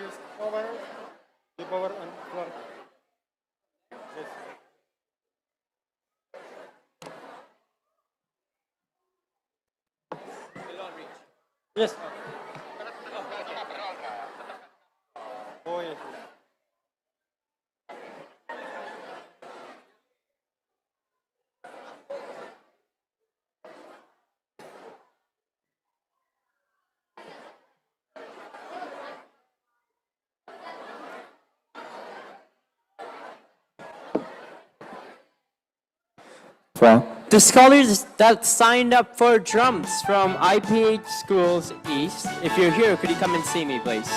use power, the power on floor. Yes. Yes. Oh yes. Well, the scholars that signed up for drums from IPH Schools East, if you're here, could you come and see me, please?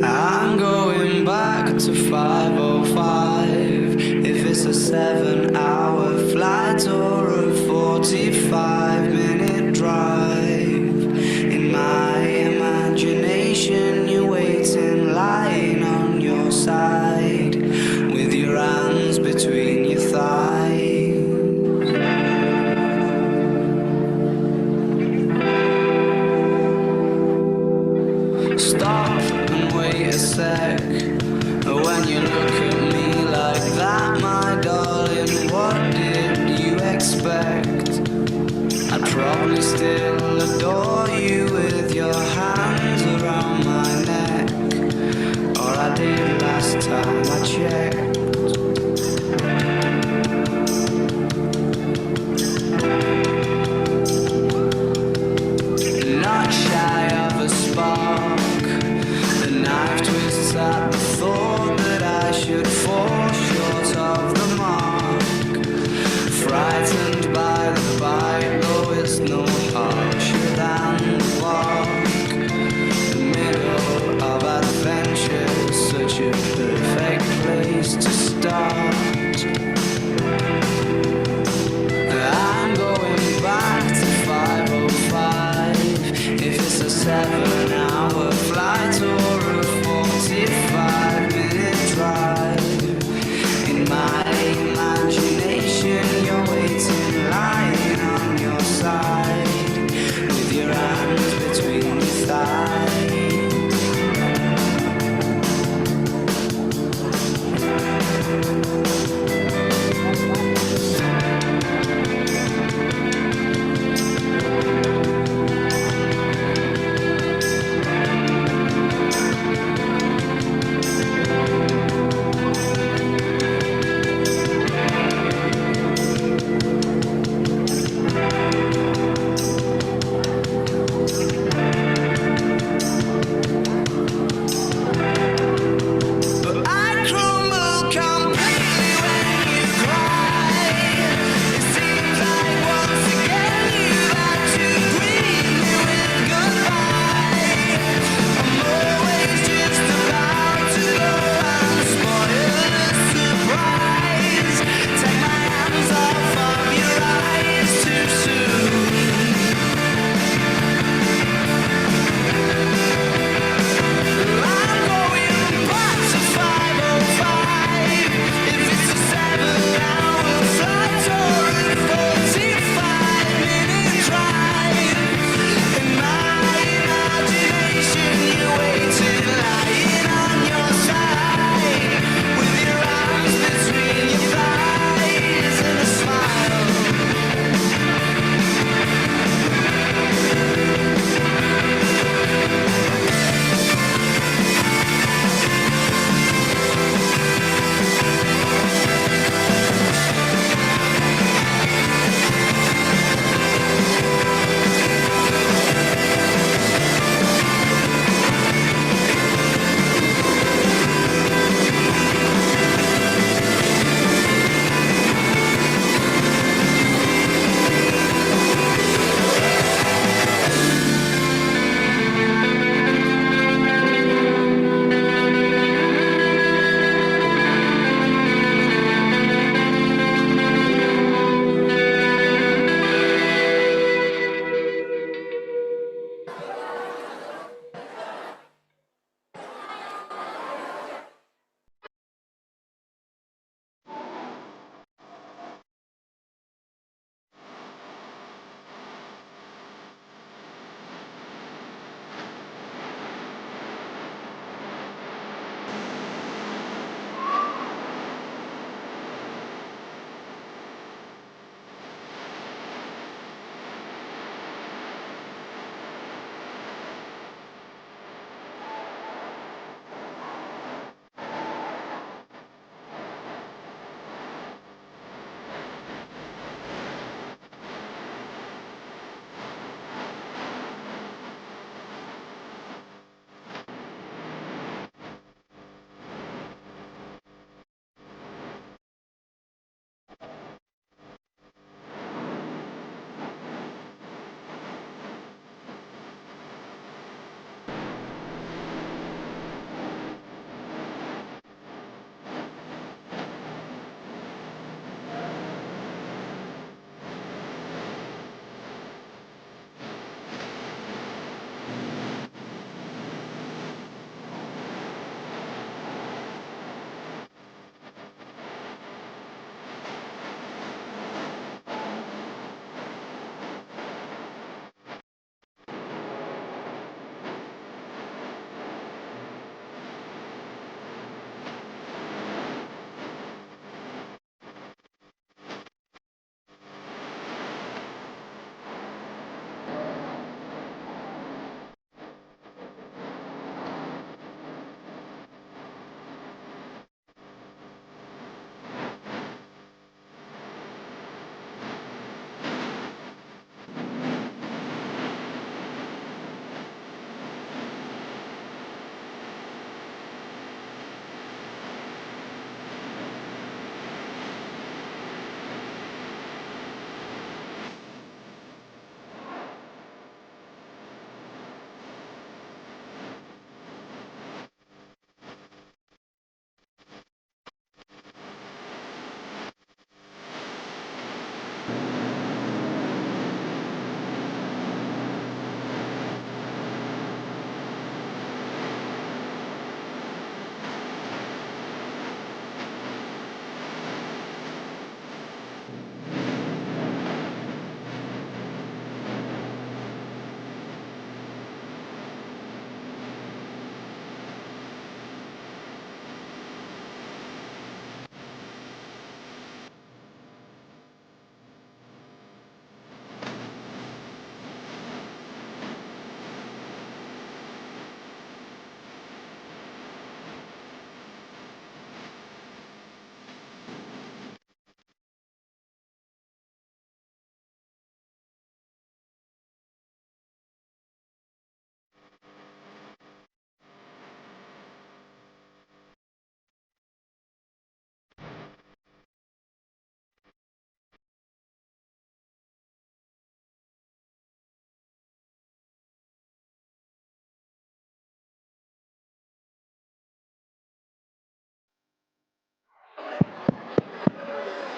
I'm going back to 5:05. If it's a 7-hour flight or a 45-minute drive, in my imagination you're waiting, lying on your side, with your hands between your thighs. Stop and wait a sec. When you look at me like that, my darling, what did you expect? I'd probably still adore you with your hands around my neck, or I did last time I checked. Not shy of a spark, the knife twists at the thought that I should fall short of the mark. Frightened by the bite, though it's no harsher than the bark.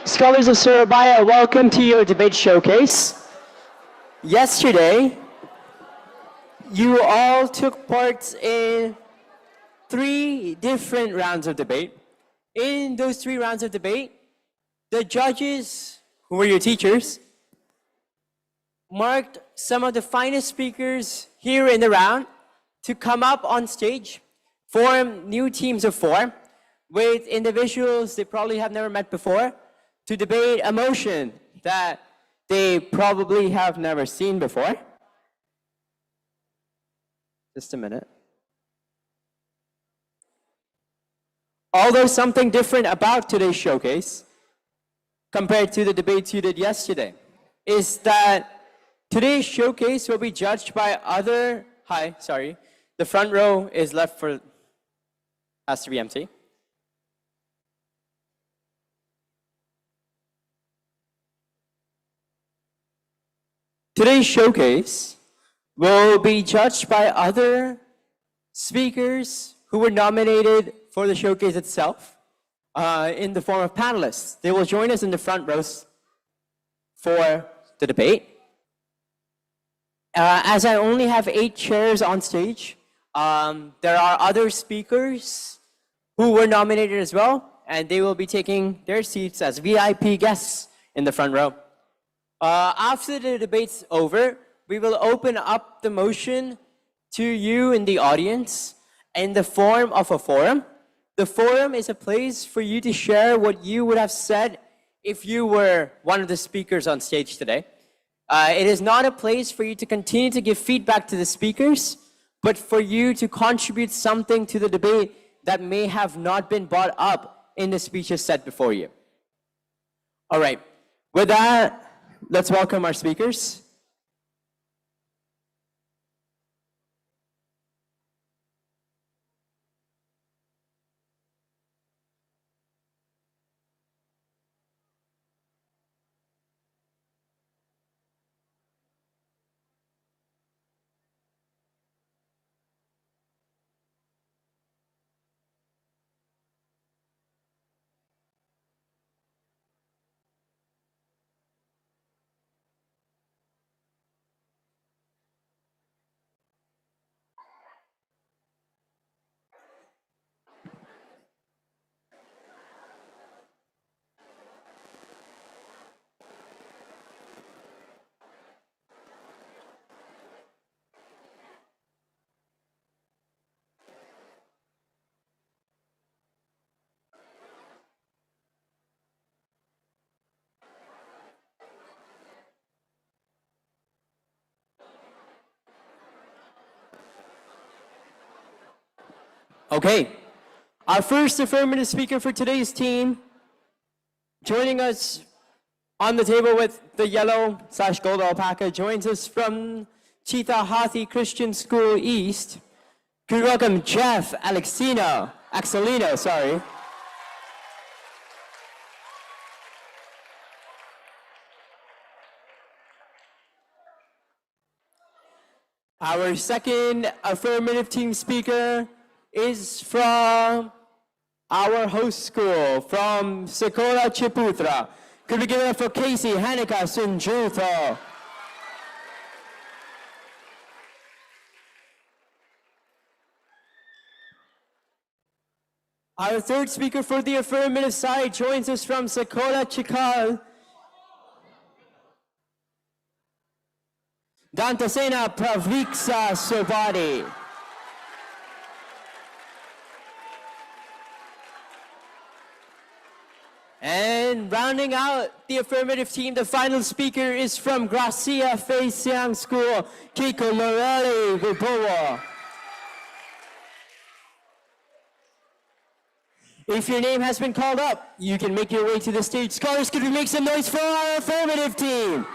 Scholars of Surabaya, welcome to your debate showcase. Yesterday, you all took part in 3 different rounds of debate. In those 3 rounds of debate, the judges, who were your teachers, marked some of the finest speakers here in the round to come up on stage, form new teams of 4 with individuals they probably have never met before to debate a motion that they probably have never seen before. Just a minute. Although something different about today's showcase compared to the debates you did yesterday is that today's showcase will be judged by other, the front row is left for, has to be empty. Today's showcase will be judged by other speakers who were nominated for the showcase itself in the form of panelists. They will join us in the front rows for the debate. As I only have 8 chairs on stage, there are other speakers who were nominated as well, and they will be taking their seats as VIP guests in the front row. After the debate's over, we will open up the motion to you in the audience in the form of a forum. The forum is a place for you to share what you would have said if you were one of the speakers on stage today. It is not a place for you to continue to give feedback to the speakers, but for you to contribute something to the debate that may have not been brought up in the speeches said before you. All right, with that, let's welcome our speakers. Okay, our first affirmative speaker for today's team, joining us on the table with the yellow/gold alpaca, joins us from Cheetah Hathi Christian School East. Could we welcome Jeff Axelino, sorry. Our second affirmative team speaker is from our host school, from Sekolah Ciputra. Could we give it up for Casey Hanika Sunjuto? Our third speaker for the affirmative side joins us from Sekolah Chikal. Dantasena Praviksa Sobadi. And rounding out the affirmative team, the final speaker is from Gracia Feisiang School, Kiko Morelli Gubowo. If your name has been called up, you can make your way to the stage. Scholars, could we make some noise for our affirmative team?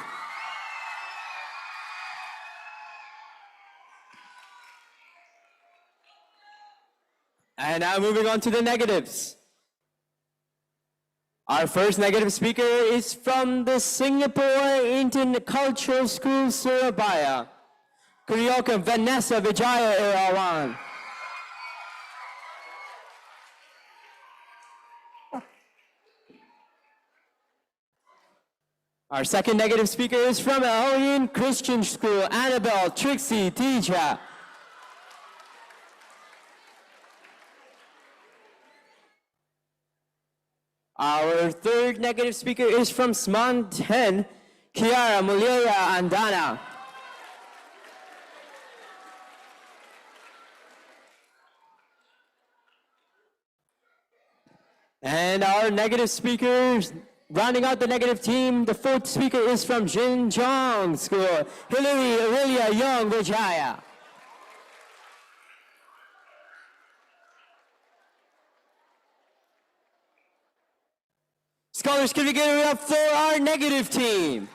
And now moving on to the negatives. Our first negative speaker is from the Singapore Intercultural School, Surabaya. Could we welcome Vanessa Vijaya Irawan? Our second negative speaker is from Elohim Christian School, Annabelle Trixie Tija. Our third negative speaker is from Sman 10, Kiara Mulia Andana. And our negative speakers, rounding out the negative team, the fourth speaker is from Jinjong School, Hilary Aurelia Young Vijaya. Scholars, can we give it up for our negative team?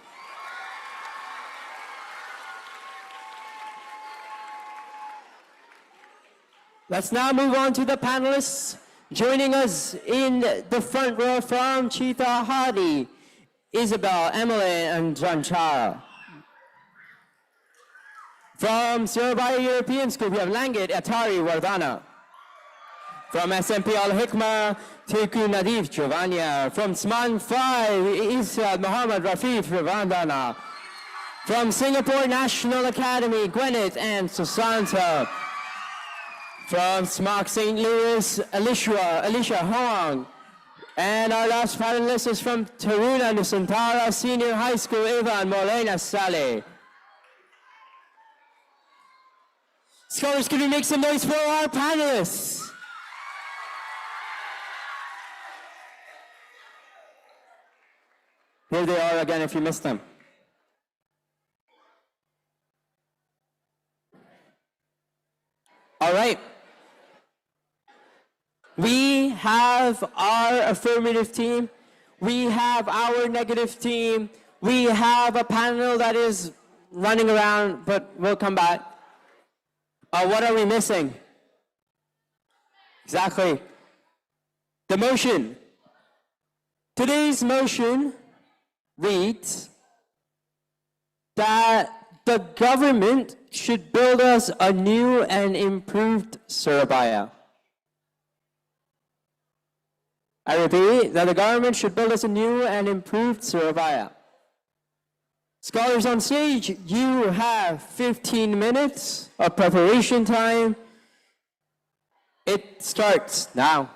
Let's now move on to the panelists. Joining us in the front row from Cheetah Hadi, Isabel, Emily, and Janchara. From Surabaya European School, we have Langit, Atari, Vardhana. From SMP Al Hikmah, Teku Nadif, Giovannia. From Sman 5, Isa Muhammad Rafif, Vandana. From Singapore National Academy, Gwyneth and Susanta. From SMOC St. Louis, Alicia Huang. And our last finalist is from Taruna Nusantara Senior High School, Ivan Molina Saleh. Scholars, can we make some noise for our panelists? Here they are again if you missed them. All right. We have our affirmative team. We have our negative team. We have a panel that is running around, but we'll come back. What are we missing? Exactly. The motion. Today's motion reads that the government should build us a new and improved Surabaya. I repeat, that the government should build us a new and improved Surabaya. Scholars on stage, you have 15 minutes of preparation time. It starts now.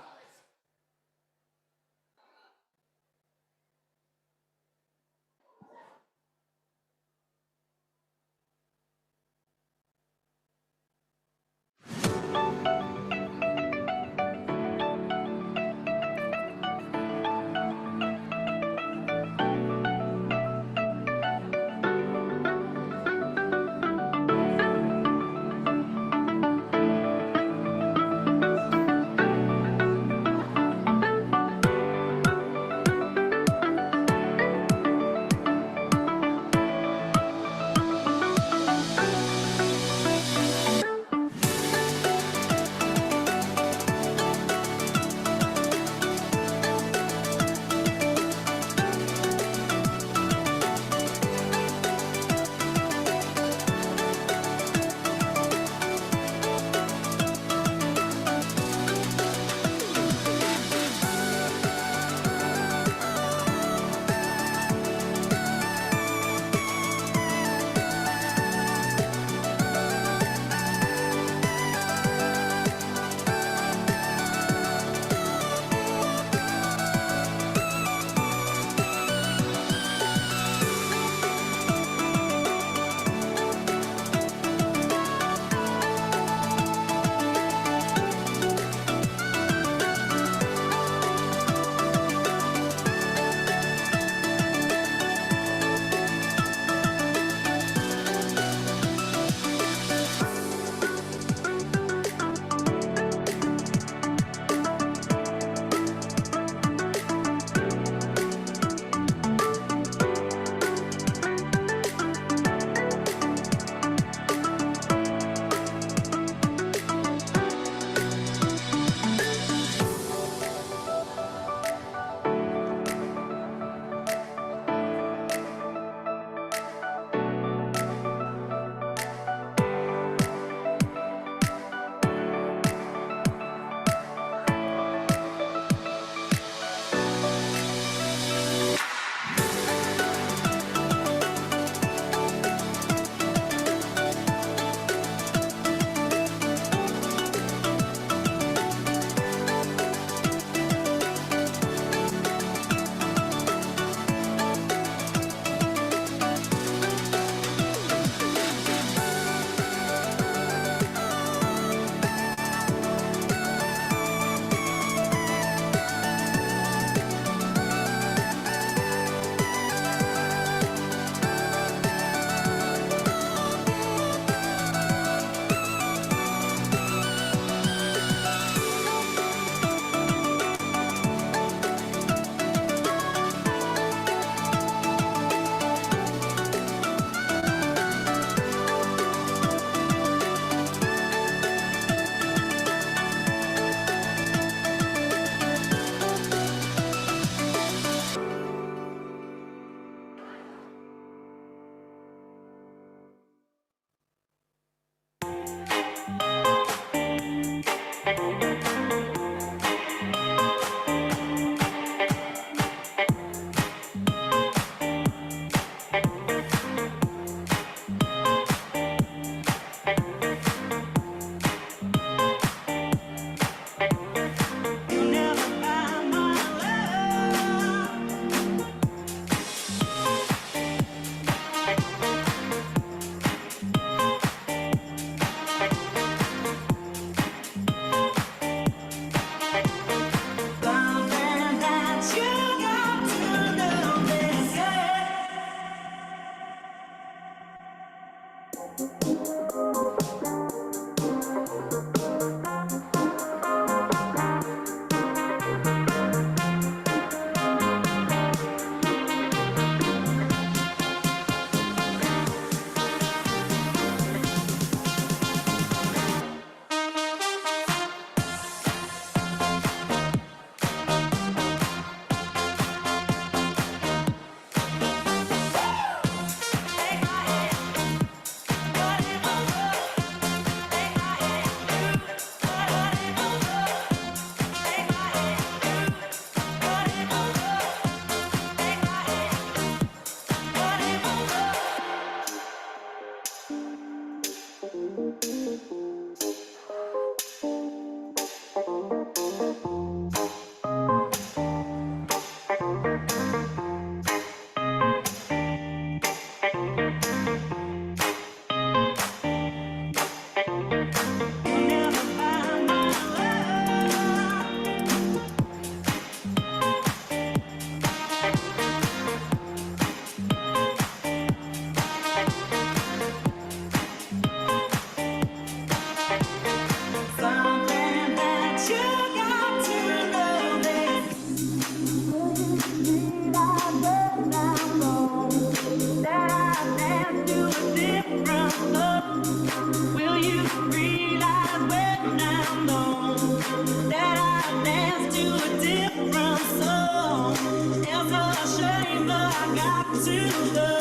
mind on that I dance to a different song. It's a shame, but I got to know.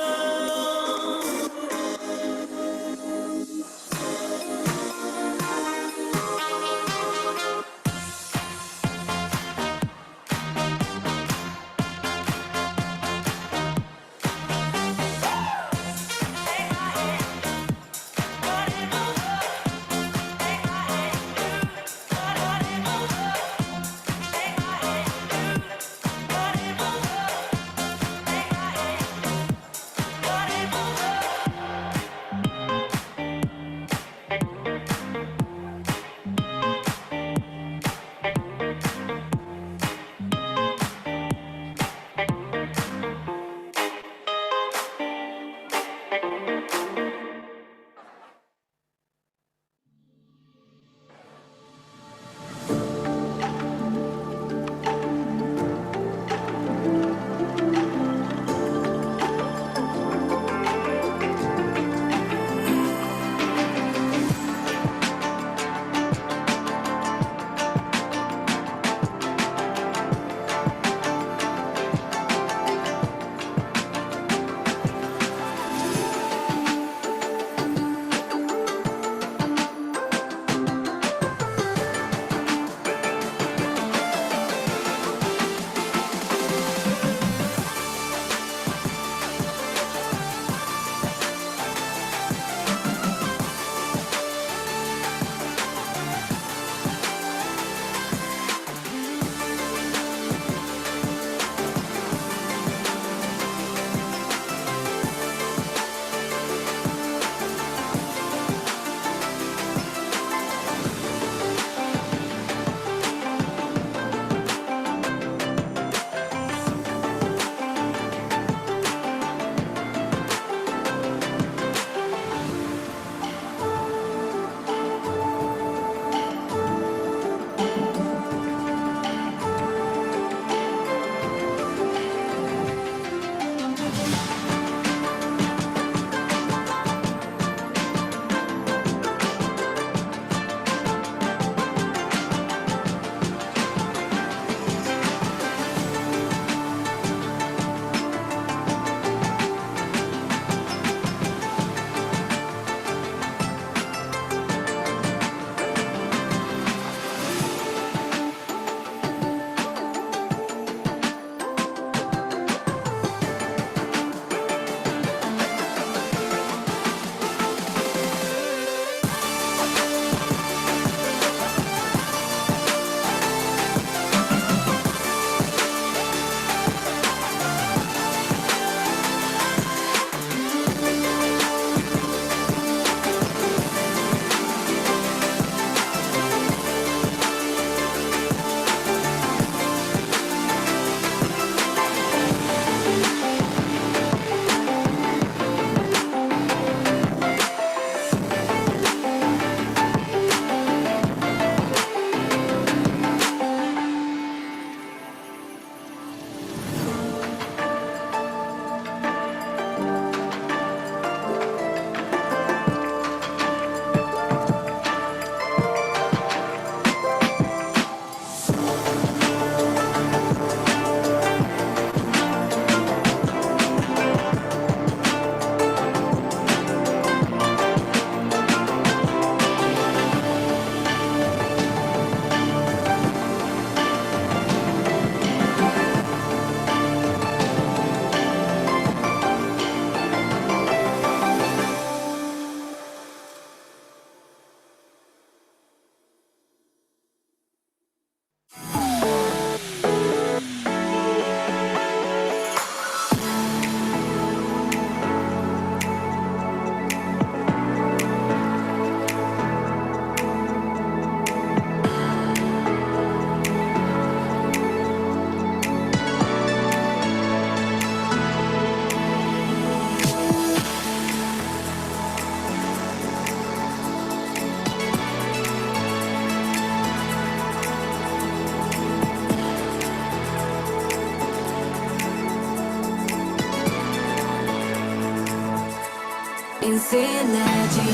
Infinity.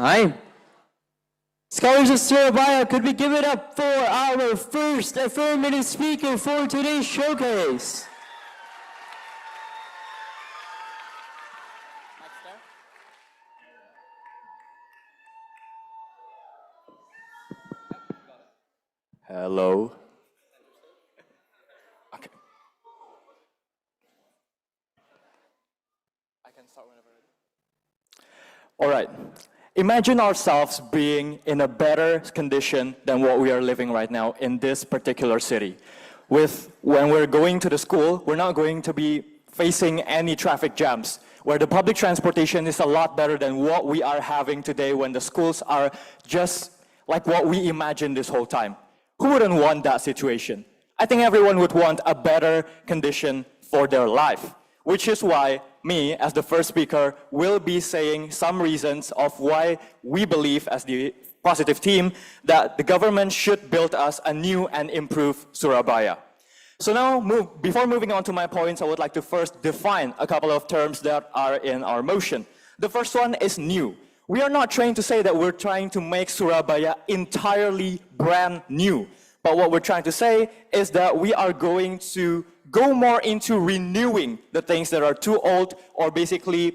time. Scholars of Surabaya, could we give it up for our first affirmative speaker for today's showcase? Hello. Okay. I can start whenever ready. All right. Imagine ourselves being in a better condition than what we are living right now in this particular city. When we're going to the school, we're not going to be facing any traffic jams, where the public transportation is a lot better than what we are having today when the schools are just like what we imagined this whole time. Who wouldn't want that situation? I think everyone would want a better condition for their life, which is why me, as the first speaker, will be saying some reasons of why we believe, as the positive team, that the government should build us a new and improved Surabaya. So now, before moving on to my points, I would like to first define a couple of terms that are in our motion. The first one is new. We are not trying to say that we're trying to make Surabaya entirely brand new. But what we're trying to say is that we are going to go more into renewing the things that are too old or basically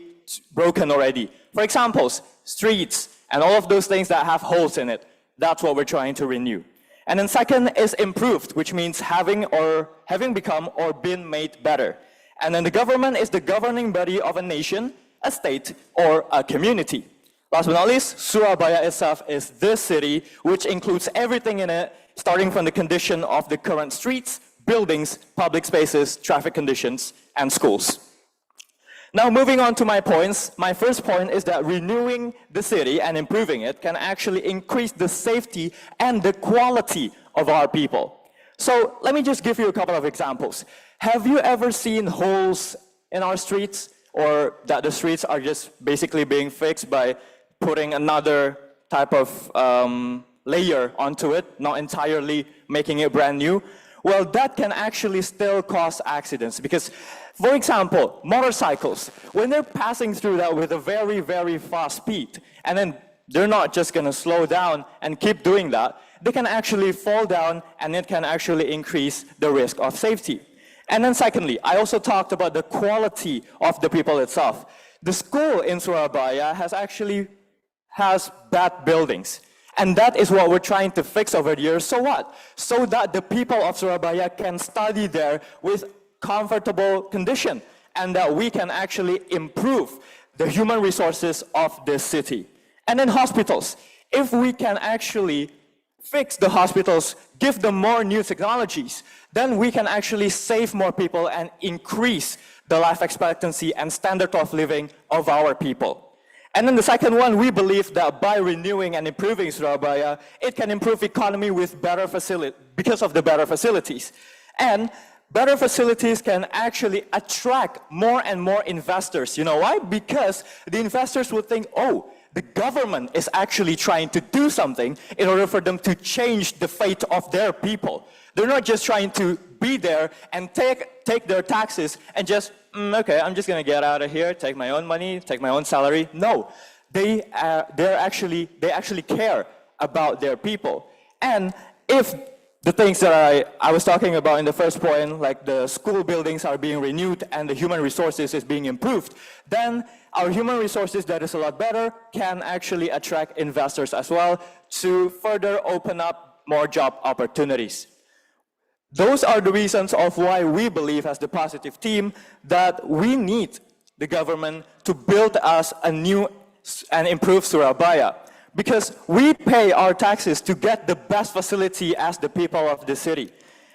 broken already. For example, streets and all of those things that have holes in it. That's what we're trying to renew. And then second is improved, which means having become or been made better. And then the government is the governing body of a nation, a state, or a community. Last but not least, Surabaya itself is this city, which includes everything in it, starting from the condition of the current streets, buildings, public spaces, traffic conditions, and schools. Now moving on to my points, my first point is that renewing the city and improving it can actually increase the safety and the quality of our people. So let me just give you a couple of examples. Have you ever seen holes in our streets, or that the streets are just basically being fixed by putting another type of layer onto it, not entirely making it brand new? Well, that can actually still cause accidents because, for example, motorcycles, when they're passing through that with a very, very fast speed, and then they're not just going to slow down and keep doing that, they can actually fall down and it can actually increase the risk of safety. And then secondly, I also talked about the quality of the people itself. The school in Surabaya has bad buildings. And that is what we're trying to fix over the years. So what? So that the people of Surabaya can study there with comfortable condition and that we can actually improve the human resources of this city. And then hospitals. If we can actually fix the hospitals, give them more new technologies, then we can actually save more people and increase the life expectancy and standard of living of our people. And then the second one, we believe that by renewing and improving Surabaya, it can improve economy with better because of the better facilities. And better facilities can actually attract more and more investors. You know why? Because the investors would think, oh, the government is actually trying to do something in order for them to change the fate of their people. They're not just trying to be there and take their taxes and just, okay, I'm just going to get out of here, take my own money, take my own salary. No, they actually care about their people. And if the things that I was talking about in the first point, like the school buildings are being renewed and the human resources is being improved, then our human resources that is a lot better can actually attract investors as well to further open up more job opportunities. Those are the reasons of why we believe as the positive team that we need the government to build us a new and improved Surabaya. Because we pay our taxes to get the best facility as the people of the city.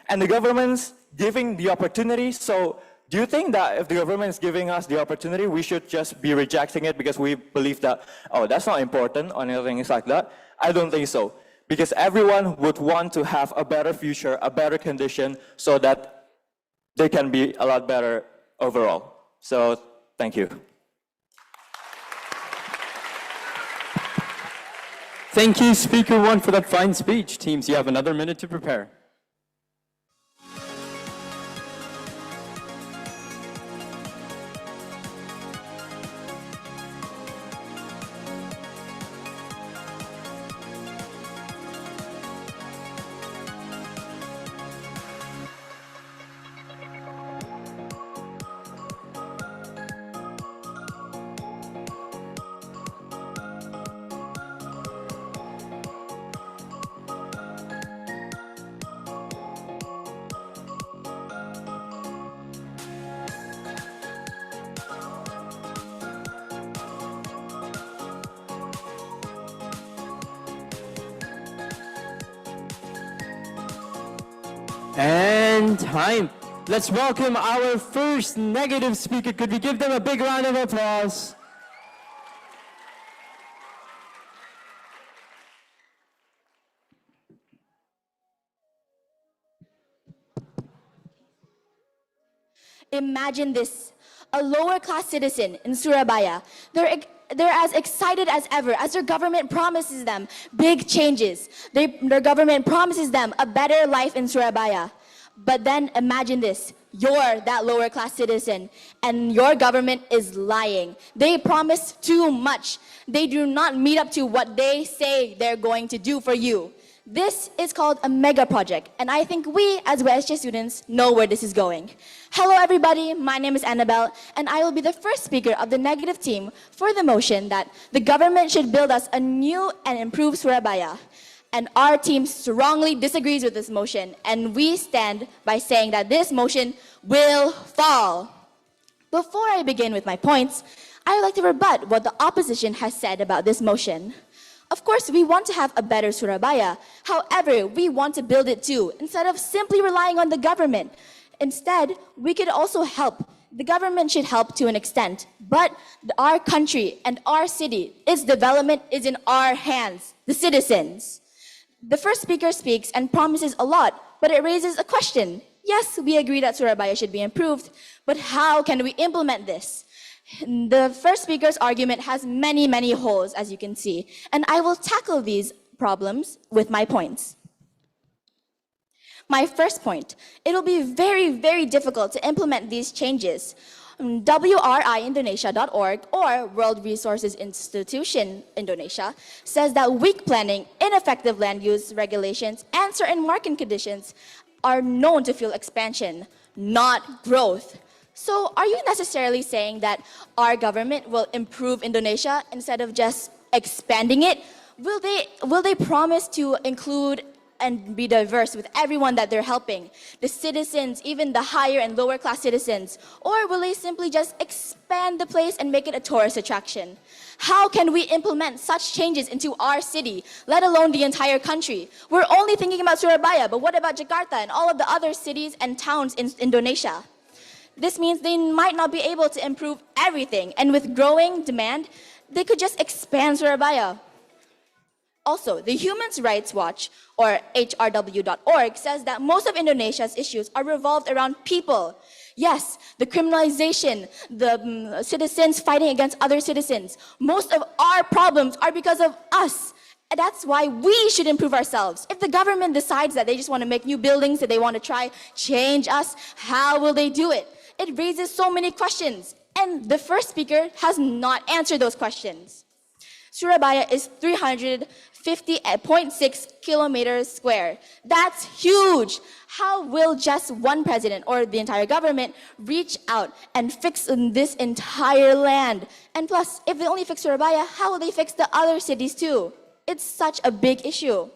And the government's giving the opportunity, so do you think that if the government is giving us the opportunity, we should just be rejecting it because we believe that, oh, that's not important or anything like that? I don't think so. Because everyone would want to have a better future, a better condition, so that they can be a lot better overall. So, thank you. Thank you, Speaker 1, for that fine speech. Teams, you have another minute to prepare. And time. Let's welcome our first negative speaker. Could we give them a big round of applause? Imagine this, a lower class citizen in Surabaya. They're as excited as ever as their government promises them big changes. Their government promises them a better life in Surabaya. But then imagine this, you're that lower class citizen and your government is lying. They promise too much. They do not meet up to what they say they're going to do for you. This is called a mega project, and I think we, as WSC students, know where this is going. Hello everybody, my name is Annabelle, and I will be the first speaker of the negative team for the motion that the government should build us a new and improved Surabaya. And our team strongly disagrees with this motion, and we stand by saying that this motion will fall. Before I begin with my points, I would like to rebut what the opposition has said about this motion. Of course, we want to have a better Surabaya. However, we want to build it too, instead of simply relying on the government. Instead, we could also help. The government should help to an extent, but our country and our city, its development is in our hands, the citizens. The first speaker speaks and promises a lot, but it raises a question. Yes, we agree that Surabaya should be improved, but how can we implement this? The first speaker's argument has many, many holes, as you can see, and I will tackle these problems with my points. My first point, it will be very, very difficult to implement these changes. WRIindonesia.org or World Resources Institution Indonesia says that weak planning, ineffective land use regulations, and certain market conditions are known to fuel expansion, not growth. So are you necessarily saying that our government will improve Indonesia instead of just expanding it? Will they promise to include and be diverse with everyone that they're helping, the citizens, even the higher and lower class citizens? Or will they simply just expand the place and make it a tourist attraction? How can we implement such changes into our city, let alone the entire country? We're only thinking about Surabaya, but what about Jakarta and all of the other cities and towns in Indonesia? This means they might not be able to improve everything, and with growing demand, they could just expand Surabaya. Also, the Human Rights Watch, or HRW.org, says that most of Indonesia's issues are revolved around people. Yes, the criminalization, the citizens fighting against other citizens. Most of our problems are because of us. And that's why we should improve ourselves. If the government decides that they just want to make new buildings, that they want to try change us, how will they do it? It raises so many questions, and the first speaker has not answered those questions. Surabaya is 350.6 kilometers square. That's huge. How will just one president or the entire government reach out and fix this entire land? And plus, if they only fix Surabaya, how will they fix the other cities too? It's such a big issue.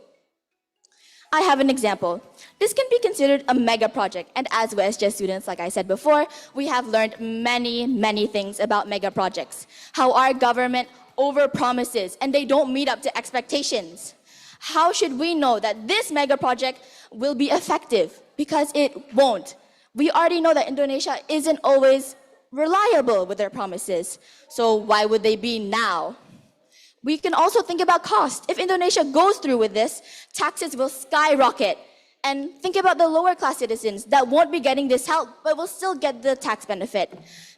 I have an example. This can be considered a mega project, and as WSJ students, like I said before, we have learned many, many things about mega projects. How our government overpromises and they don't meet up to expectations. How should we know that this mega project will be effective? Because it won't. We already know that Indonesia isn't always reliable with their promises. So why would they be now? We can also think about cost. If Indonesia goes through with this, taxes will skyrocket. And think about the lower class citizens that won't be getting this help, but will still get the tax benefit.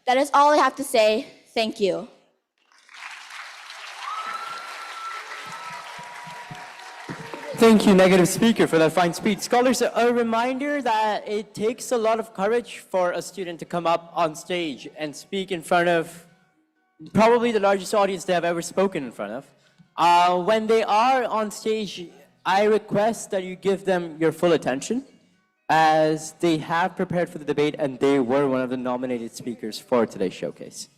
That is all I have to say. Thank you. Thank you, negative speaker, for that fine speech. Scholars, a reminder that it takes a lot of courage for a student to come up on stage and speak in front of probably the largest audience they have ever spoken in front of. When they are on stage, I request that you give them your full attention, as they have prepared for the debate and they were one of the nominated speakers for today's showcase.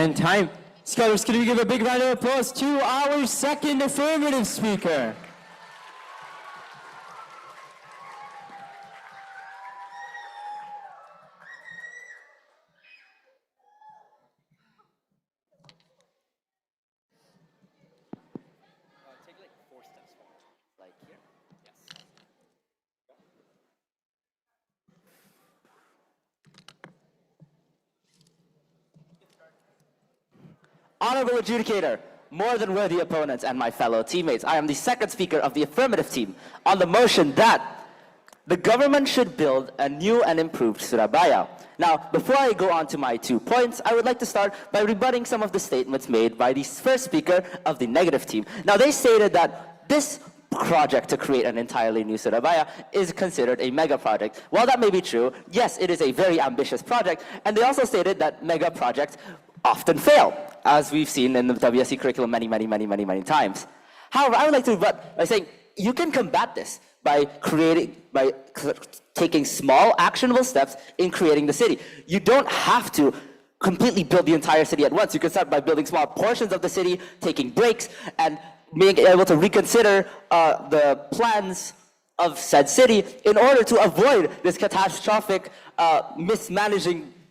And time. Scholars, can we give a big round of applause to our second affirmative speaker? Honorable adjudicator, more than worthy opponents and my fellow teammates, I am the second speaker of the affirmative team on the motion that the government should build a new and improved Surabaya. Now, before I go on to my 2 points, I would like to start by rebutting some of the statements made by the first speaker of the negative team. Now, they stated that this project to create an entirely new Surabaya is considered a mega project. While that may be true, yes, it is a very ambitious project, and they also stated that mega projects often fail, as we've seen in the WSC curriculum many times. However, I would like to rebut by saying you can combat this by taking small, actionable steps in creating the city. You don't have to completely build the entire city at once. You can start by building small portions of the city, taking breaks, and being able to reconsider the plans of said city in order to avoid this catastrophic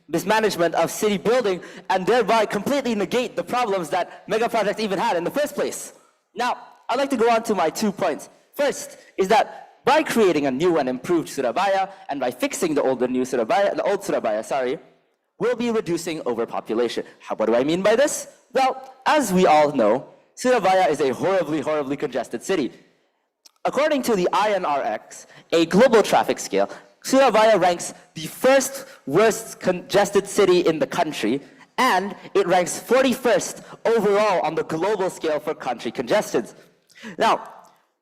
mismanagement of city building, and thereby completely negate the problems that mega projects even had in the first place. Now, I'd like to go on to my 2 points. First is that by creating a new and improved Surabaya, and by fixing the old Surabaya, we'll be reducing overpopulation. What do I mean by this? Well, as we all know, Surabaya is a horribly congested city. According to the INRX, a global traffic scale, Surabaya ranks the first worst congested city in the country, and it ranks 41st overall on the global scale for country congestions. Now,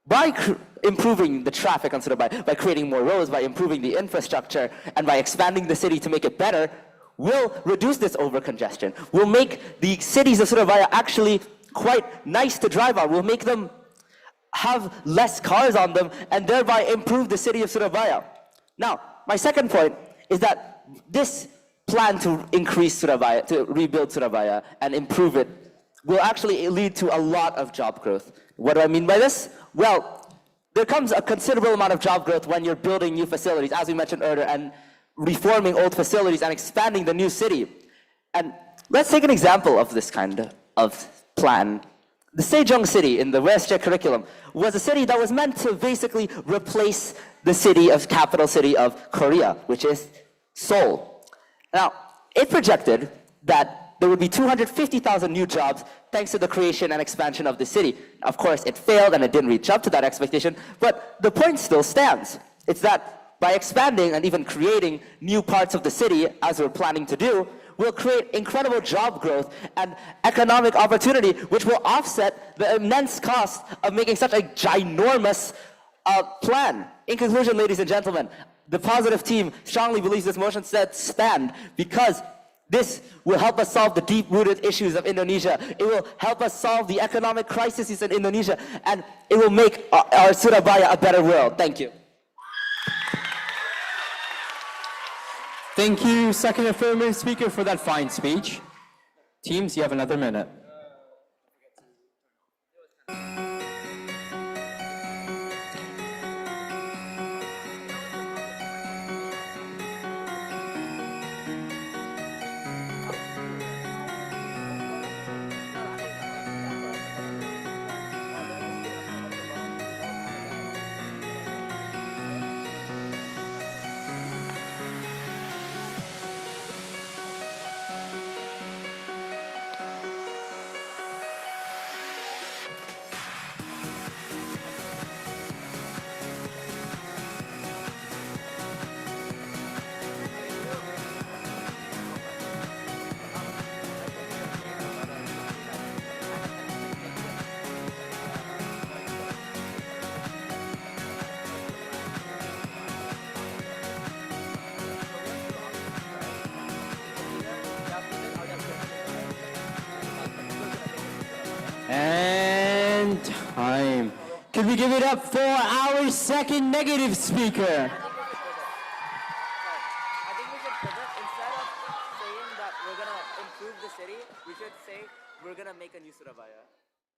by improving the traffic on Surabaya, by creating more roads, by improving the infrastructure, and by expanding the city to make it better, we'll reduce this overcongestion. We'll make the cities of Surabaya actually quite nice to drive on. We'll make them have less cars on them, and thereby improve the city of Surabaya. Now, my second point is that this plan to increase Surabaya, to rebuild Surabaya and improve it, will actually lead to a lot of job growth. What do I mean by this? Well, there comes a considerable amount of job growth when you're building new facilities, as we mentioned earlier, and reforming old facilities and expanding the new city. And let's take an example of this kind of plan. The Sejong city in the WSC curriculum was a city that was meant to basically replace the capital city of Korea, which is Seoul. Now, it projected that there would be 250,000 new jobs thanks to the creation and expansion of the city. Of course, it failed and it didn't reach up to that expectation, but the point still stands. It's that by expanding and even creating new parts of the city, as we're planning to do, will create incredible job growth and economic opportunity, which will offset the immense cost of making such a ginormous plan. In conclusion, ladies and gentlemen, the positive team strongly believes this motion should stand because this will help us solve the deep-rooted issues of Indonesia. It will help us solve the economic crises in Indonesia, and it will make our Surabaya a better world. Thank you. Thank you, second affirmative speaker, for that fine speech. Teams, you have another minute. And time. Could we give it up for our second negative speaker? I think we should pivot. Instead of saying that we're gonna improve the city, we should say we're gonna make a new Surabaya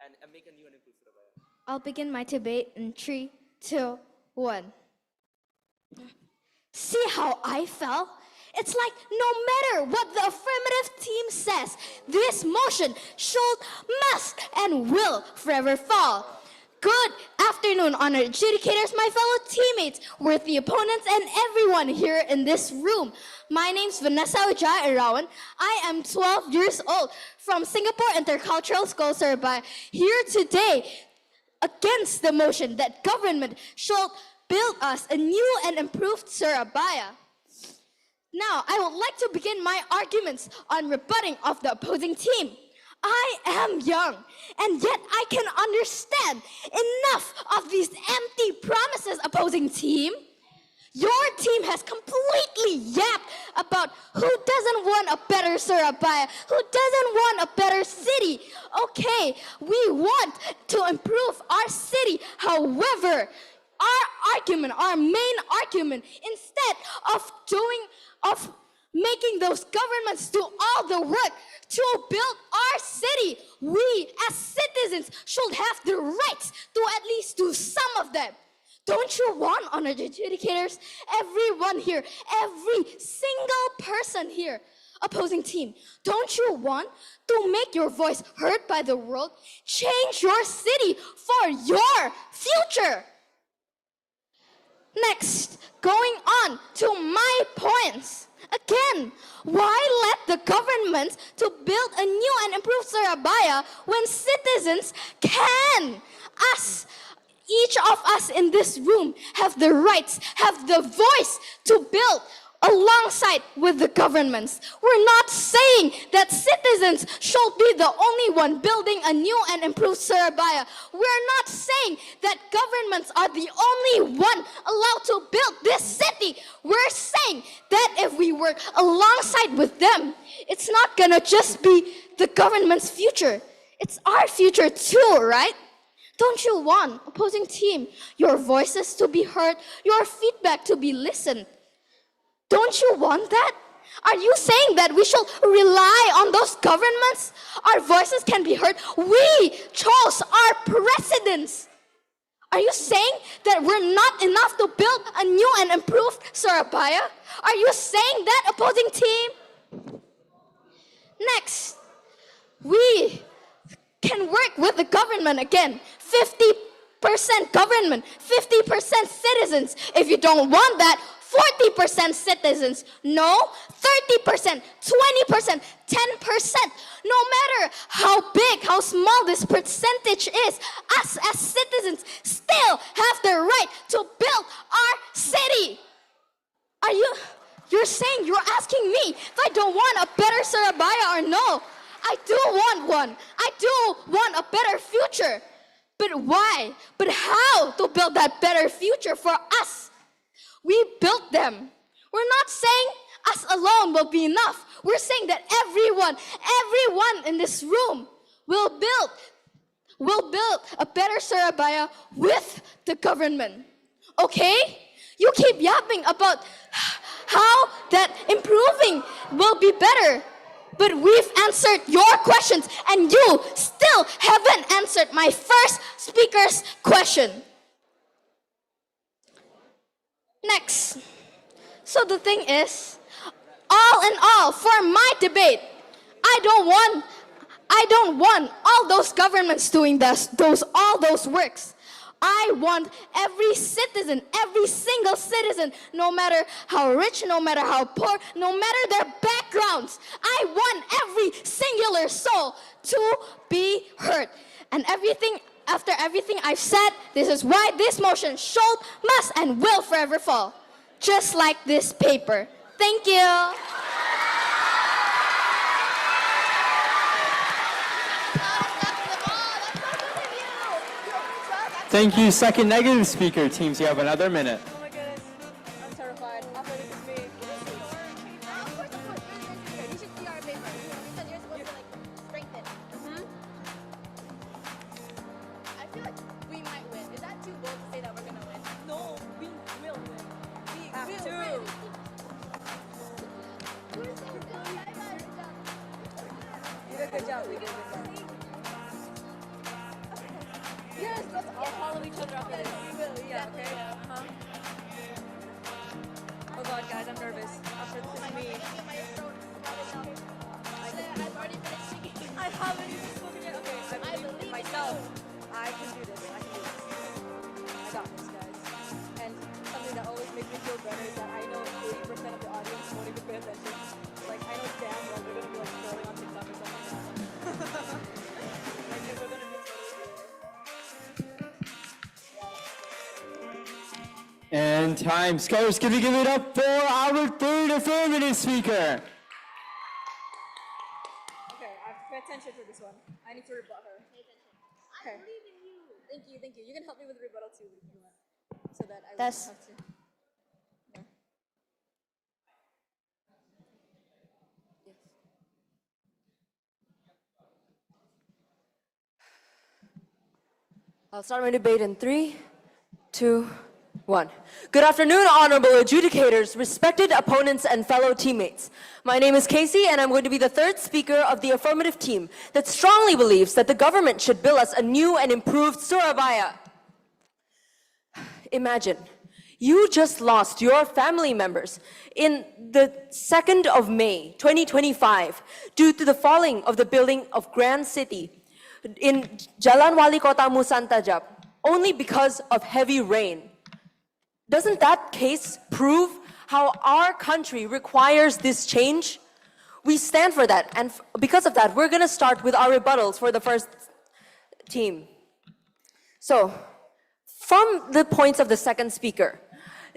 and make a new and improved Surabaya. I'll begin my debate in 3, 2, 1. See how I fell? It's like no matter what the affirmative team says, this motion should, must, and will forever fall. Good afternoon, honored adjudicators, my fellow teammates, worthy opponents, and everyone here in this room. My name's Vanessa Ujai Arawan. I am 12 years old from Singapore Intercultural School, Surabaya, here today against the motion that government should build us a new and improved Surabaya. Now, I would like to begin my arguments on rebutting of the opposing team. I am young, and yet I can understand enough of these empty promises, opposing team. Your team has completely yapped about who doesn't want a better Surabaya, who doesn't want a better city. Okay, we want to improve our city. However, our main argument, instead of making those governments do all the work to build our city, we as citizens should have the rights to at least do some of them. Don't you want, honored adjudicators, everyone here, every single person here, opposing team, don't you want to make your voice heard by the world? Change your city for your future. Next, going on to my points. Again, why let the government to build a new and improved Surabaya when citizens can, each of us in this room, have the rights, have the voice to build alongside with the governments? We're not saying that citizens should be the only one building a new and improved Surabaya. We're not saying that governments are the only one allowed to build this city. We're saying that if we work alongside with them, it's not gonna just be the government's future. It's our future too, right? Don't you want, opposing team, your voices to be heard, your feedback to be listened? Don't you want that? Are you saying that we should rely on those governments? Our voices can be heard. We chose our presidents. Are you saying that we're not enough to build a new and improved Surabaya? Are you saying that, opposing team? Next, we can work with the government again. 50% government, 50% citizens. If you don't want that, 40% citizens, no, 30%, 20%, 10%. No matter how big, how small this percentage is, us as citizens still have the right to build our city. You're saying, you're asking me if I don't want a better Surabaya or no? I do want one. I do want a better future. But why? But how to build that better future for us? We built them. We're not saying us alone will be enough. We're saying that everyone in this room will build a better Surabaya with the government. Okay? You keep yapping about how that improving will be better. But we've answered your questions and you still haven't answered my first speaker's question. Next. So the thing is, all in all, for my debate, I don't want all those governments doing all those works. I want every citizen, every single citizen, no matter how rich, no matter how poor, no matter their backgrounds, I want every singular soul to be heard. And after everything I've said, this is why this motion should, must, and will forever fall. Just like this paper. Thank you. Thank you, second negative speaker. Teams, you have another minute. Oh my goodness, I'm terrified. After this is big. Of course, you should see our paper. You said you're supposed to strengthen. I feel like we might win. Is that too bold to say that we're gonna win? No, we will win. We will win. Good job. We did it. Yes, let's all follow each other after this. We will. Yeah. Okay. Oh God, guys, I'm nervous. After this is me. I've already finished singing. I haven't even spoken yet. Okay, I believe in myself. I can do this. I can do this. I got this, guys. And something that always makes me feel better is that I know 80% of the audience won't even pay attention. Like, I know damn well they're gonna be like scrolling on TikTok or something. Like, we're gonna be And time. Scholars, can we give it up for our third affirmative speaker? Okay, I have to pay attention for this one. I need to rebut her. Pay attention. Okay. I believe in you. Thank you, thank you. You can help me with the rebuttal too if you want. So that I won't have to. Yeah. Yes. I'll start my debate in 3, 2, 1. Good afternoon, honorable adjudicators, respected opponents, and fellow teammates. My name is Casey, and I'm going to be the third speaker of the affirmative team that strongly believes that the government should build us a new and improved Surabaya. Imagine, you just lost your family members in the 2nd of May, 2025, due to the falling of the building of Grand City in Jalan Wali Kota Musantajab, only because of heavy rain. Doesn't that case prove how our country requires this change? We stand for that, and because of that, we're going to start with our rebuttals for the first team. So, from the points of the second speaker,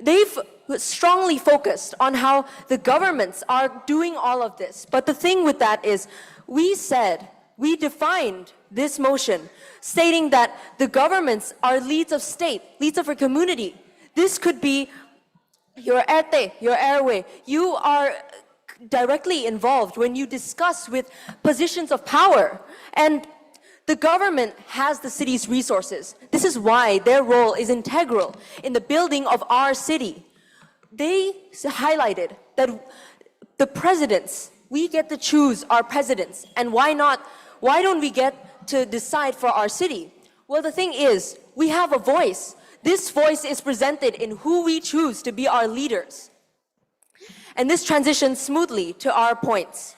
they've strongly focused on how the governments are doing all of this. But the thing with that is, we defined this motion, stating that the governments are leads of state, leads of a community. This could be your erte, your airway. You are directly involved when you discuss with positions of power. And the government has the city's resources. This is why their role is integral in the building of our city. They highlighted that the presidents, we get to choose our presidents. And why don't we get to decide for our city? Well, the thing is, we have a voice. This voice is presented in who we choose to be our leaders. And this transitions smoothly to our points.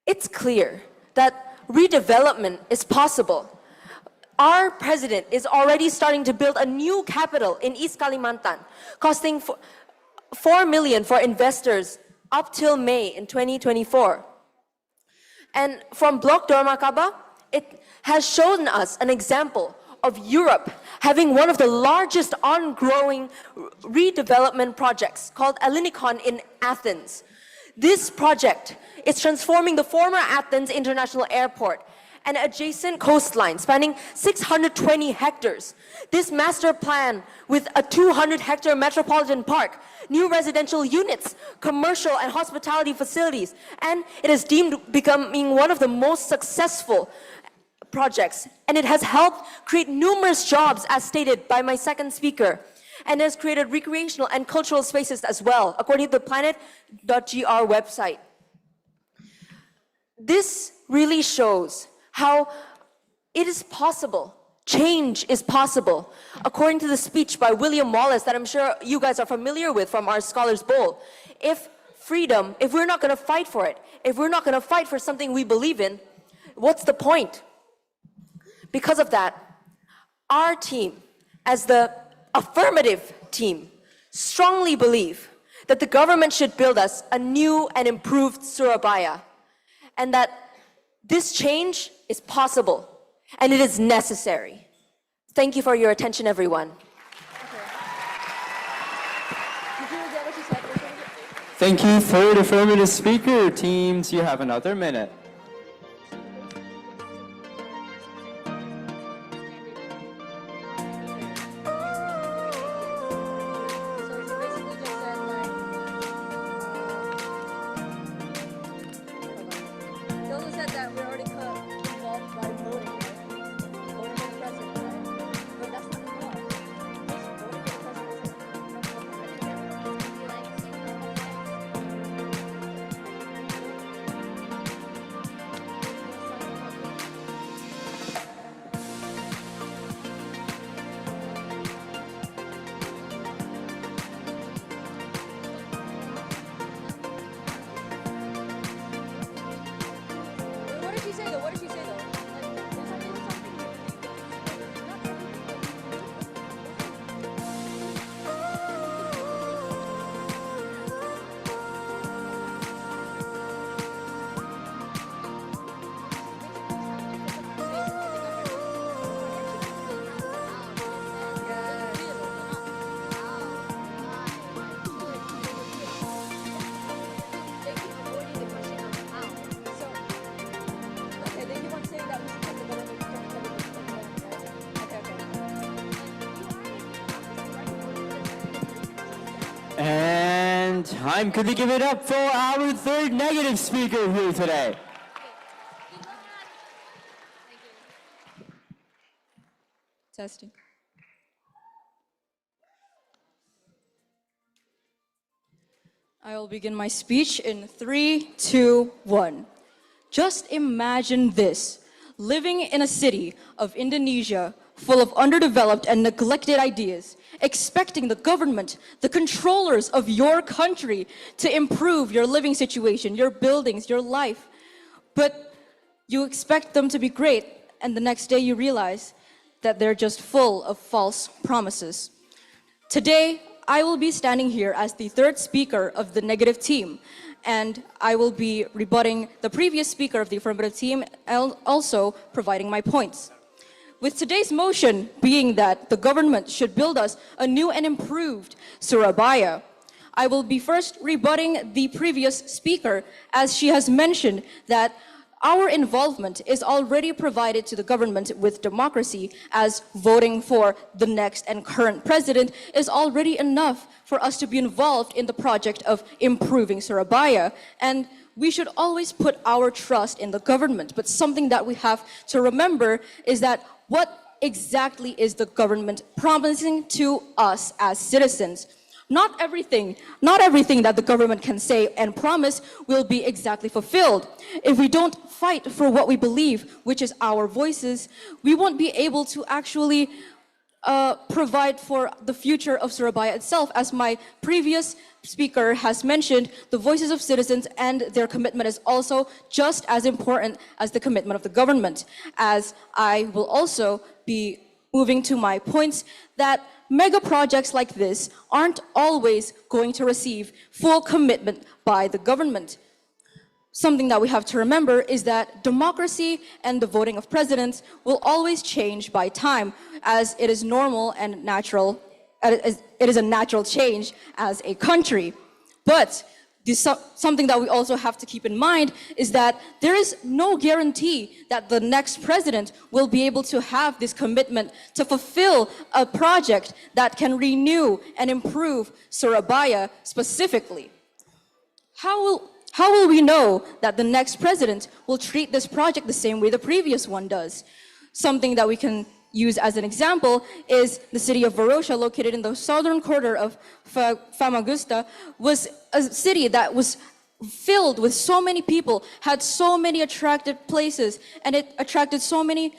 It's clear that redevelopment is possible. Our president is already starting to build a new capital in East Kalimantan, costing 4 million for investors up till May in 2024. And from Block Dormakaba, it has shown us an example of Europe having one of the largest ongoing redevelopment projects called Ellinikon in Athens. This project is transforming the former Athens International Airport and adjacent coastline spanning 620 hectares. This master plan with a 200-hectare metropolitan park, new residential units, commercial and hospitality facilities, and it is deemed becoming one of the most successful projects, and it has helped create numerous jobs, as stated by my second speaker, and has created recreational and cultural spaces as well, according to the planet.gr website. This really shows how it is possible, change is possible, according to the speech by William Wallace that I'm sure you guys are familiar with from our Scholars Bowl. If freedom, if we're not going to fight for it, if we're not going to fight for something we believe in, what's the point? Because of that, our team, as the affirmative team, strongly believe that the government should build us a new and improved Surabaya, and that this change is possible and it is necessary. Thank you for your attention, everyone. Did you get what she said? Thank you, third affirmative speaker. Teams, you have another minute. And time, could we give it up for our third negative speaker here today? Testing. I will begin my speech in 3, 2, 1. Just imagine this, living in a city of Indonesia full of underdeveloped and neglected ideas, expecting the government, the controllers of your country to improve your living situation, your buildings, your life. But you expect them to be great, and the next day you realize that they're just full of false promises. Today, I will be standing here as the third speaker of the negative team, and I will be rebutting the previous speaker of the affirmative team and also providing my points. With today's motion being that the government should build us a new and improved Surabaya, I will be first rebutting the previous speaker, as she has mentioned that our involvement is already provided to the government with democracy, as voting for the next and current president is already enough for us to be involved in the project of improving Surabaya. And we should always put our trust in the government. But something that we have to remember is that what exactly is the government promising to us as citizens? Not everything that the government can say and promise will be exactly fulfilled. If we don't fight for what we believe, which is our voices, we won't be able to actually provide for the future of Surabaya itself. As my previous speaker has mentioned, the voices of citizens and their commitment is also just as important as the commitment of the government. As I will also be moving to my points, that mega projects like this aren't always going to receive full commitment by the government. Something that we have to remember is that democracy and the voting of presidents will always change by time, as it is normal and natural, it is a natural change as a country. But something that we also have to keep in mind is that there is no guarantee that the next president will be able to have this commitment to fulfill a project that can renew and improve Surabaya specifically. How will we know that the next president will treat this project the same way the previous one does? Something that we can use as an example is the city of Varosha, located in the southern quarter of Famagusta, was a city that was filled with so many people, had so many attractive places, and it attracted so many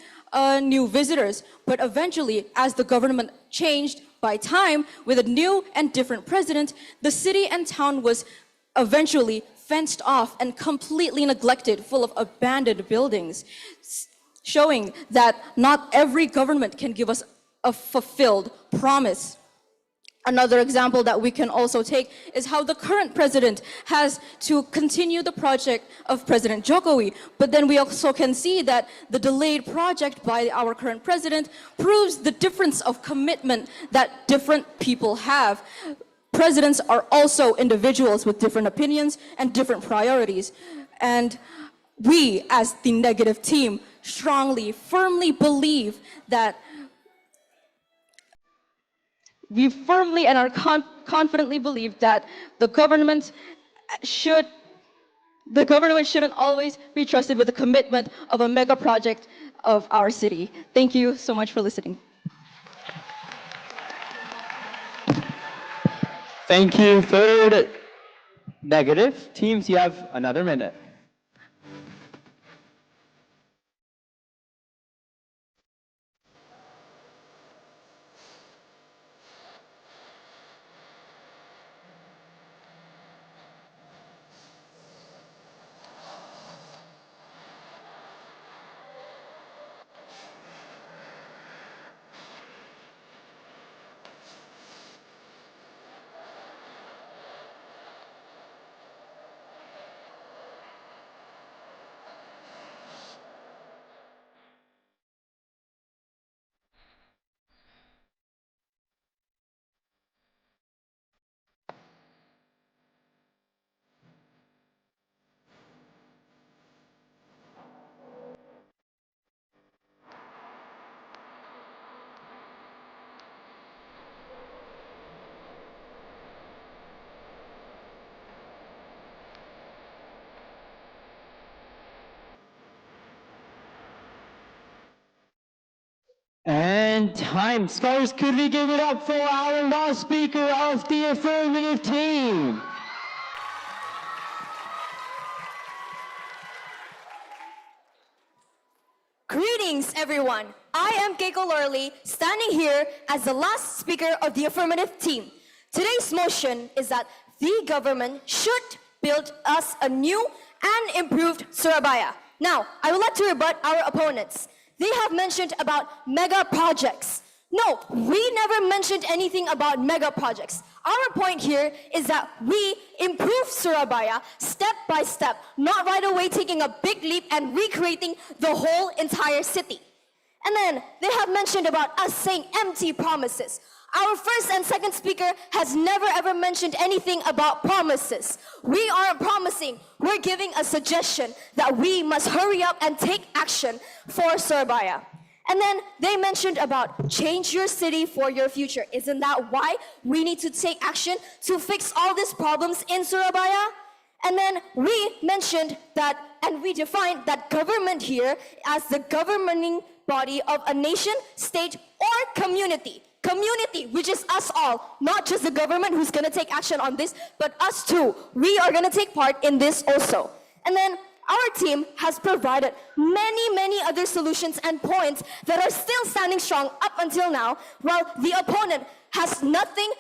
new visitors. But eventually, as the government changed by time with a new and different president, the city and town was eventually fenced off and completely neglected, full of abandoned buildings, showing that not every government can give us a fulfilled promise. Another example that we can also take is how the current president has to continue the project of President Jokowi. But then we also can see that the delayed project by our current president proves the difference of commitment that different people have. Presidents are also individuals with different opinions and different priorities. And we, as the negative team, strongly, firmly believe that we firmly and are confidently believe that the government shouldn't always be trusted with the commitment of a mega project of our city. Thank you so much for listening. Thank you, third negative. Teams, you have another minute. And time. Scholars, could we give it up for our last speaker of the affirmative team? Greetings, everyone. I am Keiko Lorley, standing here as the last speaker of the affirmative team. Today's motion is that the government should build us a new and improved Surabaya. Now, I would like to rebut our opponents. They have mentioned about mega projects. No, we never mentioned anything about mega projects. Our point here is that we improve Surabaya step by step, not right away taking a big leap and recreating the whole entire city. And then they have mentioned about us saying empty promises. Our first and second speaker has never ever mentioned anything about promises. We aren't promising, we're giving a suggestion that we must hurry up and take action for Surabaya. And then they mentioned about change your city for your future. Isn't that why we need to take action to fix all these problems in Surabaya? And then we mentioned that, and we defined that government here as the governing body of a nation, state, or community. Community, which is us all, not just the government who's gonna take action on this, but us too. We are gonna take part in this also. And then our team has provided many other solutions and points that are still standing strong up until now, while the opponent has nothing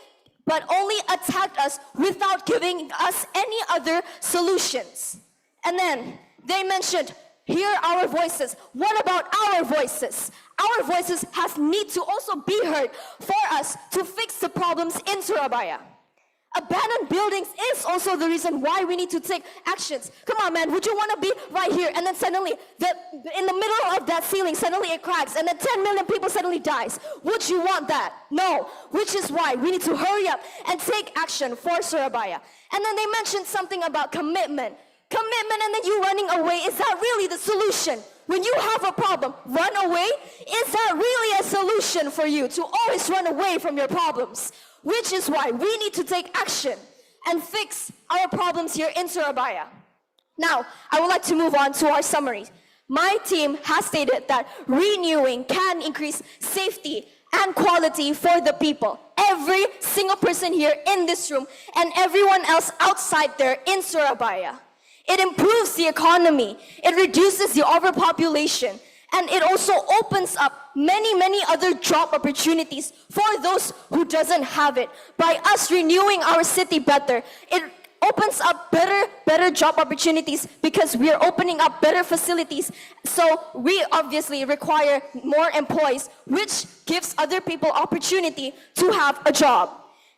but only attacked us without giving us any other solutions. And then they mentioned, hear our voices. What about our voices? Our voices need to also be heard for us to fix the problems in Surabaya. Abandoned buildings is also the reason why we need to take actions. Come on, man, would you want to be right here and then suddenly, in the middle of that ceiling, suddenly it cracks and then 10 million people suddenly dies? Would you want that? No, which is why we need to hurry up and take action for Surabaya. And then they mentioned something about commitment. Commitment and then you running away, is that really the solution? When you have a problem, run away? Is that really a solution for you to always run away from your problems? Which is why we need to take action and fix our problems here in Surabaya. Now, I would like to move on to our summary. My team has stated that renewing can increase safety and quality for the people. Every single person here in this room and everyone else outside there in Surabaya. It improves the economy, it reduces the overpopulation, and it also opens up many other job opportunities for those who doesn't have it. By us renewing our city better, it opens up better job opportunities because we are opening up better facilities. So we obviously require more employees, which gives other people opportunity to have a job.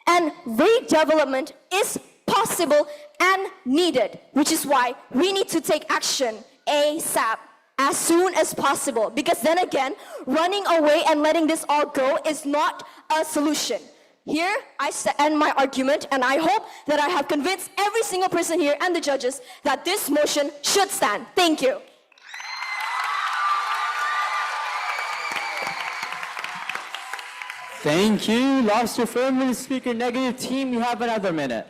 And redevelopment is possible and needed, which is why we need to take action ASAP, as soon as possible, because then again, running away and letting this all go is not a solution. Here, I end my argument, and I hope that I have convinced every single person here and the judges that this motion should stand. Thank you. Thank you. Last affirmative speaker, negative team, you have another minute.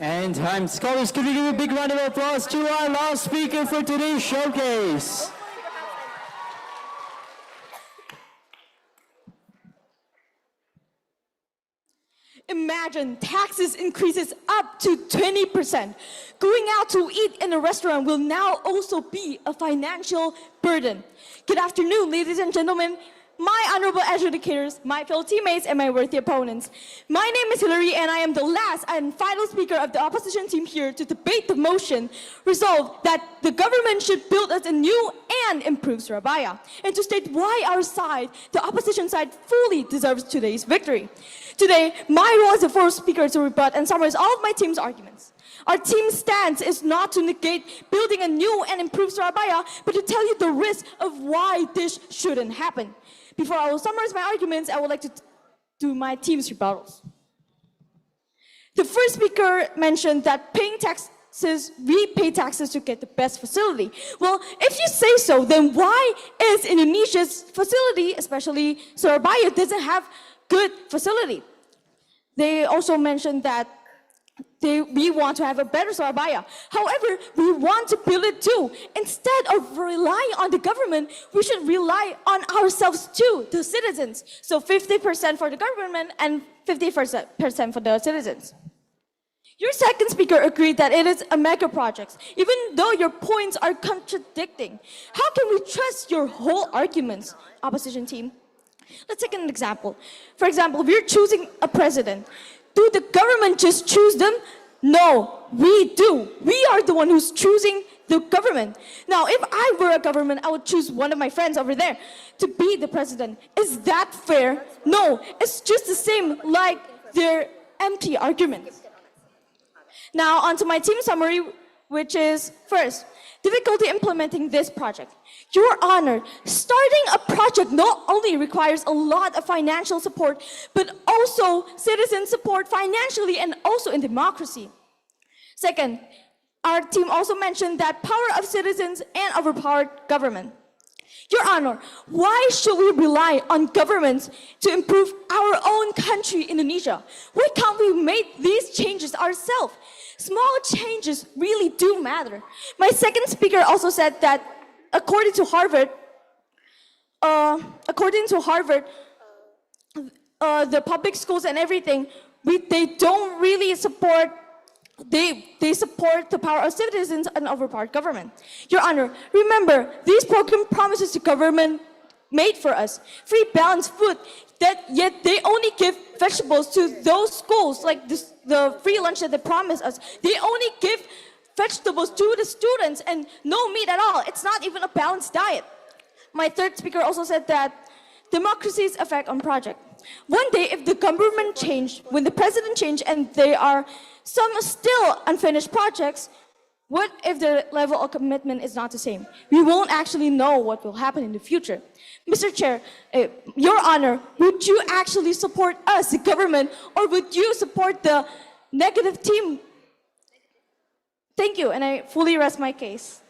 And time. Scholars, could we give a big round of applause to our last speaker for today's showcase? imagine taxes increases up to 20%. Going out to eat in a restaurant will now also be a financial burden. Good afternoon, ladies and gentlemen, my honorable adjudicators, my fellow teammates, and my worthy opponents. My name is Hillary, and I am the last and final speaker of the opposition team here to debate the motion resolved that the government should build us a new and improved Surabaya, and to state why our side, the opposition side, fully deserves today's victory. Today, my role as the first speaker to rebut and summarize all of my team's arguments. Our team's stance is not to negate building a new and improved Surabaya, but to tell you the risk of why this shouldn't happen. Before I will summarize my arguments, I would like to do my team's rebuttals. The first speaker mentioned that paying taxes, we pay taxes to get the best facility. Well, if you say so, then why is Indonesia's facility, especially Surabaya, doesn't have good facility? They also mentioned that we want to have a better Surabaya. However, we want to build it too. Instead of relying on the government, we should rely on ourselves too, the citizens. So 50% for the government and 50% for the citizens. Your second speaker agreed that it is a mega project, even though your points are contradicting. How can we trust your whole arguments, opposition team? Let's take an example. For example, we're choosing a president. Do the government just choose them? No, we do. We are the one who's choosing the government. Now, if I were a government, I would choose one of my friends over there to be the president. Is that fair? No, it's just the same like their empty arguments. Now, onto my team summary, which is first, difficulty implementing this project. Your Honor, starting a project not only requires a lot of financial support, but also citizen support financially and also in democracy. Second, our team also mentioned that power of citizens and overpowered government. Your Honor, why should we rely on governments to improve our own country, Indonesia? Why can't we make these changes ourselves? Small changes really do matter. My second speaker also said that according to Harvard, the public schools and everything, they don't really support. They support the power of citizens and overpowered government. Your Honor, remember, these program promises the government made for us free balanced food, yet they only give vegetables to those schools, like the free lunch that they promised us. They only give vegetables to the students and no meat at all. It's not even a balanced diet. My third speaker also said that democracy's effect on project. One day, if the government changed, when the president changed and there are some still unfinished projects, what if the level of commitment is not the same? We won't actually know what will happen in the future. Mr. Chair, Your Honor, would you actually support us, the government, or would you support the negative team? Thank you, and I fully rest my case.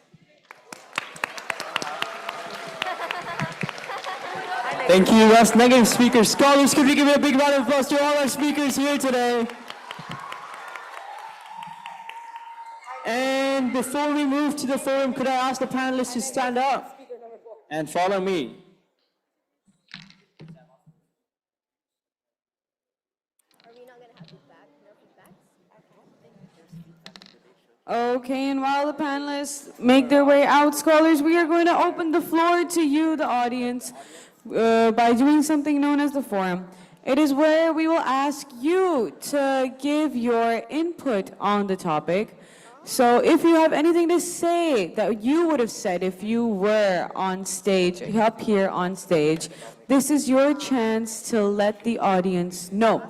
Thank you, West Negative Speakers. Scholars, could we give a big round of applause to all our speakers here today? And before we move to the forum, could I ask the panelists to stand up and follow me? Okay, and while the panelists make their way out, scholars, we are going to open the floor to you, the audience, by doing something known as the forum. It is where we will ask you to give your input on the topic. So if you have anything to say that you would have said if you were on stage, up here on stage, this is your chance to let the audience know.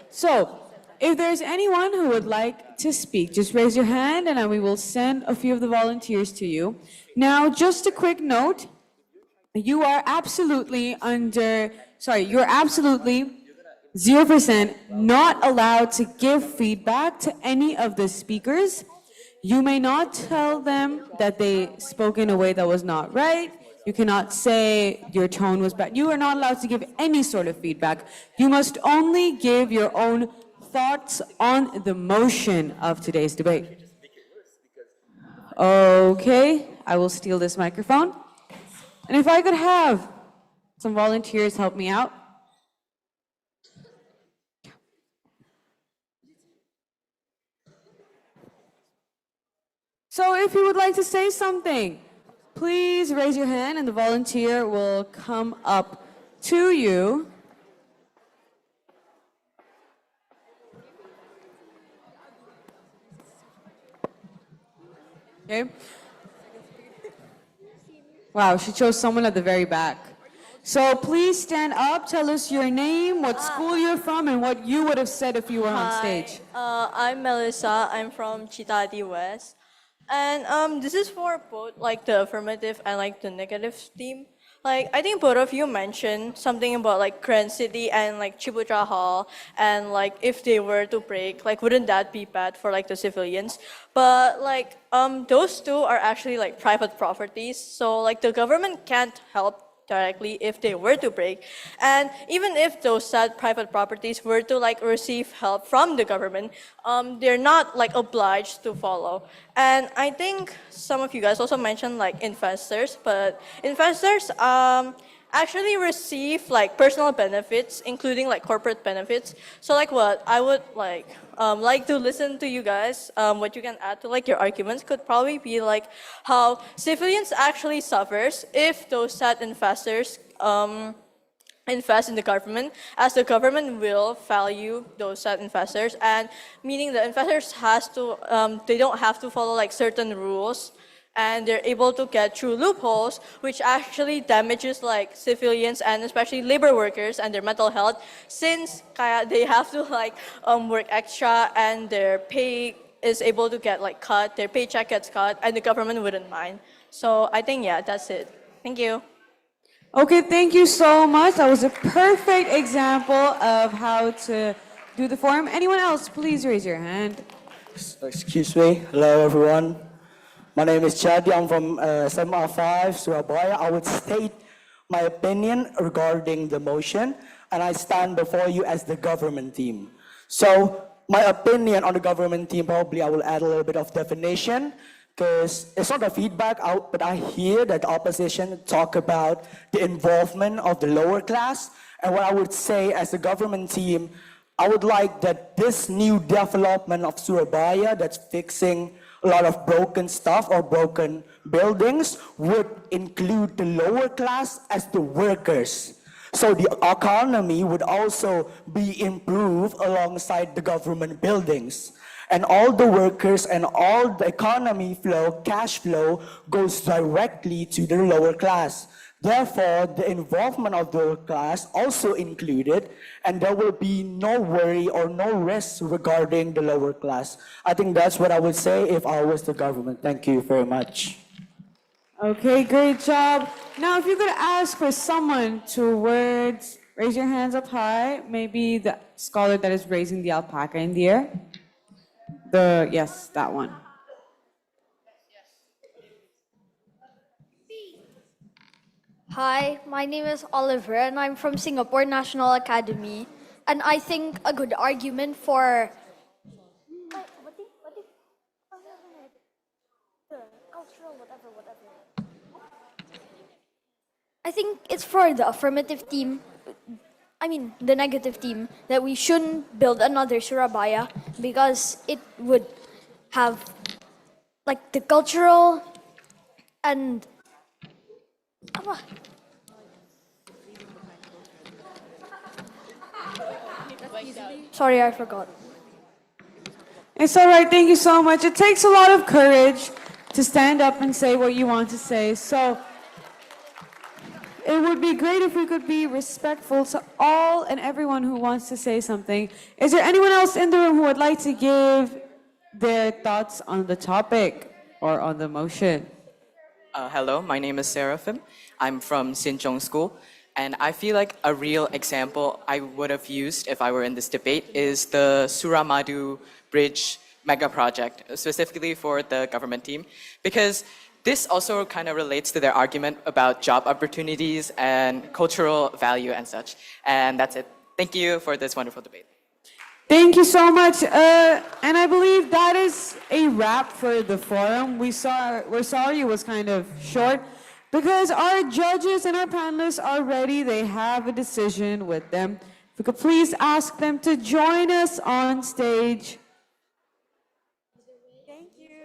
So if there's anyone who would like to speak, just raise your hand and then we will send a few of the volunteers to you. Now, just a quick note, you are absolutely 0% not allowed to give feedback to any of the speakers. You may not tell them that they spoke in a way that was not right. You cannot say your tone was bad. You are not allowed to give any sort of feedback. You must only give your own thoughts on the motion of today's debate. Okay, I will steal this microphone. And if I could have some volunteers help me out. So if you would like to say something, please raise your hand and the volunteer will come up to you. Okay. Wow, she chose someone at the very back. So please stand up, tell us your name, what school you're from, and what you would have said if you were on stage. I'm Melissa. I'm from Chitati West. And this is for both like the affirmative and like the negative team. Like I think both of you mentioned something about like Grand City and like Chibutra Hall, and like if they were to break, like wouldn't that be bad for like the civilians? But like those two are actually like private properties, so like the government can't help directly if they were to break. And even if those sad private properties were to like receive help from the government, they're not like obliged to follow. And I think some of you guys also mentioned like investors, but investors actually receive like personal benefits, including like corporate benefits. So like what I would like to listen to you guys, what you can add to like your arguments could probably be like how civilians actually suffers if those sad investors invest in the government, as the government will value those sad investors, and meaning the investors has to they don't have to follow like certain rules, and they're able to get through loopholes, which actually damages like civilians and especially labor workers and their mental health, since they have to like work extra and their pay is able to get like cut, their paycheck gets cut, and the government wouldn't mind. So I think yeah, that's it. Thank you. Okay, thank you so much. That was a perfect example of how to do the forum. Anyone else, please raise your hand. Excuse me. Hello, everyone. My name is Chadi. I'm from SMA5, Surabaya. I would state my opinion regarding the motion, and I stand before you as the government team. So, my opinion on the government team, probably I will add a little bit of definition, because it's not a feedback out, but I hear that the opposition talk about the involvement of the lower class, and what I would say as the government team, I would like that this new development of Surabaya that's fixing a lot of broken stuff or broken buildings would include the lower class as the workers. So the economy would also be improved alongside the government buildings. And all the workers and all the economy flow, cash flow, goes directly to the lower class. Therefore, the involvement of the class also included, and there will be no worry or no risk regarding the lower class. I think that's what I would say if I was the government. Thank you very much. Okay, great job. Now, if you could ask for someone towards, raise your hands up high, maybe the scholar that is raising the alpaca in the air. Yes, that one. Hi, my name is Oliver and I'm from Singapore National Academy. And I think a good argument for I think it's for the affirmative team, the negative team, that we shouldn't build another Surabaya because it would have like the cultural and sorry, I forgot. It's all right, thank you so much. It takes a lot of courage to stand up and say what you want to say. So it would be great if we could be respectful to all and everyone who wants to say something. Is there anyone else in the room who would like to give their thoughts on the topic or on the motion? Hello, my name is Seraphim. I'm from Sinchong School. And I feel like a real example I would have used if I were in this debate is the Suramadu Bridge mega project, specifically for the government team. Because this also kind of relates to their argument about job opportunities and cultural value and such. And that's it. Thank you for this wonderful debate. Thank you so much. And I believe that is a wrap for the forum. We're sorry it was kind of short because our judges and our panelists are ready. They have a decision with them. If we could please ask them to join us on stage. Thank you.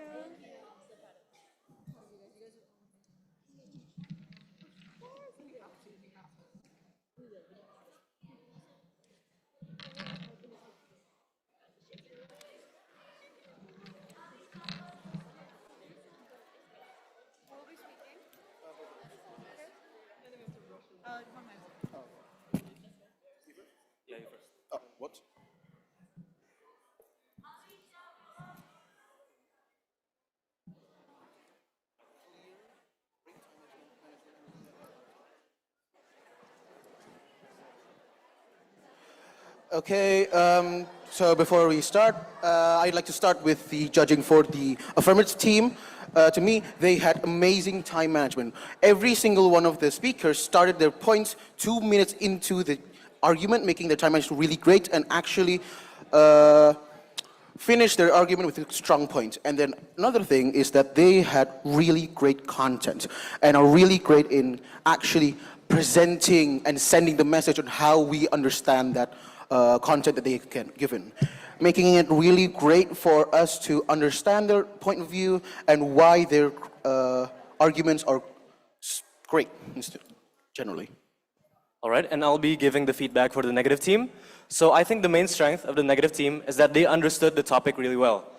What? Okay, so before we start, I'd like to start with the judging for the affirmative team. To me, they had amazing time management. Every single one of the speakers started their points 2 minutes into the argument, making their time management really great, and actually finished their argument with a strong point. And then another thing is that they had really great content and are really great in actually presenting and sending the message on how we understand that content that they can given, making it really great for us to understand their point of view and why their arguments are great generally. All right, and I'll be giving the feedback for the negative team. So I think the main strength of the negative team is that they understood the topic really well.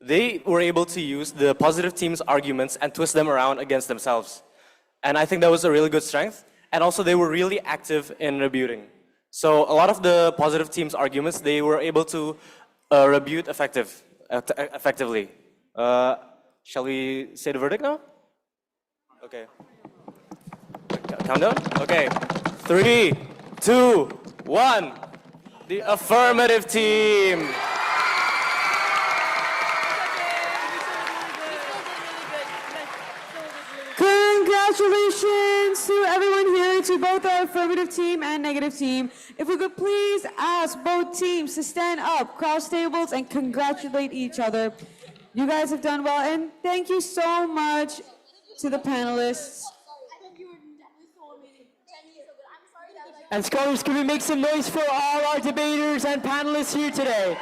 They were able to use the positive team's arguments and twist them around against themselves. And I think that was a really good strength. And also they were really active in rebutting. So a lot of the positive team's arguments, they were able to rebut effectively. Shall we say the verdict now? Okay. Countdown? Okay. 3, 2, 1. The affirmative team. Congratulations to everyone here, to both our affirmative team and negative team. If we could please ask both teams to stand up, cross tables, and congratulate each other. You guys have done well, and thank you so much to the panelists. And scholars, can we make some noise for all our debaters and panelists here today?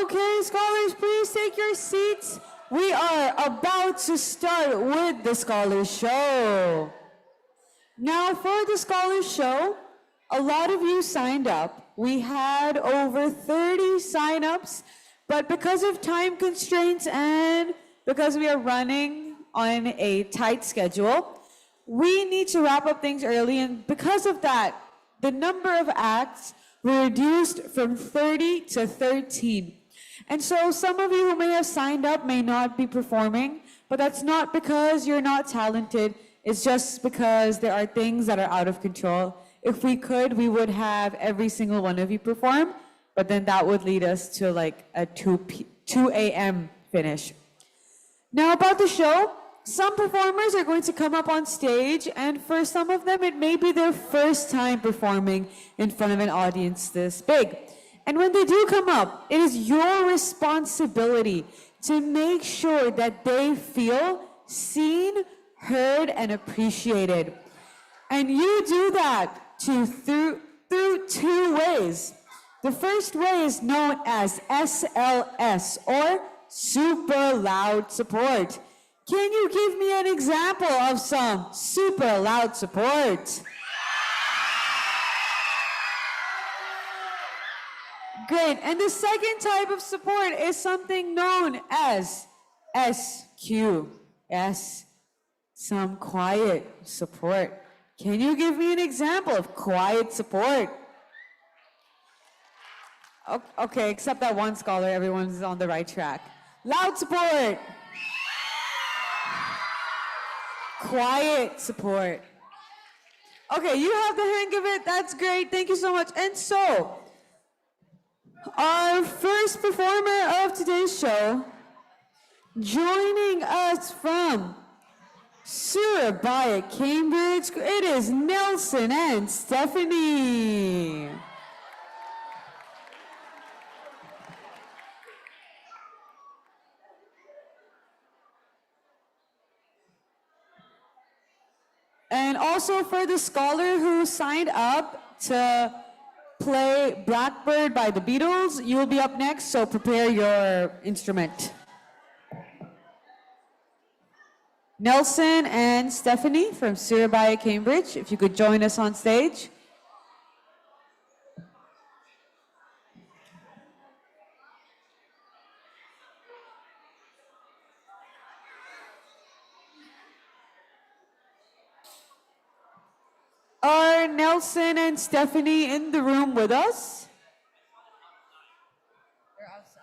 Okay, scholars, please take your seats. We are about to start with the Scholar Show. Now, for the Scholar Show, a lot of you signed up. We had over 30 sign-ups, but because of time constraints and because we are running on a tight schedule, we need to wrap up things early, and because of that, the number of acts were reduced from 30 to 13. And so some of you who may have signed up may not be performing, but that's not because you're not talented. It's just because there are things that are out of control. If we could, we would have every single one of you perform, but then that would lead us to like a 2 a.m. finish. Now about the show, some performers are going to come up on stage, and for some of them, it may be their first time performing in front of an audience this big. And when they do come up, it is your responsibility to make sure that they feel seen, heard, and appreciated. And you do that through two ways. The first way is known as SLS, or super loud support. Can you give me an example of some super loud support? Great. And the second type of support is something known as SQS, some quiet support. Can you give me an example of quiet support? Okay, except that one scholar, everyone's on the right track. Loud support. Quiet support. Okay, you have the hang of it. That's great. Thank you so much. And so, our first performer of today's show, joining us from Surabaya, Cambridge, it is Nelson and Stephanie. And also for the scholar who signed up to play Blackbird by the Beatles, you will be up next, so prepare your instrument. Nelson and Stephanie from Surabaya, Cambridge, if you could join us on stage. Are Nelson and Stephanie in the room with us? They're outside.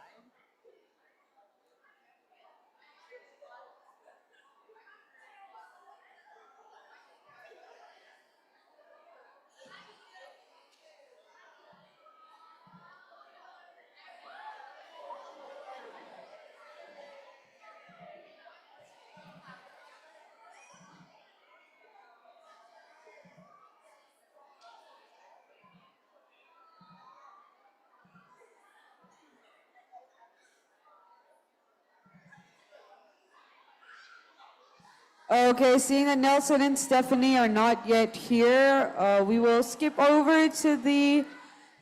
Okay, seeing that Nelson and Stephanie are not yet here, we will skip over to the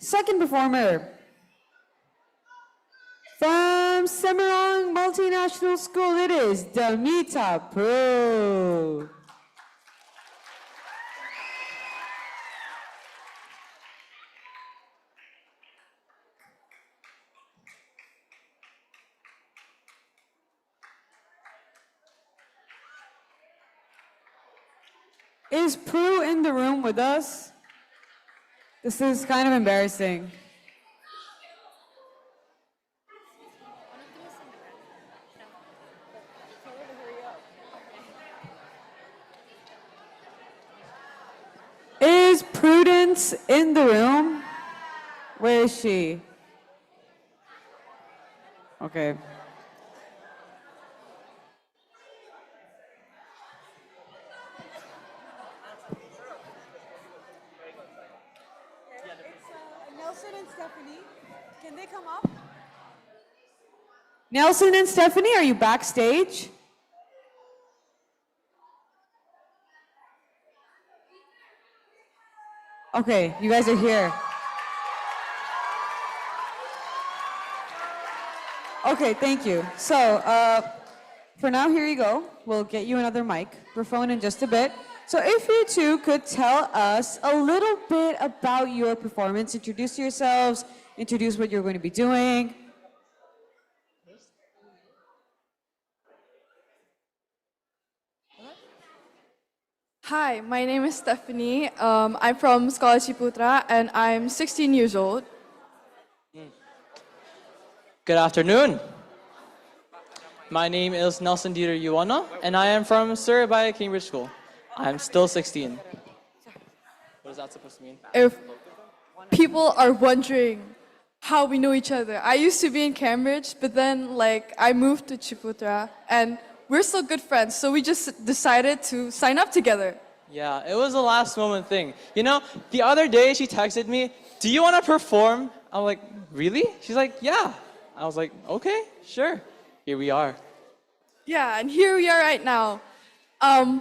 second performer. From Semarang Multinational School, it is Damita Pro. Is Prue in the room with us? This is kind of embarrassing. Is Prudence in the room? Where is she? Okay. Nelson and Stephanie, can they come up? Nelson and Stephanie, are you backstage? Okay, you guys are here. Okay, thank you. So, for now, here you go. We'll get you another microphone in just a bit. So if you two could tell us a little bit about your performance, introduce yourselves, introduce what you're going to be doing. Hi, my name is Stephanie. I'm from Sekolah Ciputra and I'm 16 years old. Good afternoon. My name is Nelson Dieter Yuana, and I am from Surabaya Cambridge School. I'm still 16. What is that supposed to mean? If people are wondering how we know each other, I used to be in Cambridge, but then I moved to Ciputra and we're still good friends, so we just decided to sign up together. Yeah, it was a last moment thing. You know, the other day she texted me, "Do you want to perform?" I'm like, "Really?" She's like, "Yeah." I was like, "Okay, sure." Here we are. Yeah, and here we are right now.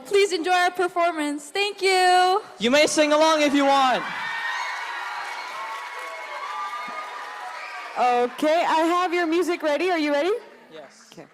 Please enjoy our performance. Thank you. You may sing along if you want. Okay, I have your music ready. Are you ready? Yes. Okay.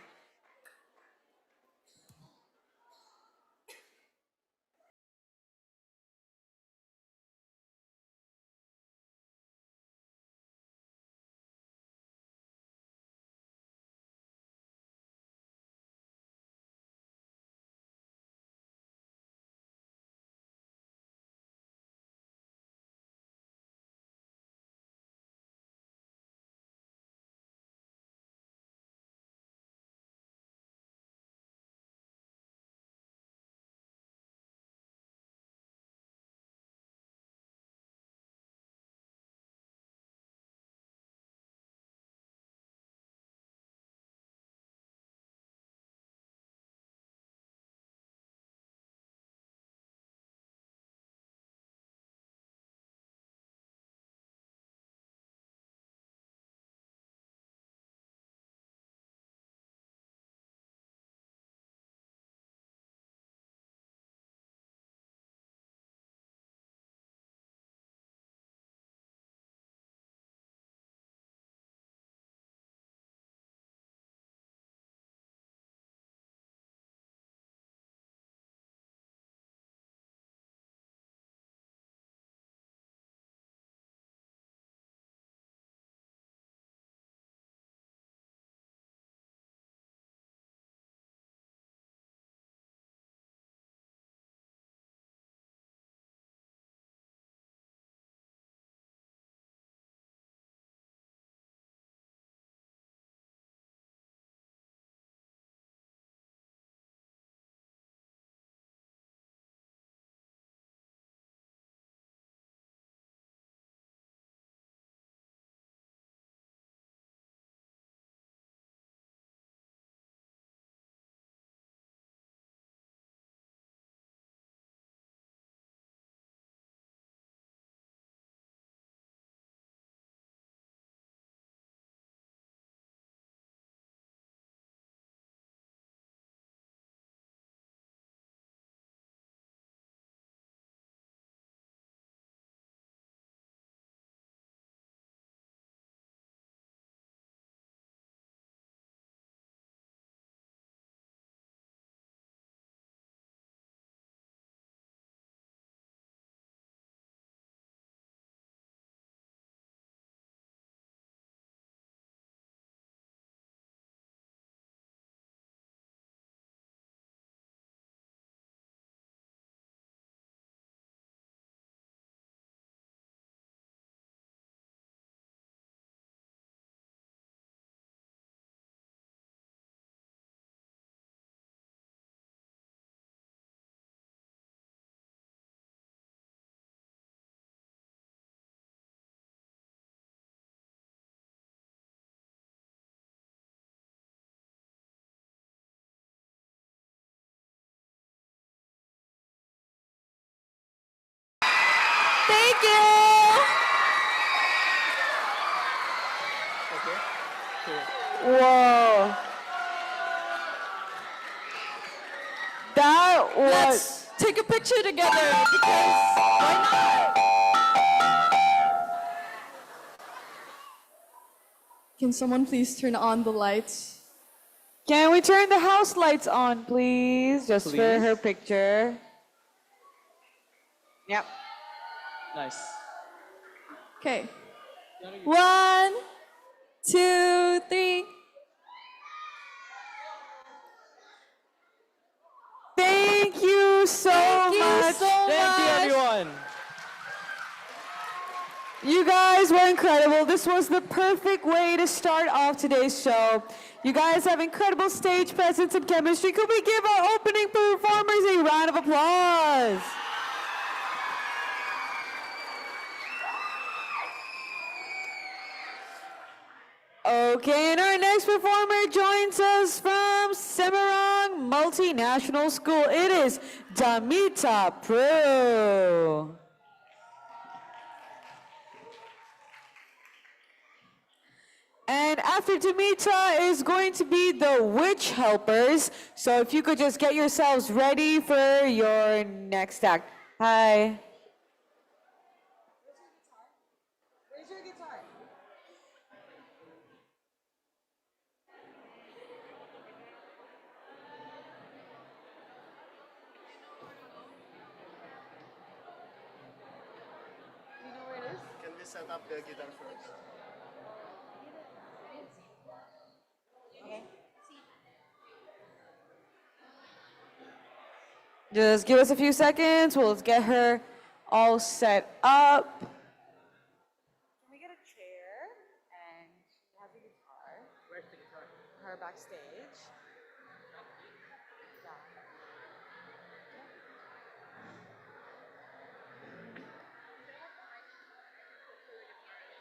Thank you. Whoa. That was. Let's take a picture together because why not? Can someone please turn on the lights? Can we turn the house lights on, please? Just for Please. her picture. Yep. Nice. Okay. 1, 2, 3. Thank you so much. Thank you, everyone. You guys were incredible. This was the perfect way to start off today's show. You guys have incredible stage presence and chemistry. Could we give our opening performers a round of applause? Okay, and our next performer joins us from Semarang Multinational School. It is Damita Pro. And after Damita is going to be the Witch Helpers. So if you could just get yourselves ready for your next act. Hi. Can we set up the guitar first? Just give us a few seconds. We'll get her all set up. Can we get a chair? And she has a guitar. Where's the guitar? Her backstage.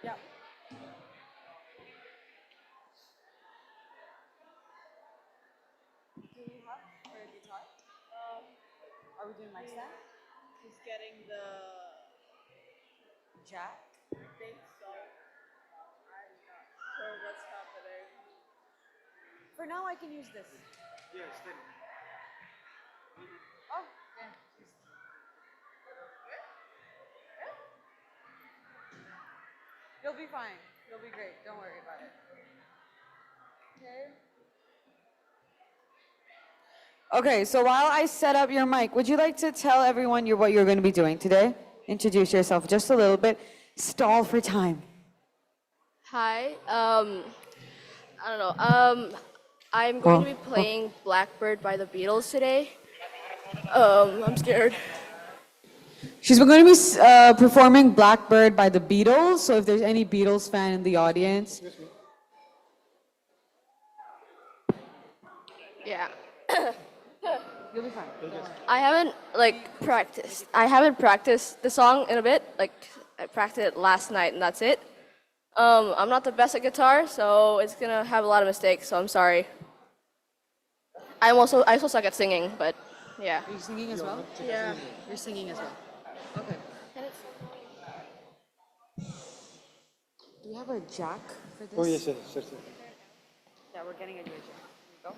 Yeah. Do you have her guitar? Are we doing mic stand? He's getting the Jack? thing, so I'm not sure what's happening. For now, I can use this. Yes, then. Oh, yeah. You'll be fine. You'll be great. Don't worry about it. Okay, so while I set up your mic, would you like to tell everyone what you're going to be doing today? Introduce yourself just a little bit. Stall for time. Hi. I don't know. I'm going to be playing Blackbird by the Beatles today. I'm scared. She's going to be performing Blackbird by the Beatles, so if there's any Beatles fan in the audience. Yeah. You'll be fine. I haven't practiced. I haven't practiced the song in a bit. I practiced it last night and that's it. I'm not the best at guitar, so it's gonna have a lot of mistakes. So I'm sorry. I also suck at singing, but yeah. Are you singing as well? Yeah. You're singing as well. Okay. Do you have a jack for this? Oh, yes, yes, yes. Yeah, we're getting a new jack. Here you go.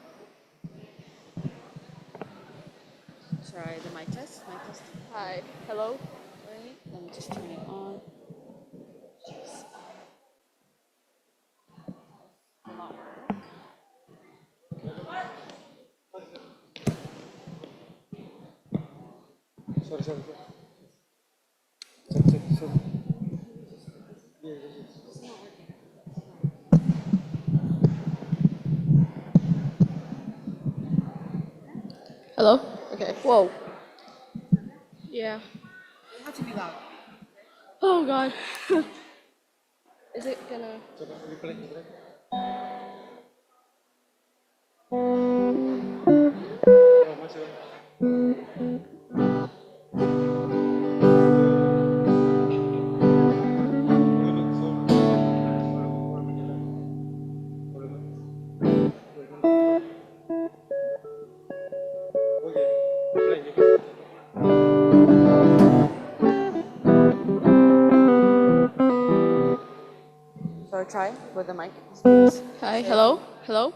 Try the mic test. Mic test. Hi. Hello. Wait, let me just turn it on. Jeez. Will not work. Sorry. Hello. Okay. Whoa. Yeah. You have to be loud. Oh God. Is it gonna? So try with the mic. Hi. Hello. Hello.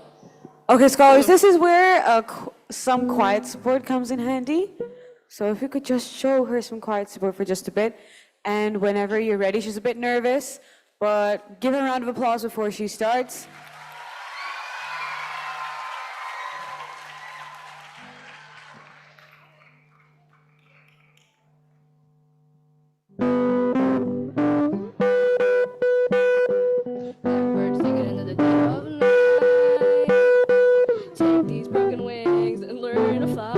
Okay, scholars, this is where some quiet support comes in handy. So if you could just show her some quiet support for just a bit. And whenever you're ready, she's a bit nervous, but give her a round of applause before she starts. Blackbird singing into the dead of night. Take these broken wings and learn to fly.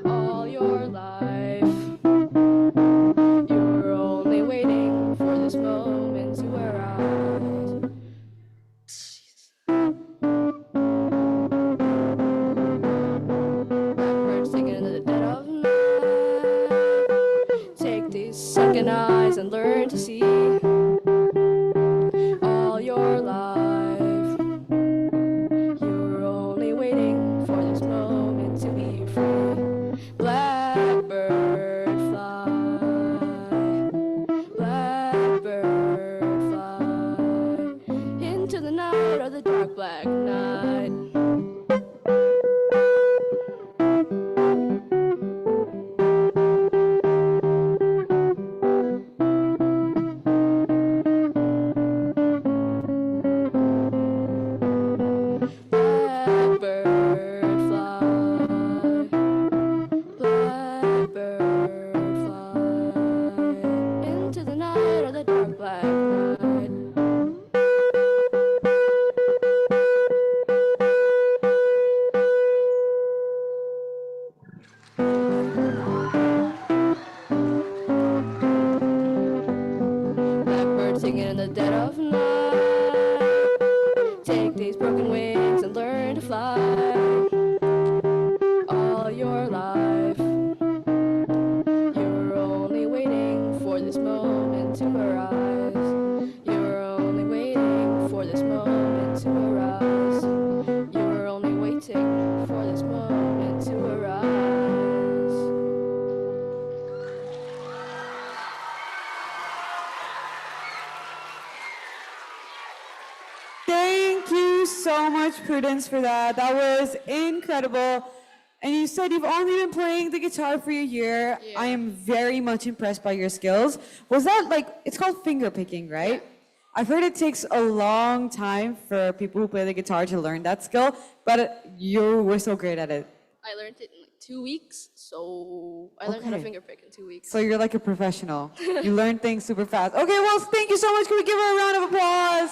All your life, you're only waiting for this moment to arise. Blackbird singing into the dead of night. Take these sunken eyes and learn to see. All your life, you're only waiting for this moment to be free. Blackbird fly, blackbird fly, into the night or the dark black night. Blackbird fly, blackbird fly, into the night or the dark black night. Blackbird singing in the dead of night. Take these broken wings and learn to fly. All your life, you're only waiting for this moment to arise. You're only waiting for this moment to arise. You're only waiting for this moment to arise. Thank you so much, Prudence, for that. That was incredible. And you said you've only been playing the guitar for a year. Yeah. I am very much impressed by your skills. Was that like, it's called finger picking, right? I've heard it takes a long time for people who play the guitar to learn that skill, but you were so great at it. I learned it in like 2 weeks, so I learned how to Okay. finger pick in 2 weeks. So you're like a professional. You learn things super fast. Okay, well, thank you so much. Can we give her a round of applause?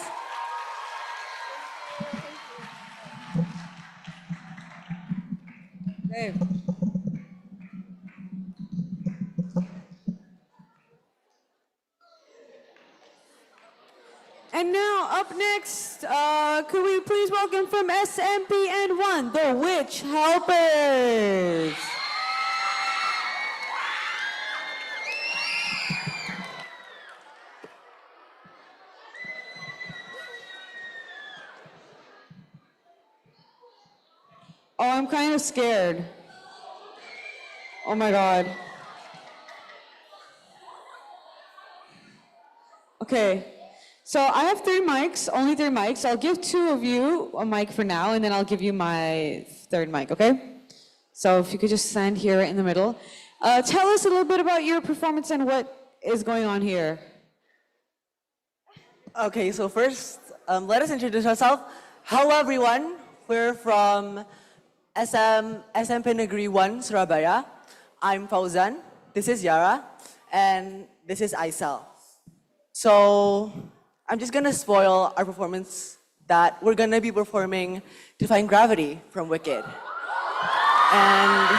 Okay. And now, up next, could we please welcome from SMPN1, the Witch Helpers. Oh, I'm kind of scared. Oh my God. Okay, so I have 3 mics, only 3 mics. I'll give 2 of you a mic for now, and then I'll give you my 3rd mic, okay? So if you could just stand here in the middle. Tell us a little bit about your performance and what is going on here. Okay, so first, let us introduce ourselves. Hello, everyone. We're from SMP Negeri 1, Surabaya. I'm Fauzan. This is Yara. And this is Aisel. So I'm just gonna spoil our performance that we're gonna be performing Defying Gravity from Wicked. And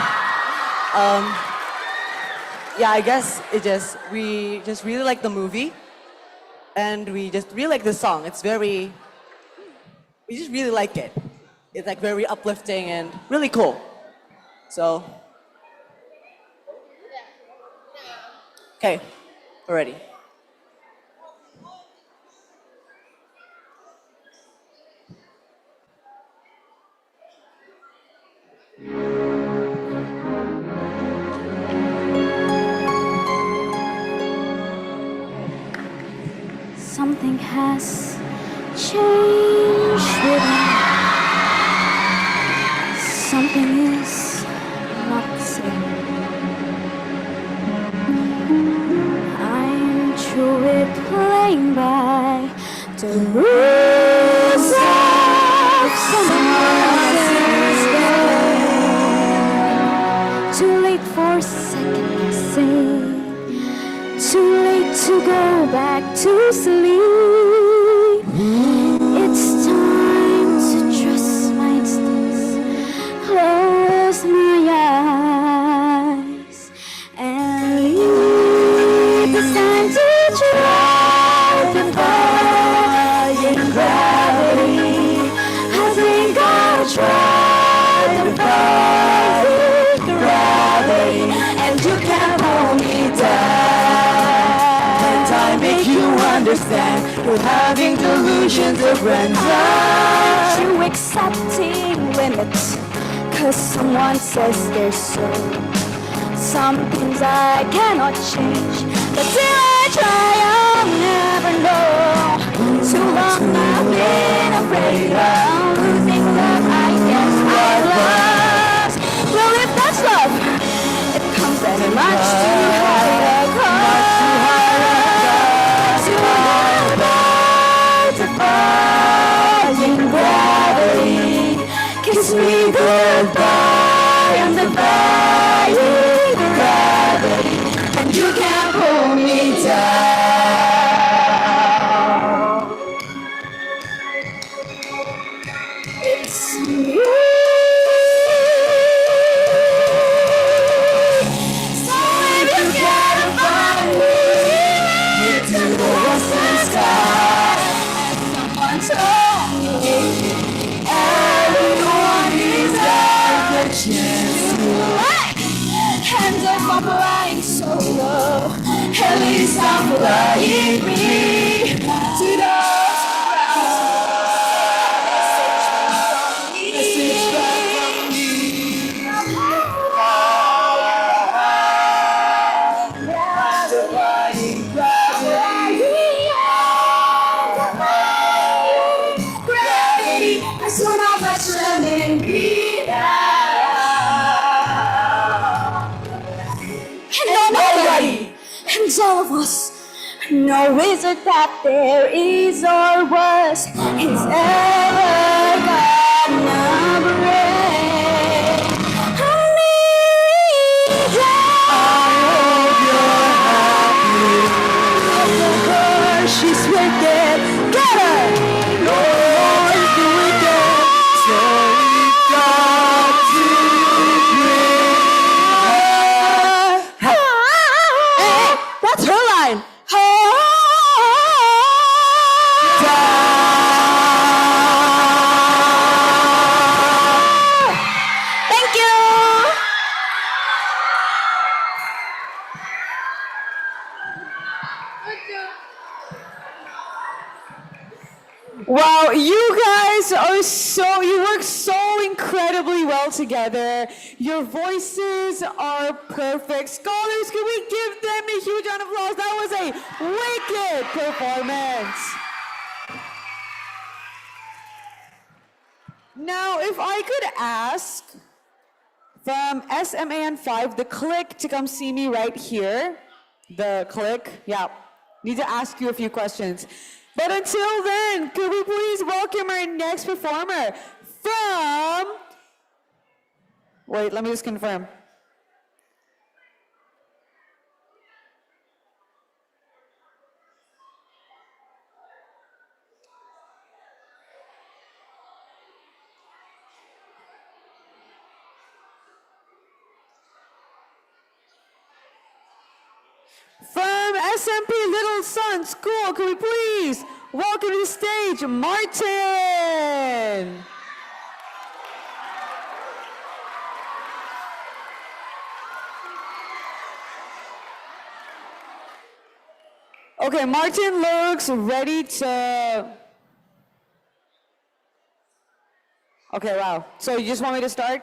yeah, I guess we just really like the movie. And we just really like the song. We just really like it. It's like very uplifting and really cool. So, okay, we're ready. Something has changed within. Something is not the same. I'm true it. The rules of someone else's game. Too late for second guessing. Too late to go back to sleep. It's time to trust my instincts. Close my eyes and leave. It's time to try defying gravity. I think I'll try defying gravity, and you can't hold me down. And I make you understand you're having delusions of grandeur. You accepting limits, 'cause someone says they're so. Some things I cannot change, but till I try, I'll never know. Too long I've been afraid of losing love, I guess I've lost. Well, if that's love, it comes at a much too high a cost. Too high, defying gravity. Kiss me goodbye, I'm defying gravity, and you can't pull me down. It's me. So if you gotta find me into the western sky, and someone told me everyone deserves a chance to fly. Hands up, I'm flying solo. At least I'm flying free to the message back from me. Defying gravity. I saw how much running me down. And nobody, and all of us, no wizard that there is or was, is ever gonna break. I need you. I hope you're happy. The girl, she's wicked. Get her. No more the wicked. So we've got to bring her. Hey, that's her line. Thank you. Wow, you guys are you work so incredibly well together. Your voices are perfect. Scholars, can we give them a huge round of applause? That was a wicked performance. Now, if I could ask from SMAN 5, the click, to come see me right here. The click, yeah. Need to ask you a few questions. But until then, could we please welcome our next performer from... Wait, let me just confirm. From SMP Little Sun School, can we please welcome to the stage, Martin? Okay, Martin looks ready to... Okay, wow. So you just want me to start?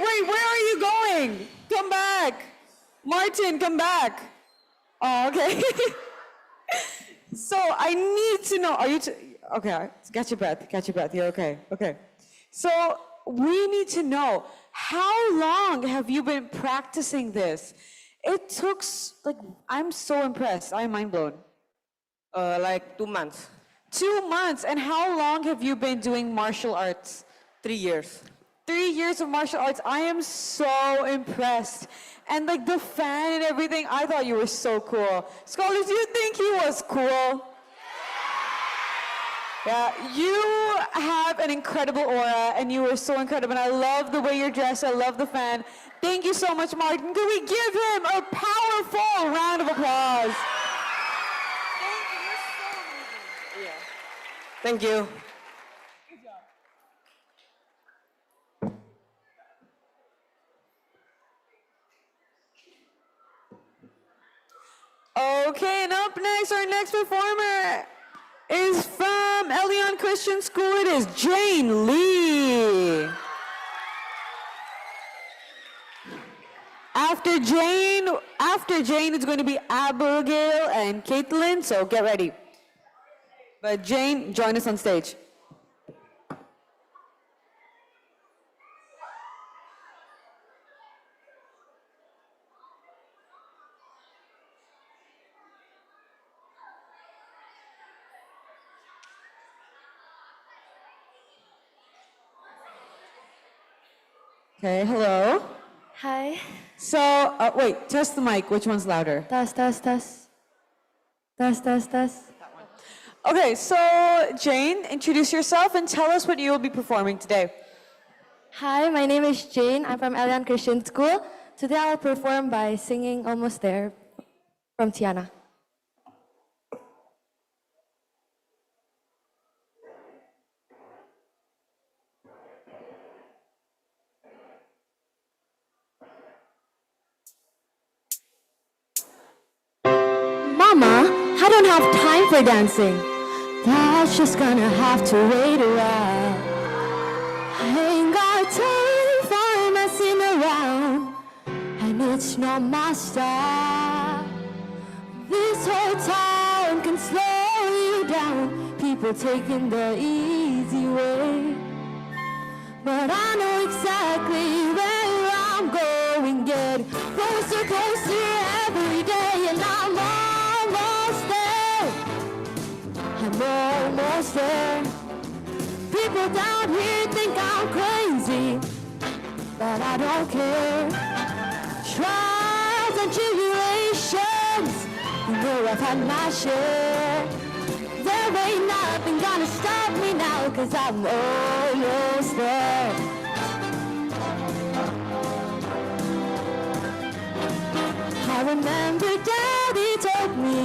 where are you going? Come back. Martin, come back. Oh, okay. So I need to know, okay, catch your breath, you're okay, okay. So we need to know, how long have you been practicing this? It took, I'm so impressed, I'm mind blown. Like 2 months. 2 months, and how long have you been doing martial arts? 3 years. 3 years of martial arts. I am so impressed. And like the fan and everything, I thought you were so cool. Scholars, do you think he was cool? Yeah, you have an incredible aura and you were so incredible. And I love the way you're dressed. I love the fan. Thank you so much, Martin. Can we give him a powerful round of applause? Thank you. Okay, and up next, our next performer is from Elion Christian School. It is Jane Lee. After Jane, it's going to be Abigail and Caitlin, so get ready. But Jane, join us on stage. Okay, hello. Hi. So, wait, test the mic. Which one's louder? Test. Okay, so Jane, introduce yourself and tell us what you will be performing today. Hi, my name is Jane. I'm from Elian Christian School. Today I'll perform by singing Almost There from Tiana. Mama, I don't have time for dancing. That's just gonna have to wait a while. I ain't got time for messing around, and it's not my style. This whole town can slow you down, people taking the easy way. But I know exactly where I'm going, get closer, closer every day, and I'm almost there. I'm almost there. People down here think I'm crazy, but I don't care. Trials and tribulations, you know I've had my share. There ain't nothing gonna stop me now, 'cause I'm almost there. I remember Daddy told me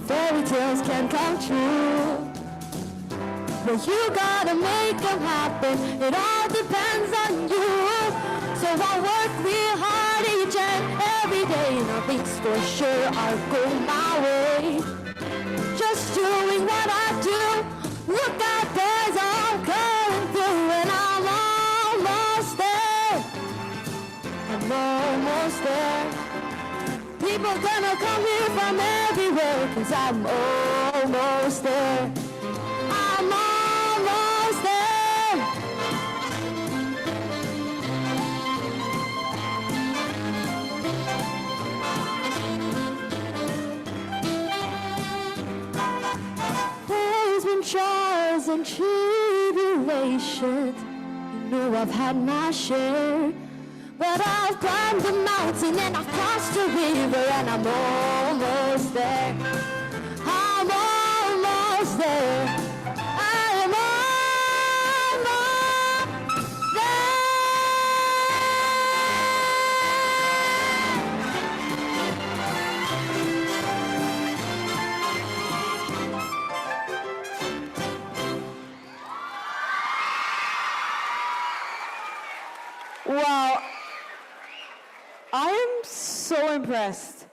fairy tales can come true, but you gotta make them happen. It all depends on you. So I work real hard each and every day. Nothing's for sure, I'll go my way. Just doing what I do. Look out, there's all coming through, and I'm almost there. I'm almost there. People gonna come here from everywhere, 'cause I'm almost there. I'm almost there. There's been trials and tribulations, you know I've had my share. But I've climbed the mountain and I've crossed the river, and I'm almost there. I'm almost there. I'm almost there. Wow. I am so impressed.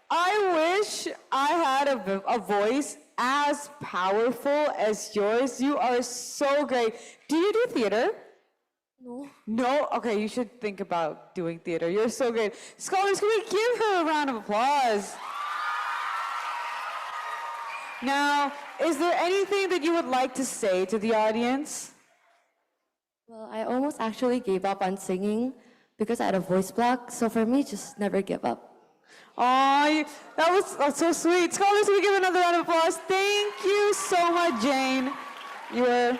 I wish I had a voice as powerful as yours. You are so great. Do you do theater? No. No? Okay, you should think about doing theater. You're so great. Scholars, can we give her a round of applause? Now, is there anything that you would like to say to the audience? Well, I almost actually gave up on singing because I had a voice block. So for me, just never give up. Oh, that's so sweet. Scholars, we give another round of applause. Thank you so much, Jane. You're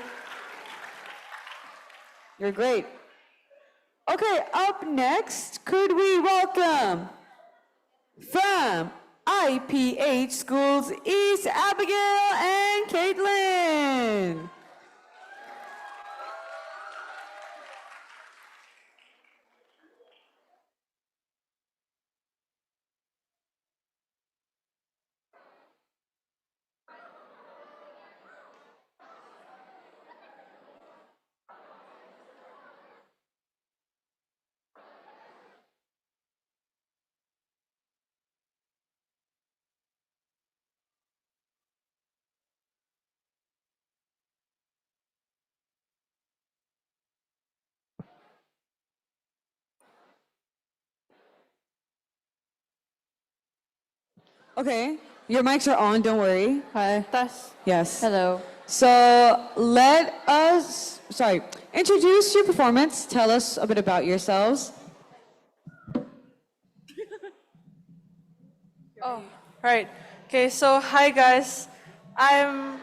great. Okay, up next, could we welcome from IPH Schools East, Abigail and Caitlin. Okay, your mics are on, don't worry. Hi. Yes. Hello. So introduce your performance. Tell us a bit about yourselves. Oh, right. Okay, so hi guys. I am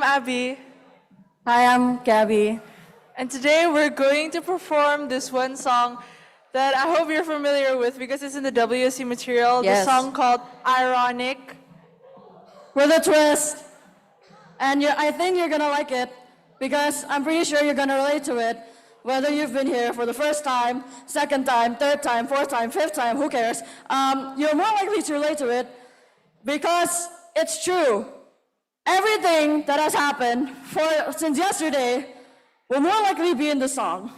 Abby. Hi, I'm Gabby. And today we're going to perform this one song that I hope you're familiar with because it's in the WSC material. Yes. The song called Ironic. With a twist. And I think you're gonna like it because I'm pretty sure you're gonna relate to it. Whether you've been here for the first time, second time, third time, fourth time, fifth time, who cares? You're more likely to relate to it because it's true. Everything that has happened since yesterday will more likely be in the song.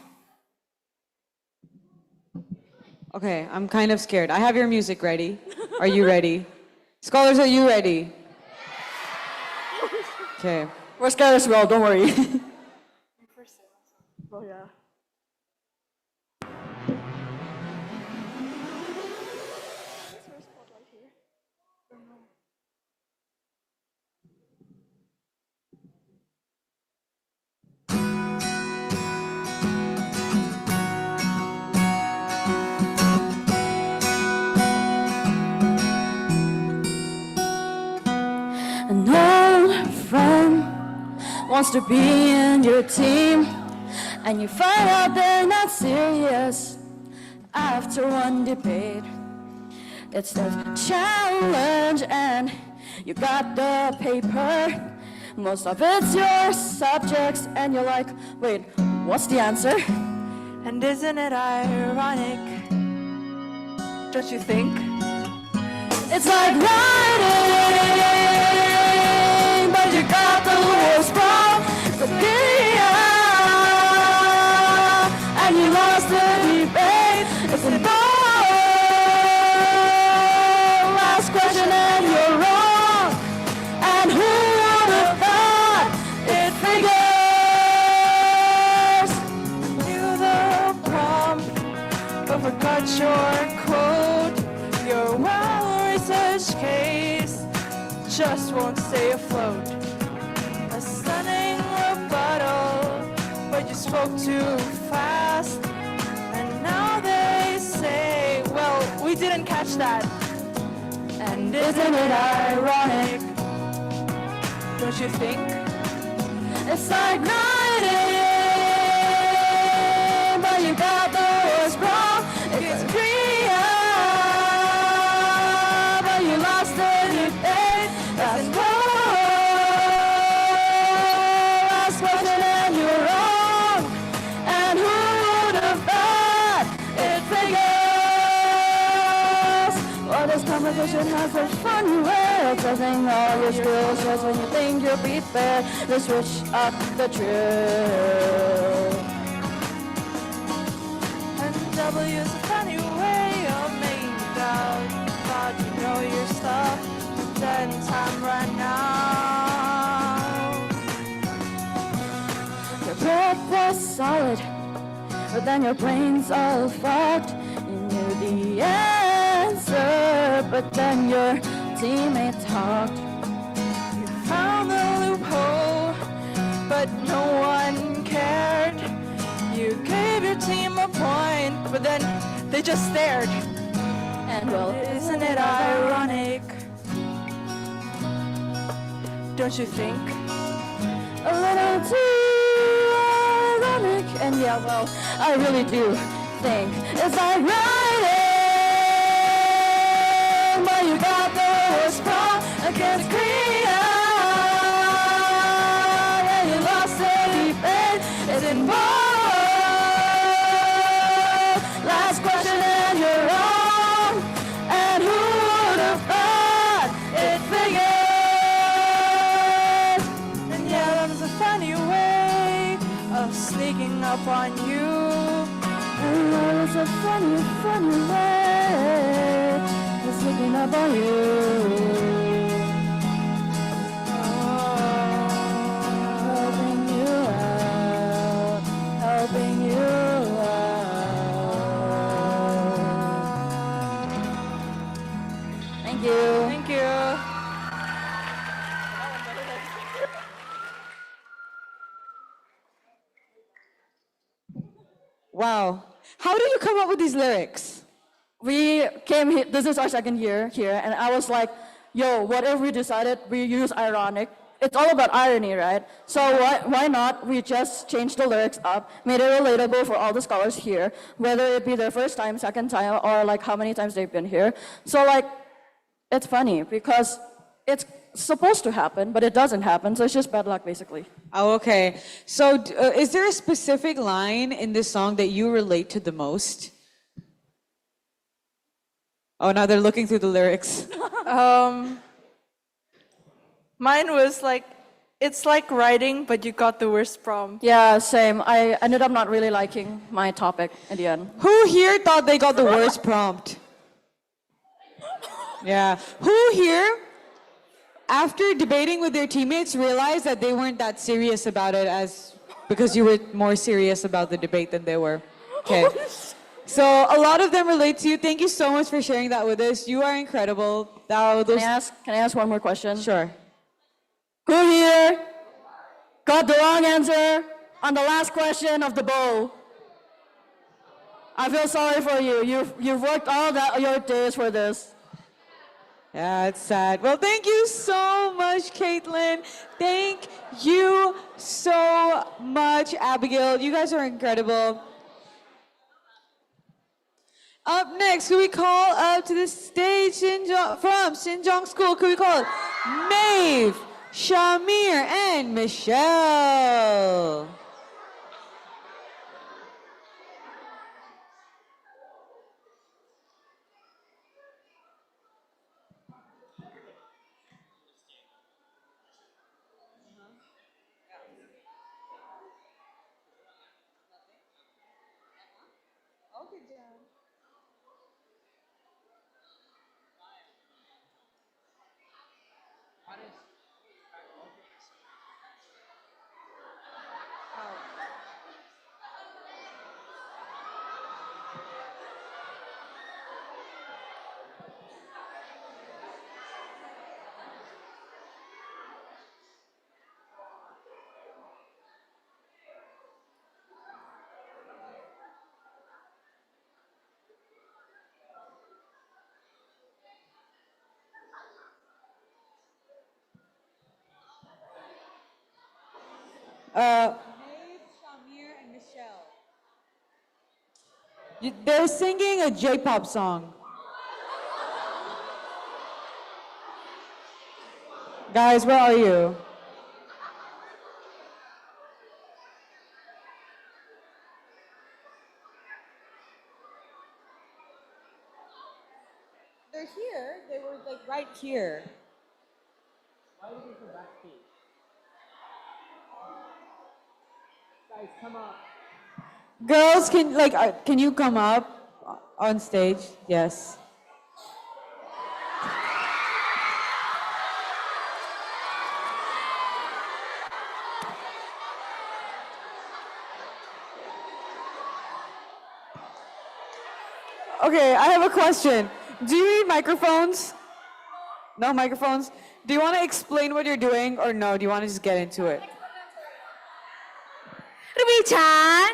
Okay, I'm kind of scared. I have your music ready. Are you ready? Scholars, are you ready? Okay. We're scared as well, don't worry. Oh yeah. An old friend wants to be in your team, and you find out they're not serious after one debate. It's the challenge, and you got the paper. Most of it's your subjects, and you're like, wait, what's the answer? And isn't it ironic? Don't you think? It's like writing, but you got the words wrong. The and you lost the debate. It's a last question and you're wrong. And who would have thought it figures? Knew the prompt, but forgot your code. Your well-researched case just won't stay afloat. A stunning rebuttal, but you spoke too fast. And now they say, well, we didn't catch that. And isn't it ironic? Don't you think? It's like writing, but you got the words wrong. It's but you lost the debate. That's last question and you're wrong. And who would have thought it figures? Well, this competition has a funny way of testing all your skills. Just when you think you're prepared, they switch up the drill. And W's a funny way of making doubt. Thought you know your stuff, then time ran out. Your breath was solid, but then your brain's all fogged. You knew the answer, but then your teammate talked. You found the loophole, but no one cared. You gave your team a point, but then they just stared. And well, Isn't it ironic? Don't you think? a little too ironic. And yeah, well, I really do think it's ironic. But you got the worst part against Korea. And you lost the defense. It's involved. Last question and you're wrong. And who would have thought it figured? And yeah, that was a funny way of sneaking up on you. And that was a funny, funny way of sneaking up on you. Helping you out, helping you out. Thank you. Thank you. Wow. How do you come up with these lyrics? We came here, this is our second year here, and I was like, yo, what if we decided we use ironic? It's all about irony, right? So why not we just change the lyrics up, made it relatable for all the scholars here, whether it be their first time, second time, or like how many times they've been here. So like, it's funny because it's supposed to happen, but it doesn't happen, so it's just bad luck basically. Oh, okay. So, is there a specific line in this song that you relate to the most? Oh, now they're looking through the lyrics. Mine was like, it's like writing, but you got the worst prompt. Yeah, same. I ended up not really liking my topic in the end. Who here thought they got the worst prompt? Yeah. Who here, after debating with their teammates, realized that they weren't that serious about it because you were more serious about the debate than they were? Okay. So a lot of them relate to you. Thank you so much for sharing that with us. You are incredible. Can I ask one more question? Sure. Who here got the wrong answer on the last question of the bowl? I feel sorry for you. You've worked all your days for this. Yeah, it's sad. Well, thank you so much, Caitlin. Thank you so much, Abigail. You guys are incredible. Up next, could we call up to the stage from Sinjong School? Could we call it Maeve, Shamir, and Michelle? Maeve, Shamir, and Michelle. They're singing a J-pop song. Guys, where are you? They're here. They were like right here. Why did they come backstage? Guys, come up. Girls, can you come up on stage? Yes. Okay, I have a question. Do you need microphones? No microphones? Do you want to explain what you're doing or no? Do you want to just get into it? Ruby-chan.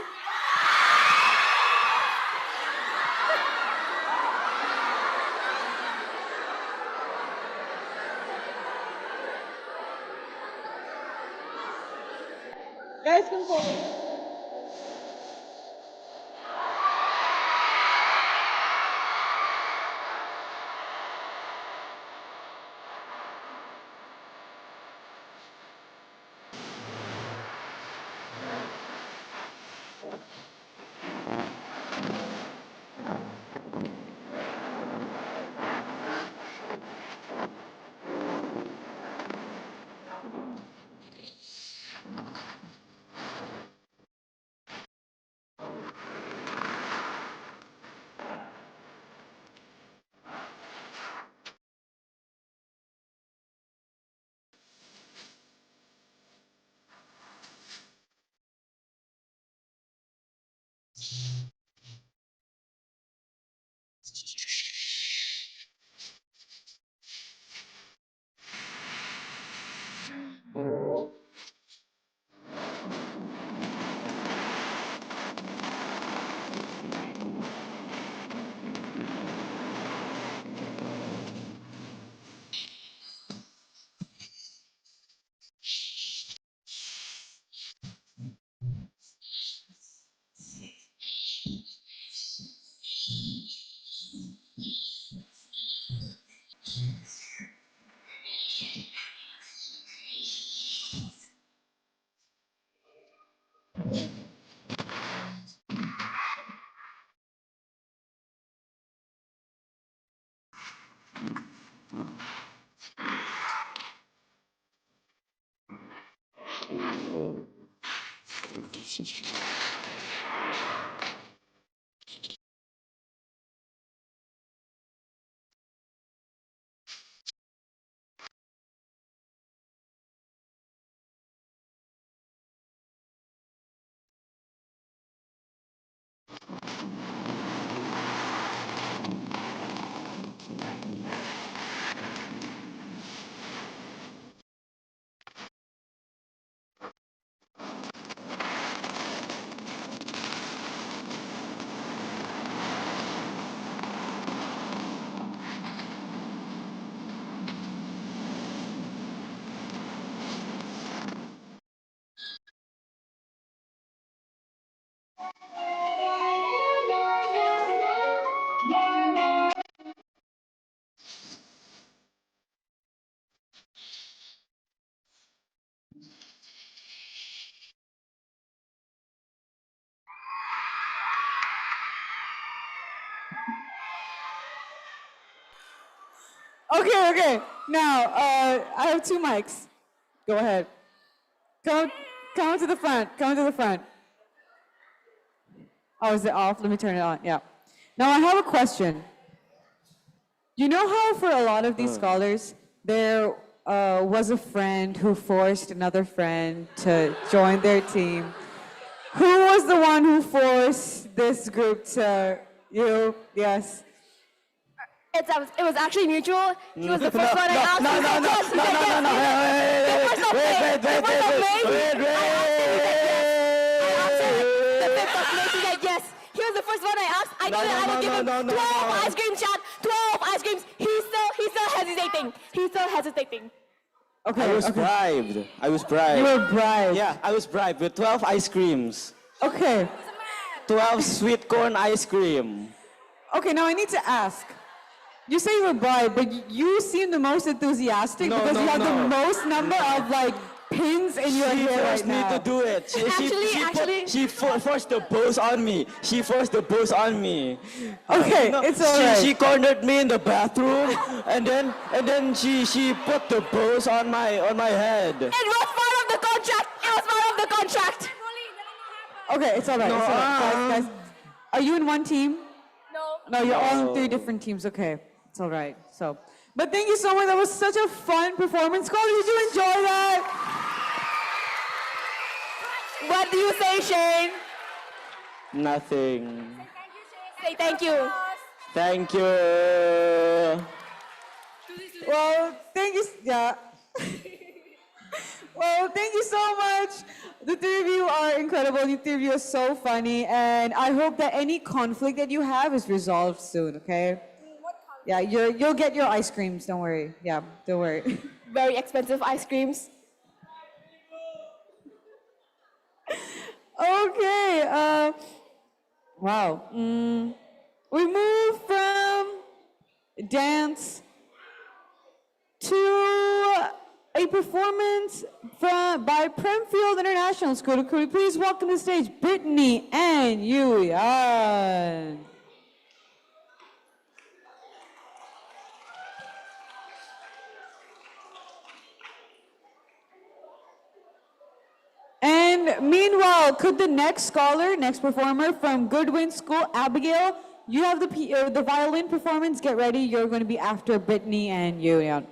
Guys, come forward. Okay. Now, I have two mics. Go ahead. Come to the front. Come to the front. Oh, is it off? Let me turn it on. Yeah. Now, I have a question. You know how for a lot of these scholars, there was a friend who forced another friend to join their team. Who was the one who forced this group to you? Yes. It was actually mutual. He was the first one I asked. No. Wait. Yes. He was the first one I asked. I told him I would give him 12 ice cream shots. 12 ice creams. He's still hesitating. Okay. I was bribed. You were bribed. Yeah, I was bribed with 12 ice creams. Okay. 12 sweet corn ice cream. Okay, now I need to ask. You say you were bribed, but you seem the most enthusiastic because you have the most number of pins in your She hair forced right now. me to do it. Actually- Forced the bows on me. She forced the bows on me. Okay, it's alright. She cornered me in the bathroom, and then she put the bows on my head. It was part of the contract. Okay, it's alright. No, Guys, are you in one team? No. No, you're all in 3 different teams. Okay, it's alright. But thank you so much. That was such a fun performance. Cole, did you enjoy that? What do you say, Shane? Nothing. Say thank you. Thank you. Well, thank you. Yeah. Well, thank you so much. The three of you are incredible. The three of you are so funny, and I hope that any conflict that you have is resolved soon. Okay? Yeah, you'll get your ice creams. Don't worry. Yeah, don't worry. Very expensive ice creams. Okay. Wow. We move from dance to a performance by Premfield International School. Could we please welcome to the stage Brittany and Yuyan? And meanwhile, could the next scholar, next performer from Goodwin School, Abigail, you have the violin performance. Get ready. You're going to be after Brittany and Yuyan.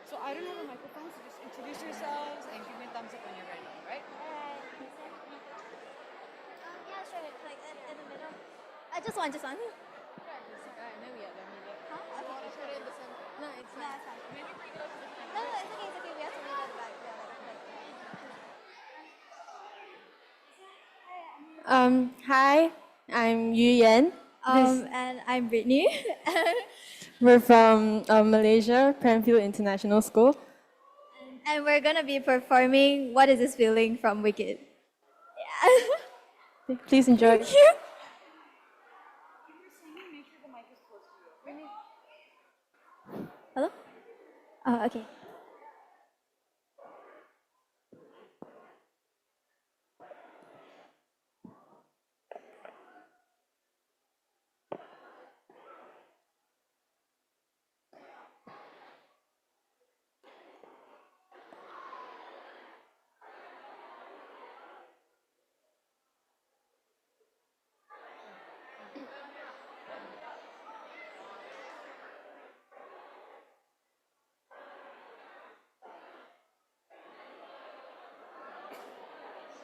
So I don't have a microphone, so just introduce yourselves and give me a thumbs up when you're ready, right? Yeah, sure. Like in the middle. Just one. Alright, no, yeah, let me look. Huh? Okay. Just put it in the center. No, it's not. Maybe bring it up to the front. No, it's okay. It's okay. We have to leave at the back. Hi, I'm Yu Yan. And I'm Brittany. We're from Malaysia, Premfield International School. And we're gonna be performing "What Is This Feeling" from Wicked. Yeah. Please enjoy. Thank you. Hello? Oh, okay.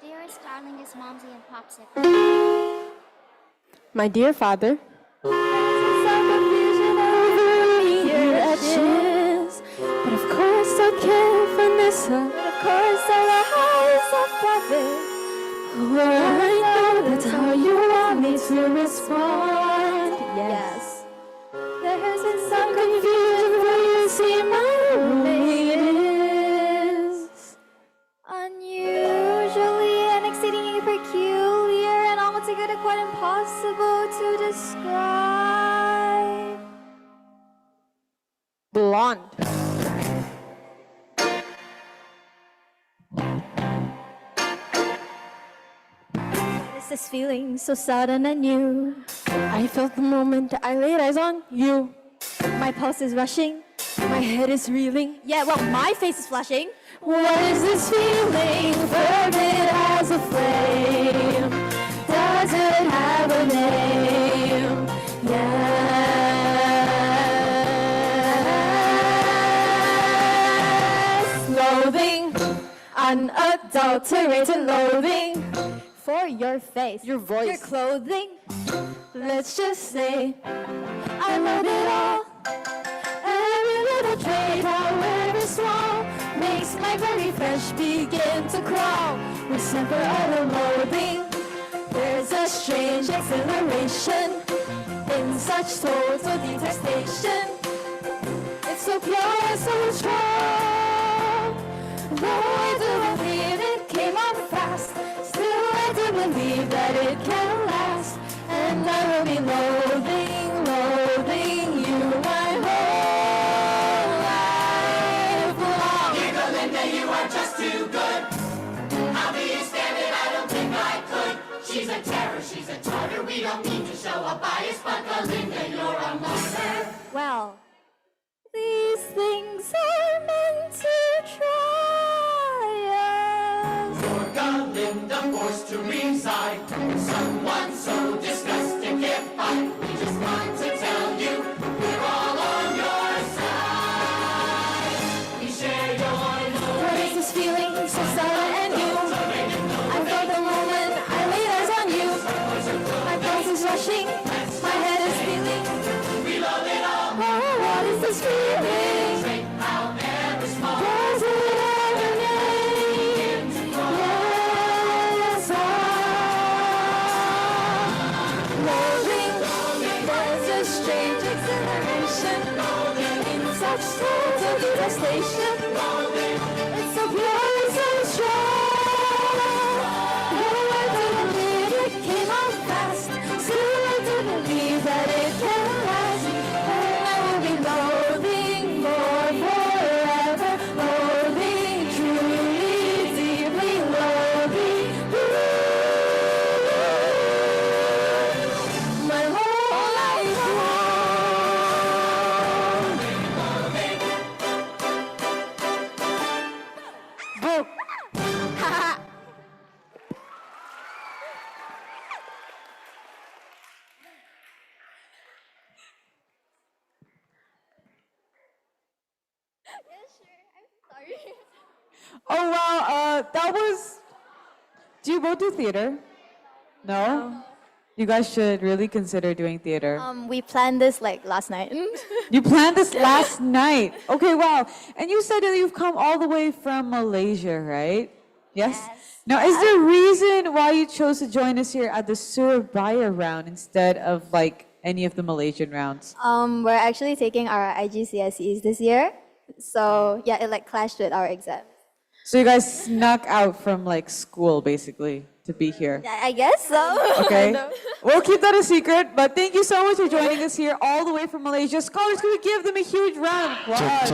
Dearest, darlingest Momsy and Popsicle. My dear father. Your edges, but of course I can't Vanessa. But of course I rise above it. Where I know that's how you want me to respond. Yes. There has been some confusion before you see my roommate is Unusually and exceedingly peculiar and altogether quite impossible to describe. Blonde. This is feeling so sudden and new. I felt the moment I laid eyes on you. My pulse is rushing. My head is reeling. Yeah, well, my face is flushing. What is this feeling? Fervent as a flame. Does it have a name? Yes. Loathing, unadulterated loathing. For your face, your voice, your clothing. Let's just say I love it all. Every little trait, however small, makes my very flesh begin to crawl. We suffer utter loathing. There's a strange exhilaration in such total detestation. It's so pure and so strong. Though I do believe it came on fast, still I do believe Well, these things are meant to try us. You're Galinda forced to resign. Someone so disgusting can't fight. We just want to tell you we're all on your side. We share your What glory. is this feeling so sudden and new? I felt the moment I laid eyes on you. My pulse is rushing, my head is feeling. We love it all. Oh, what is this feeling? Straight out every small. Does it ever end? Yes, rolling. There's a strange exhilaration in such total devastation. It's so pure and so strong. Oh, I do believe it came on fast. Still, I do believe that it can last. And I will be loathing for forever. Loathing, truly, deeply loathing. My whole life long. Oh wow, that was. Do you both do theater? No? You guys should really consider doing theater. We planned this like last night. You planned this last night. Okay, wow. And you said that you've come all the way from Malaysia, right? Yes? Now, is there a reason why you chose to join us here at the Surabaya round instead of like any of the Malaysian rounds? We're actually taking our IGCSEs this year. So yeah, it like clashed with our exam. So you guys snuck out from like school basically to be here. I guess so. Okay. We'll keep that a secret, but thank you so much for joining us here all the way from Malaysia. Scholars, can we give them a huge round of applause?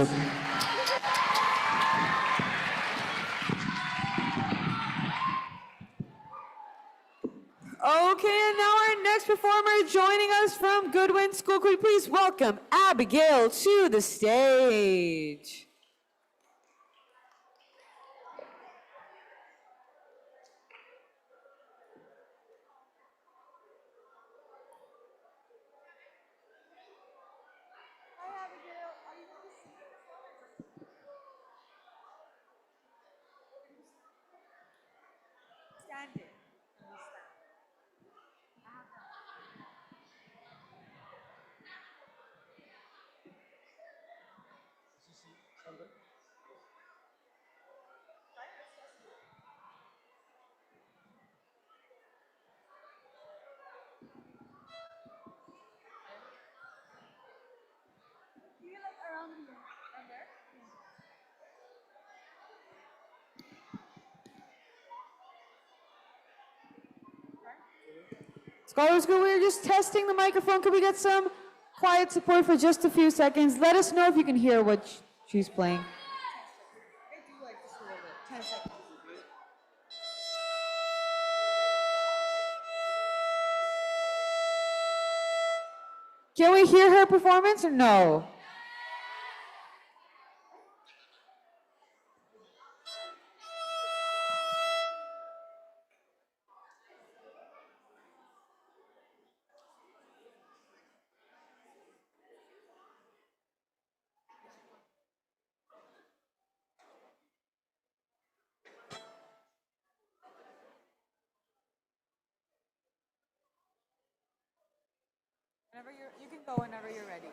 Okay, and now our next performer joining us from Goodwin School. Could we please welcome Abigail to the stage? Scholars, we're just testing the microphone. Could we get some quiet support for just a few seconds? Let us know if you can hear what she's playing. Can we hear her performance or no? You can go whenever you're ready.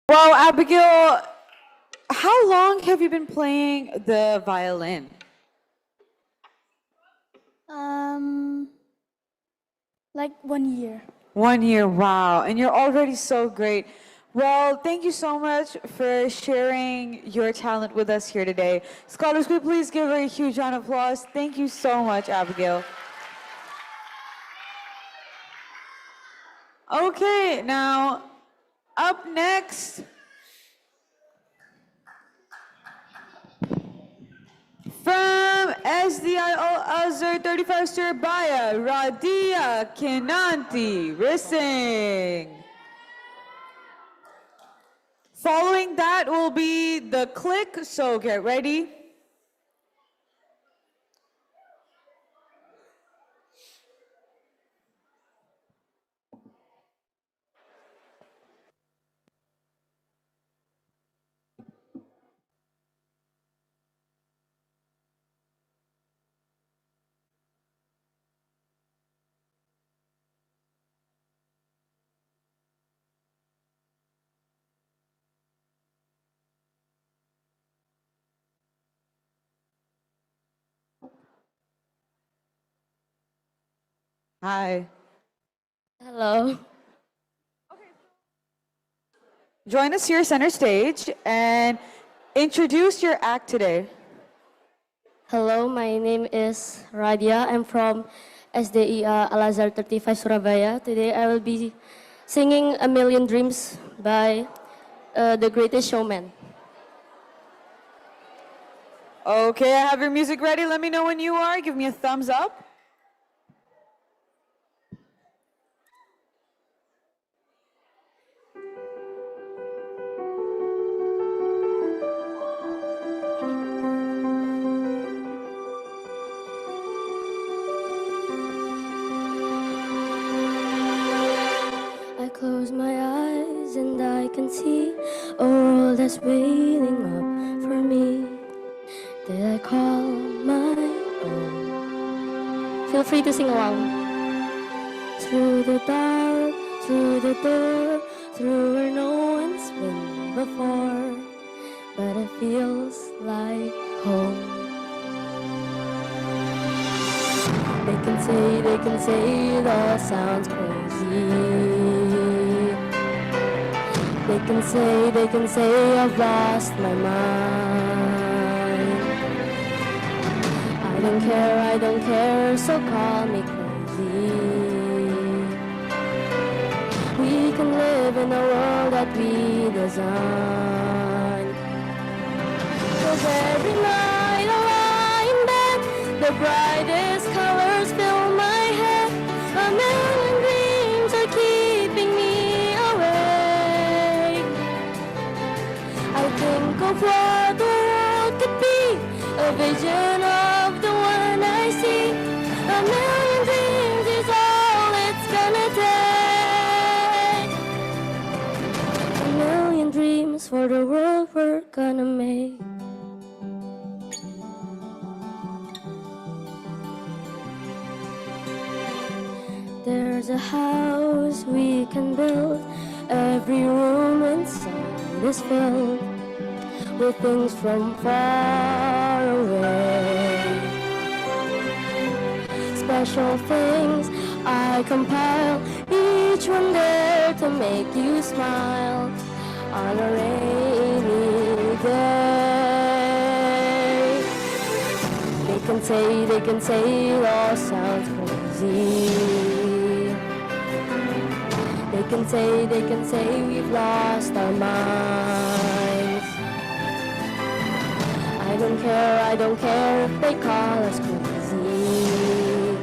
Wow, Abigail, how long have you been playing the violin? Like 1 year. 1 year, wow. And you're already so great. Well, thank you so much for sharing your talent with us here today. Scholars, could you please give her a huge round of applause? Thank you so much, Abigail. Okay, now up next, from SDIO Azur 35 Surabaya, Radia Kinanti Rising. Following that will be the click, so get ready. Hi. Hello. Join us here center stage and introduce your act today. Hello, my name is Radia. I'm from SDIA Al-Azhar 35 Surabaya. Today I will be singing A Million Dreams by The Greatest Showman. Okay, I have your music ready. Let me know when you are. Give me a thumbs up. I close my eyes and I can see a world that's waiting up for me. Did I call my own? Feel free to sing along. Through the dark, through the door, through where no one's been before, but it feels like home. They can say it all sounds crazy. They can say I've lost my mind. I don't care, so call me crazy. We can live in a world that we design. 'Cause every night I lie in bed, the brightest colors fill my head. A million dreams are keeping me awake. I think of what the world could be, a vision of the one I see. A million dreams is all it's gonna take. A million dreams for the world we're gonna make. There's a house we can build. Every room inside is filled with things from far away. Special things I compile, each one there to make you smile on a rainy day. They can say it all sounds crazy. They can say we've lost our minds. I don't care if they call us crazy.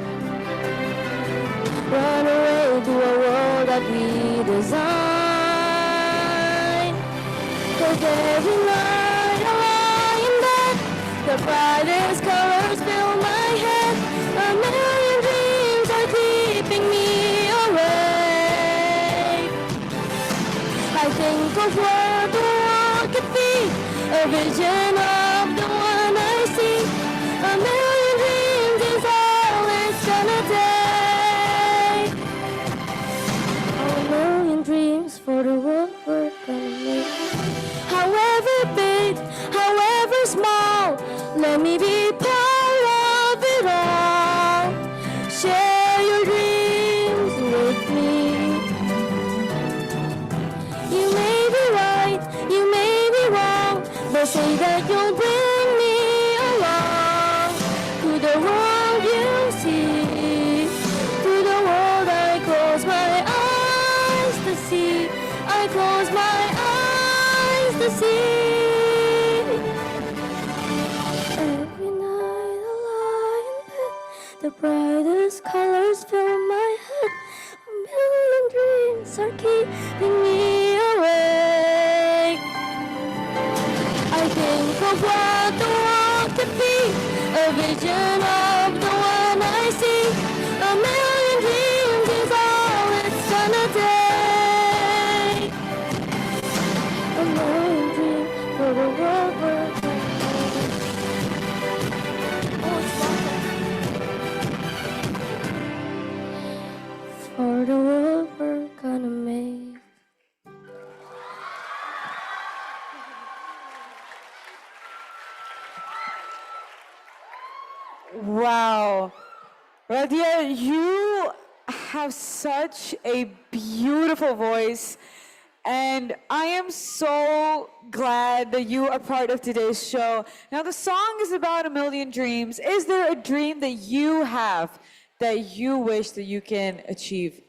Run away to a world that we design. 'Cause every night I lie in bed, the brightest colors fill my head. A million dreams are keeping me awake. I think of what the world could be, a vision of the one I see. A million dreams is all it's gonna take. A million dreams for the world we're gonna make. However big, however small, let me be part of it all. Share your dreams with me. You may be right, you may be wrong, but say that you'll bring me along to the world you see. To the world I close my eyes to see. I close my eyes to see. Every night I lie in bed, the brightest colors fill my head. A million dreams are keeping me awake. I think of what the world could be, a vision of the one I see. A million dreams is all it's gonna take. A million dreams for the world we're for the world we're gonna make. Wow. Radia, you have such a beautiful voice. And I am so glad that you are part of today's show. Now, the song is about a million dreams. Is there a dream that you have that you wish that you can achieve?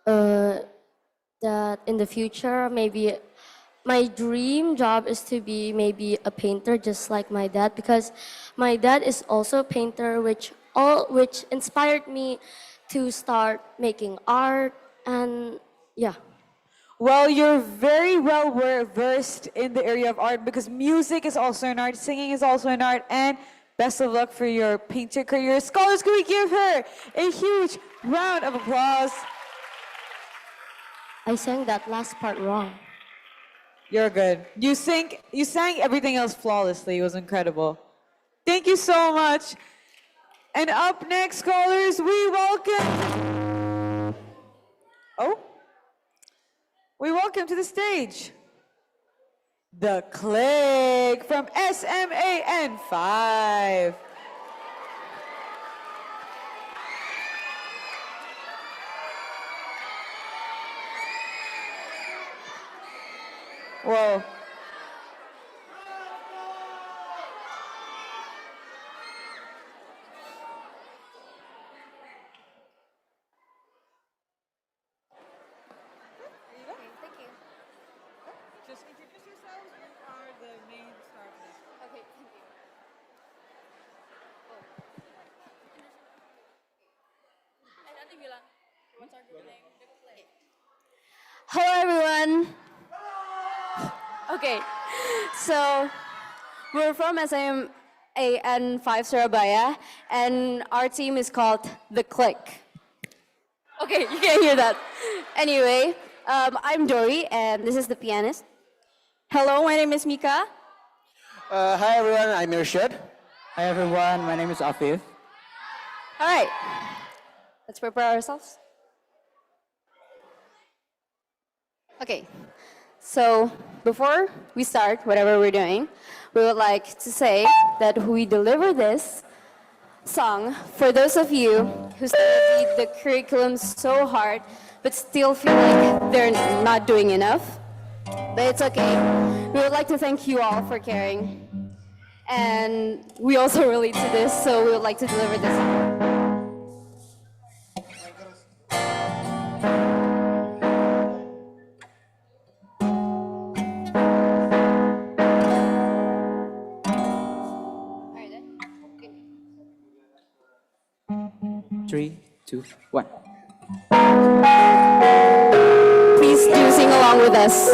That in the future, maybe my dream job is to be maybe a painter, just like my dad, because my dad is also a painter, which inspired me to start making art, and yeah. Well, you're very well versed in the area of art because music is also an art, singing is also an art, and best of luck for your painter career. Scholars, can we give her a huge round of applause? I sang that last part wrong. You're good. You sang everything else flawlessly. It was incredible. Thank you so much. And up next, scholars, we welcome... Oh? We welcome to the stage the Click from SMAN 5. Whoa. Just introduce yourselves. You are the main star of this. Okay, thank you. Nanti bilang, once our group name, they will play. Hello, everyone. Okay, so we're from SMAN 5 Surabaya, and our team is called The Click. Okay, you can't hear that. Anyway, I'm Dory, and this is the pianist. Hello, my name is Mika. Hi everyone, I'm Irshad. Hi everyone, my name is Afif. All right, let's prepare ourselves. Okay, so before we start whatever we're doing, we would like to say that we deliver this song for those of you who studied the curriculum so hard but still feel like they're not doing enough. But it's okay. We would like to thank you all for caring. And we also relate to this, so we would like to deliver this song. Three, two, one. Please do sing along with us.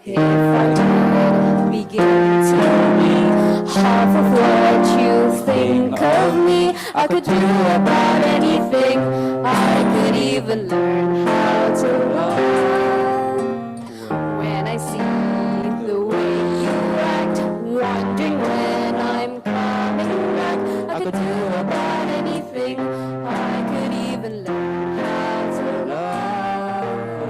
If I could begin to be half of what you think of me, I could do about anything. I could even learn how to run. When I see the way you act, wondering when I'm coming back, I could do about anything. I could even learn how to love.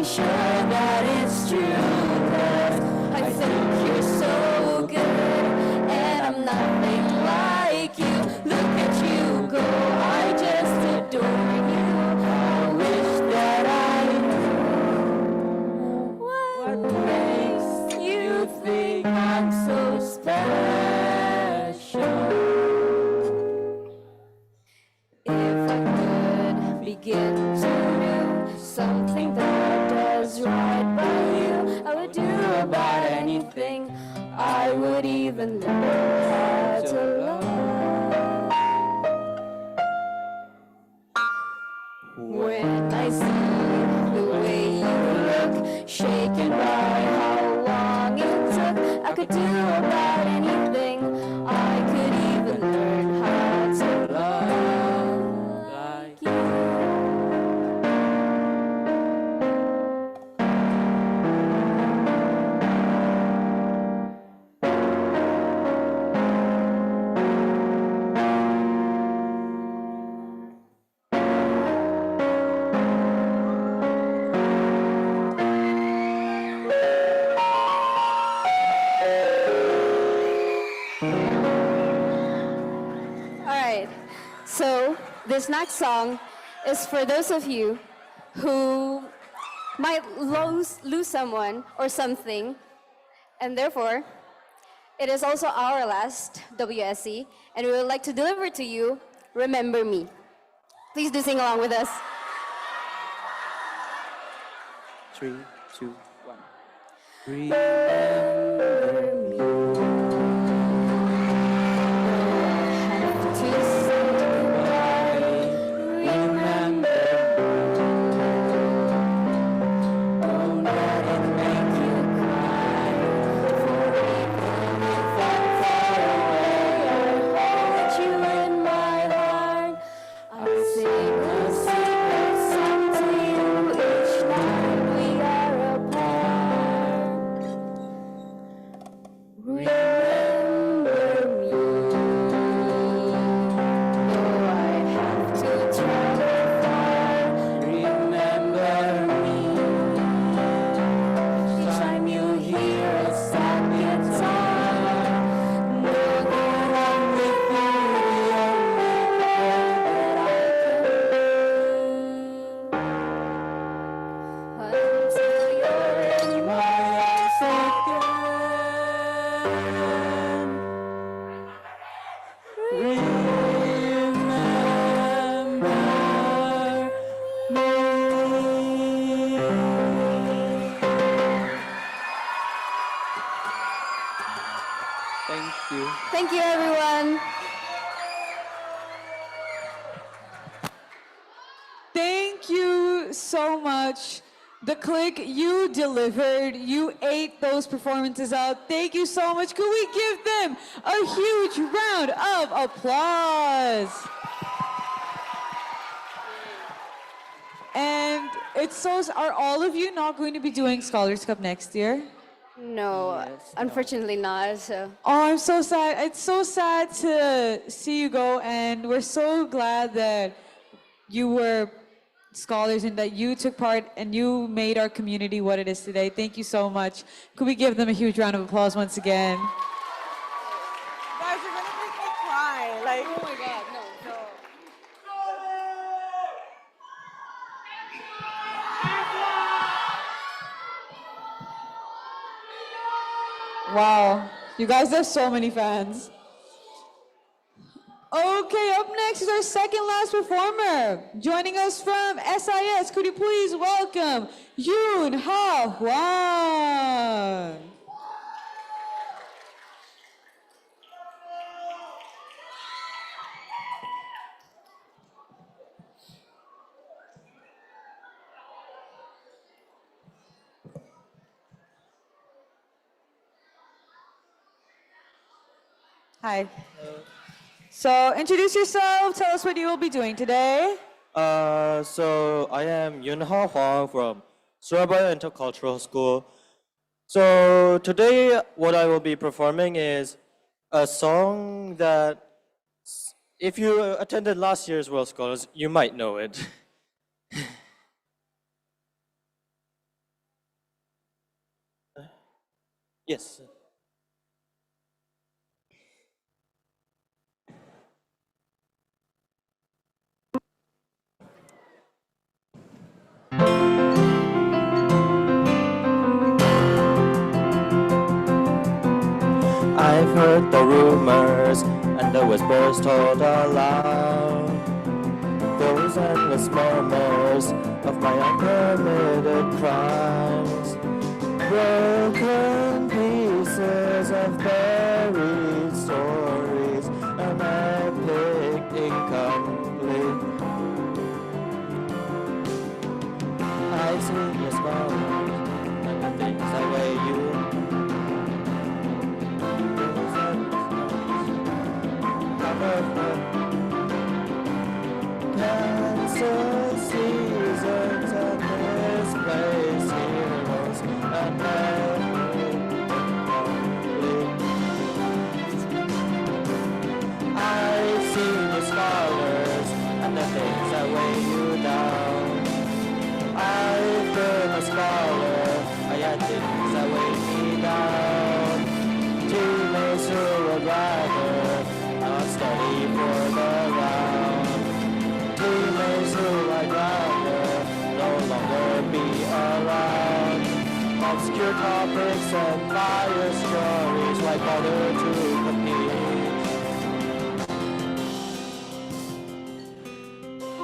be sure that it's true. 'Cause I think you're so good, and I'm nothing like you. Look at you go, I just adore you. I wish that I knew what makes you think I'm so special. If I could begin to do something that does right by you, I would do about anything. I would even learn how to love. When I see the way you look, shaken by how long it took, I could do about anything. I could even learn how to love like you. Alright, so this next song is for those of you who might lose someone or something, and therefore, it is also our last WSC, and we would like to deliver to you Remember Me. Please do sing along with us. 3, 2, 1. Remember me. To say goodbye. Remember me. Don't let it make you cry. For even if I'm far away, I hold you in my heart. I sing a secret song to you each night we are apart. Remember me. Though I have to travel far, remember me. Each time you hear a sad guitar, know that I'm with you, the only way that I can be. Until you're in my arms again. Thank you. Thank you, everyone. Thank you so much. The Click, you delivered. You ate those performances out. Thank you so much. Could we give them a huge round of applause? And it's so, are all of you not going to be doing Scholars Cup next year? No, unfortunately not. So. Oh, I'm so sad. It's so sad to see you go, and we're so glad that you were scholars and that you took part and you made our community what it is today. Thank you so much. Could we give them a huge round of applause once again? Guys, you're gonna make me cry. Like, Oh my God, no. Wow, you guys have so many fans. Okay, up next is our second last performer. Joining us from SIS, could you please welcome Yoon Ha Hwan. Hi. So introduce yourself, tell us what you will be doing today. So I am Yunha Huang from Surabaya Intercultural School. So today what I will be performing is a song that if you attended last year's World Scholars, you might know it. Yes. I've heard the rumors and the whispers told aloud. Those endless murmurs of my uncommitted crimes. Broken pieces of buried stories, an epic incomplete. I've seen your scars and the things that weigh you. Cancel seasons and misplaced heroes and every incomplete. I've seen your scholars and the things that weigh you down. I've been a scholar, I had things that weigh me down. Teammates who would rather not study for the round. Teammates who I'd rather no longer be around. Obscure topics and fire stories, why bother to compete?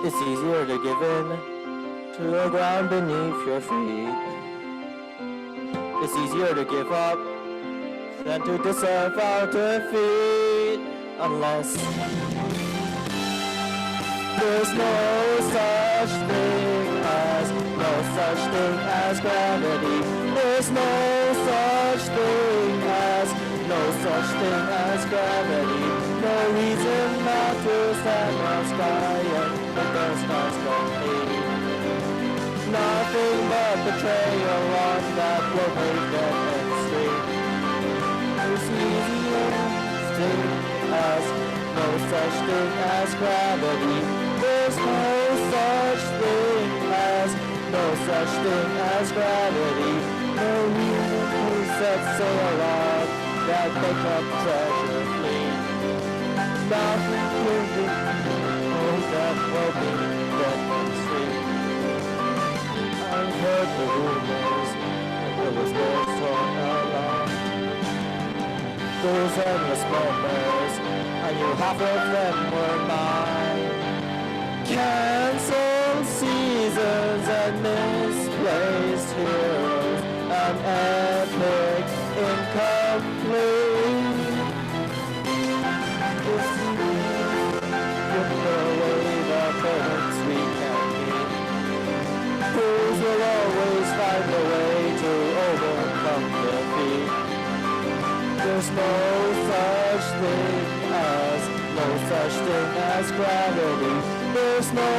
It's easier to give in to the ground beneath your feet. It's easier to give up than to deserve our defeat. Unless there's no such thing as gravity. There's no such thing as gravity. No reason not to stand up sky and make the stars complete. Nothing but betrayal on that will make that end street. There's easier thing as no such thing as gravity. There's no such thing as gravity. No reason to set sail on that makeup treasure fleet. Nothing to do, oh that will be dead and sweet. I heard the rumors, and there was words torn along. Those endless murmurs, I knew half of them were mine. Cancelled seasons and misplaced heroes, an epic incomplete. It's with the way the burdens we can meet. Fools will always find a way to overcome defeat. There's no such thing as gravity. There's no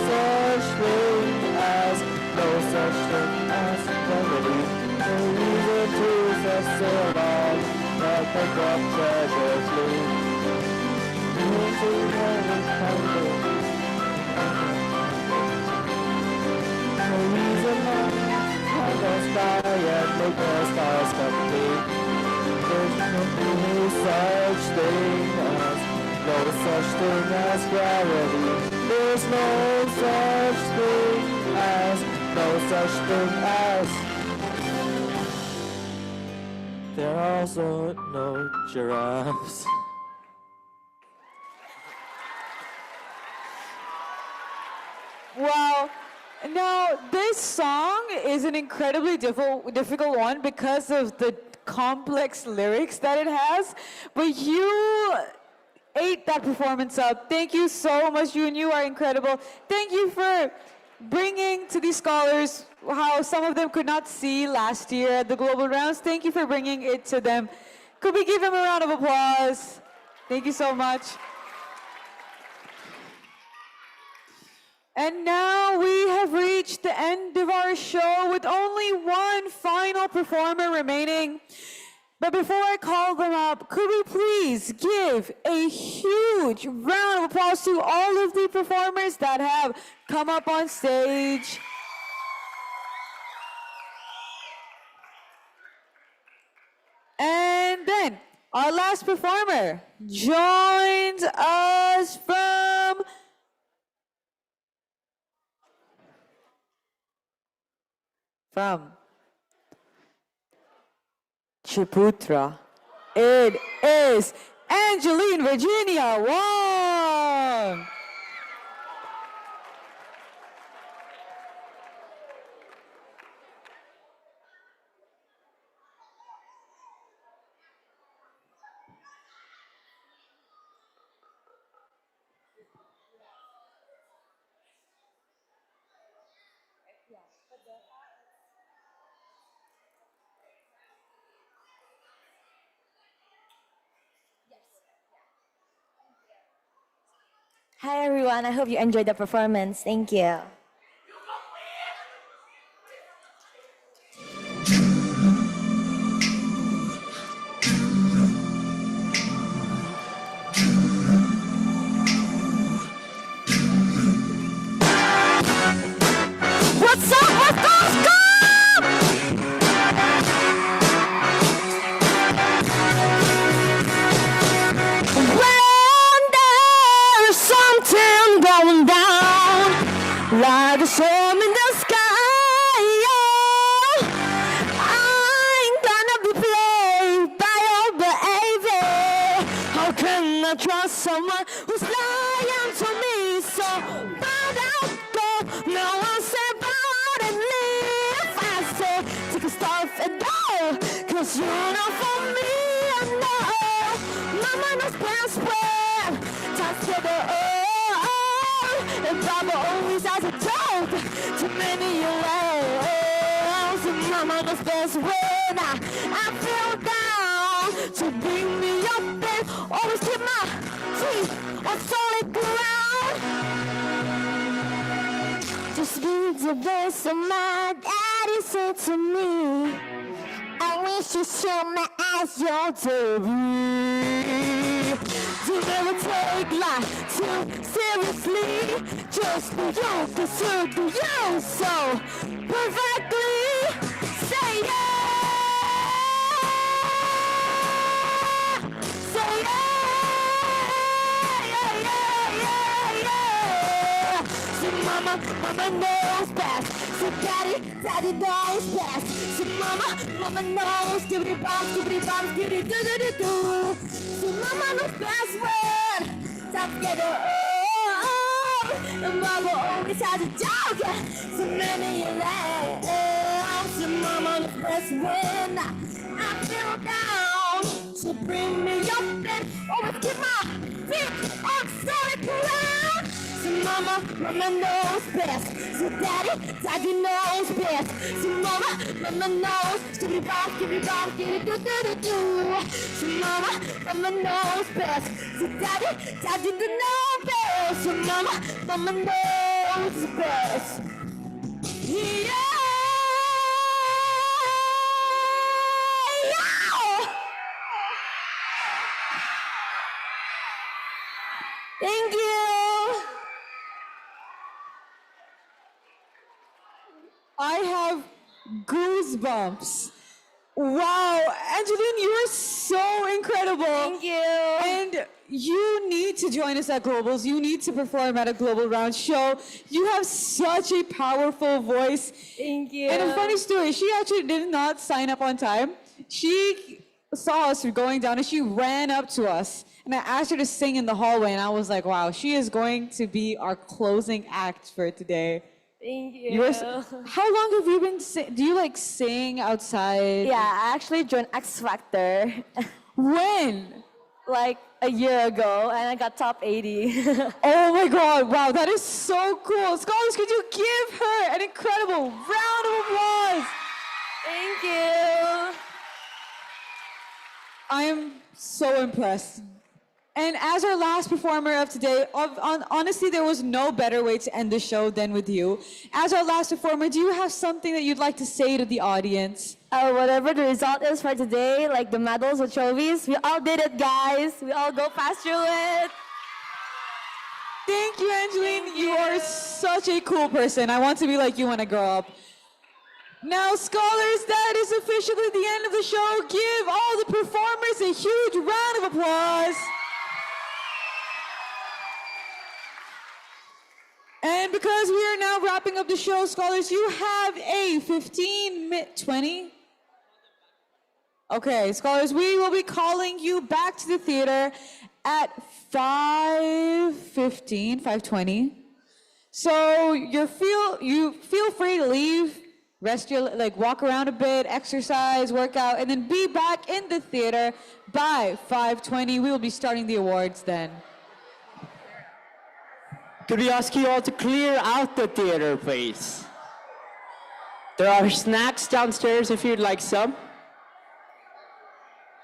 such thing as gravity. No reason to set sail on that pick up treasure fleet. Into heaven coming. No reason not to the sky and make the stars complete. There's no such thing as gravity. There's no such thing as. There are also no giraffes. Wow. Now, this song is an incredibly difficult one because of the complex lyrics that it has, but you ate that performance up. Thank you so much, Yoon. You are incredible. Thank you for bringing to these scholars how some of them could not see last year at the Global Rounds. Thank you for bringing it to them. Could we give them a round of applause? Thank you so much. And now we have reached the end of our show with only one final performer remaining. But before I call them up, could we please give a huge round of applause to all of the performers that have come up on stage. then, our last performer joins us from Chiputra. It is Angeline Virginia Wong. Hi everyone, I hope you enjoyed the performance. Thank you. What's up? What goes go? When there's something going down, like a storm in the sky, oh, I ain't gonna be played by your behavior. How can I trust someone who's lying to me? So bad out, go. Now I say about and live. I say take a stop and go, 'cause you're not for me. I know mama knows best when just for the and Papa always has a joke. Too many years, and mama knows best when I feel down. So bring me up and always keep my feet on solid ground. Just be the best of my daddy said to me. I wish you show me as your baby. You never take life too seriously. Just be you, 'cause you do you so perfectly. Say yeah, say yeah, yeah, yeah, yeah, yeah. So mama knows best. So daddy knows best. So mama knows. Skibbity bop, skibbity bop, skibbity do do do do. So mama knows best when time together. And mama always has a joke. So many years. So mama knows best when I feel down. So bring me up and always keep my feet on solid ground. So mama knows best. So daddy knows best. So mama knows. Skibbity bop, skibbity bop, skibbity do do do do. So mama knows best. So daddy knows best. So mama knows best. Yeah. Thank you. I have goosebumps. Wow, Angeline, you are so incredible. Thank you. And you need to join us at Globals. You need to perform at a Global Round show. You have such a powerful voice. Thank you. And a funny story, she actually did not sign up on time. She saw us going down and she ran up to us. And I asked her to sing in the hallway and I was like, wow, she is going to be our closing act for today. Thank you. How long have you been do you like sing outside? Yeah, I actually joined X Factor. When? Like a year ago, and I got top 80. Oh my God, wow, that is so cool. Scholars, could you give her an incredible round of applause? Thank you. I am so impressed. And as our last performer of today, honestly, there was no better way to end the show than with you. As our last performer, do you have something that you'd like to say to the audience? Whatever the result is for today, like the medals or trophies, we all did it, guys. We all go past through it. Thank you, Angeline. You are such a cool person. I want to be like you when I grow up. Now, scholars, that is officially the end of the show. Give all the performers a huge round of applause. And because we are now wrapping up the show, scholars, you have a 20? Okay, scholars, we will be calling you back to the theater at 5:20. So you feel free to leave, rest your, walk around a bit, exercise, work out, and then be back in the theater by 5:20. We will be starting the awards then. Could we ask you all to clear out the theater, please? There are snacks downstairs if you'd like some.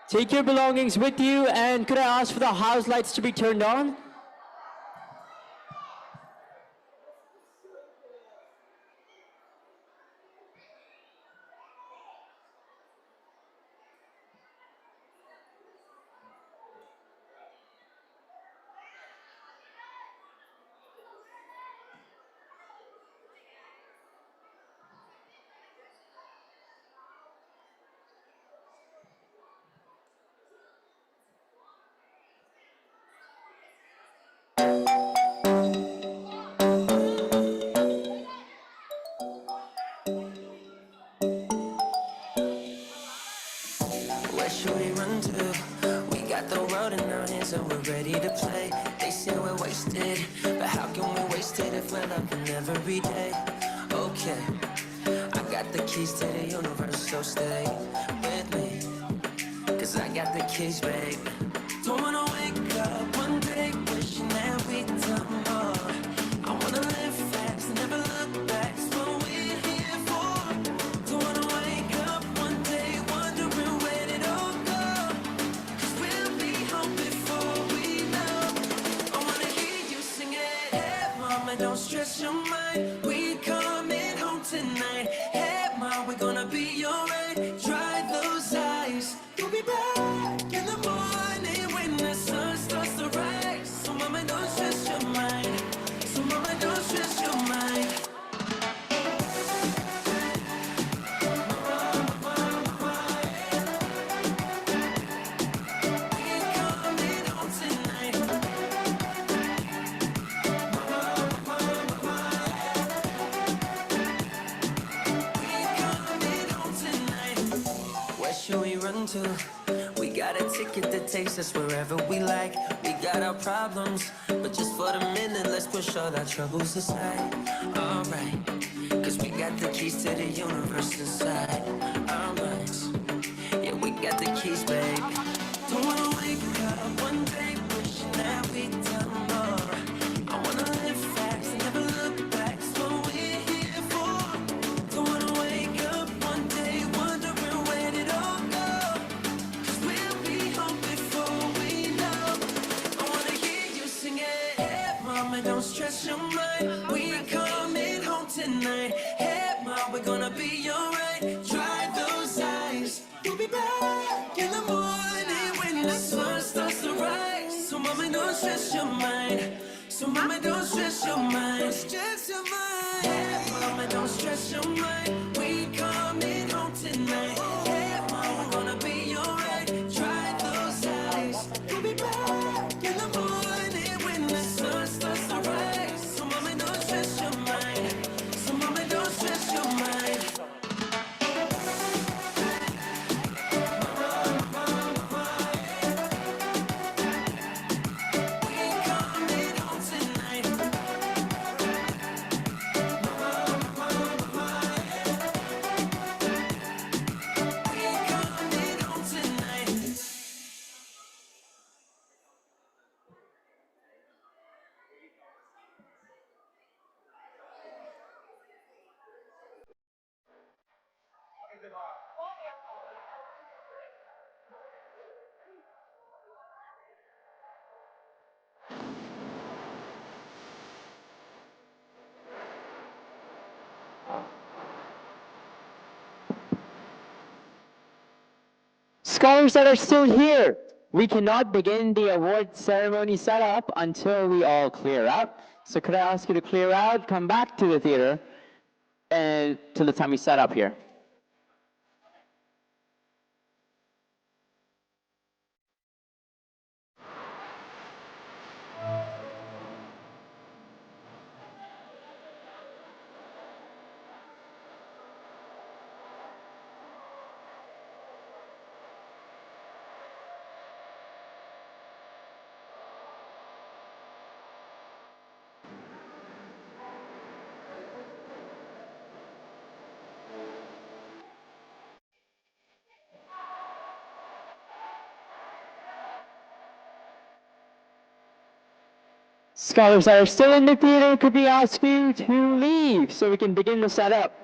Take your belongings with you, and could I ask for the house lights to be turned on? Where should we run to? We got the world in our hands and we're ready to play. They say we're wasted, but how can we waste it if we're loving every day? Okay, I got the keys to the universe, so stay with me, 'cause I got the keys, babe. Don't wanna wake up one day wishing that we'd done more. I wanna live fast and never look back. It's what we're here for. Don't wanna wake up one day wondering where it all go. 'Cause we'll be home before we know. I wanna hear you sing it. Hey, mama, don't stress your mind. We coming home tonight. Hey, mom, we're gonna be alright. Dry those eyes. You'll be back in the morning when the sun starts to rise. So mama, don't stress your mind. So mama, don't stress your mind. Where should we run to? We got a ticket that takes us wherever we like. We got our problems, but just for the minute, let's push all our troubles aside. Alright, 'cause we got the keys to the universe inside our minds. Yeah, we got the keys, babe. Don't wanna wake up one day wishing that we'd done more. I wanna live fast and never look back. It's what we're here for. Don't wanna wake up one day wondering where it all go. 'Cause we'll be home before we know. I wanna hear you sing it. Hey, mama, don't stress your mind. We're coming home tonight. Hey, mom, we're gonna be alright. Dry those eyes. We'll be back in the morning when the sun starts to rise. So mama, don't stress your mind. So mama, don't stress your mind. Don't stress your mind. Hey, mama, don't stress your mind. We coming home tonight. Hey, mom, we're gonna be alright. Dry those eyes. We'll be back in the morning when the sun starts to rise. So mama, don't stress your mind. So mama, don't stress your mind. Scholars that are still here, we cannot begin the award ceremony setup until we all clear out. So could I ask you to clear out, come back to the theater, and till the time we set up here. Scholars that are still in the theater, could we ask you to leave so we can begin the setup?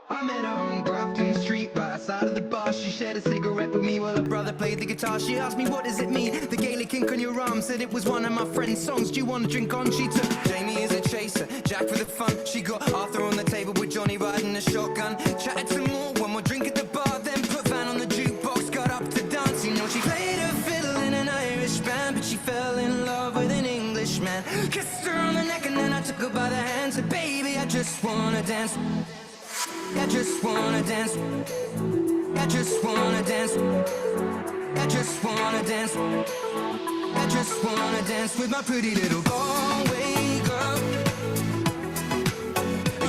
I met her on Grafton Street, right outside of the bar. She shared a cigarette with me while her brother played the guitar. She asked me, what does it mean? The Gaelic ink on your arm. Said it was one of my friend's songs. Do you want to drink on? She took Jamie as a chaser, Jack for the fun. She got Arthur on the table with Johnny riding a shotgun. Chatted some more, one more drink at the bar. Then put Van on the jukebox, got up to dance. You know, she played her fiddle in an Irish band, but she fell in love with an Englishman. Kissed her on the neck and then I took her by the hand. Said, baby, I just wanna dance. I just wanna dance. I just wanna dance. I just wanna dance. I just wanna dance with my pretty little Galway girl.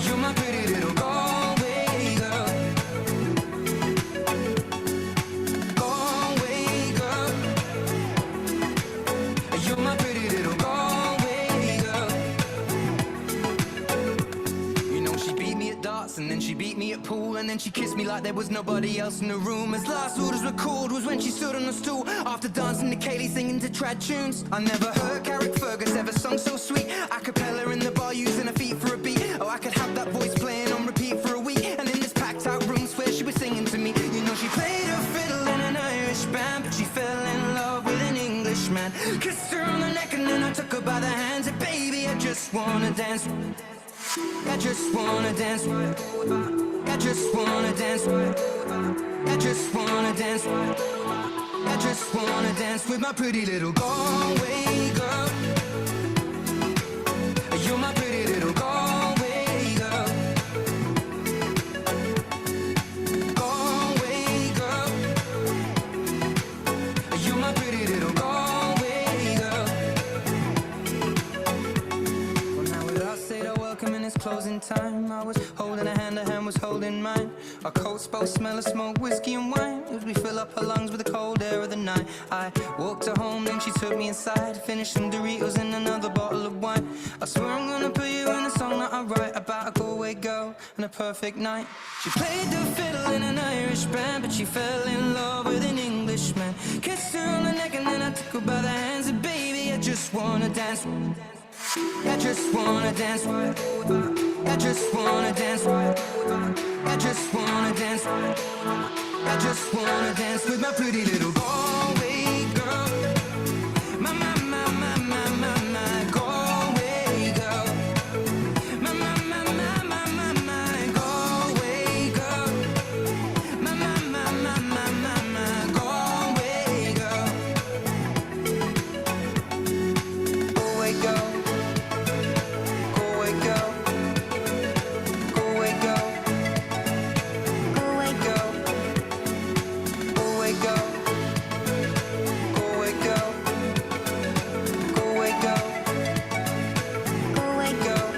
You're my pretty little Galway girl. Galway girl. You're my pretty little Galway girl. You know she beat me at darts and then she beat me at pool, and then she kissed me like there was nobody else in the room. As last orders were called was when she stood on a stool after dancing to Kaylee singing to trad tunes. I never heard Carrick Fergus ever sung so sweet. A cappella in the bar using her feet for a beat. Oh, I could have that voice playing on repeat for a week. And in this packed out room swear she was singing to me. You know she played her fiddle in an Irish band, but she fell in love with an Englishman. Kissed her on the neck and then I took her by the hands. And baby, I just wanna dance. I just wanna dance. I just wanna dance. I just wanna dance. I just wanna dance with my pretty little Galway girl. You're my pretty little Galway girl. Galway girl. You're my pretty little Galway girl. Well, now with us said our welcome and it's closing time. I was holding her hand was holding mine. Our coats both smell of smoke, whiskey and wine. As we fill up her lungs with the cold air of the night. I walked her home, then she took me inside. Finished some Doritos and another bottle of wine. I swear I'm gonna put you in a song that I write about a Galway Galway girl and a perfect night. She played the fiddle in an Irish band, but she fell in love with an Englishman. Kissed her on the neck and then I took her by the hands, and baby, I just wanna dance. I just wanna dance. I just wanna dance. I just wanna dance. I just wanna dance with my pretty little Galway girl. My, my, my, my, my, my, my Galway girl. My, my, my, my, my, my, my Galway girl. My, my, my, my, my, my, my Galway girl. Galway girl. Galway girl. Galway girl. Galway girl. Galway girl. Galway girl. Galway girl. Galway girl.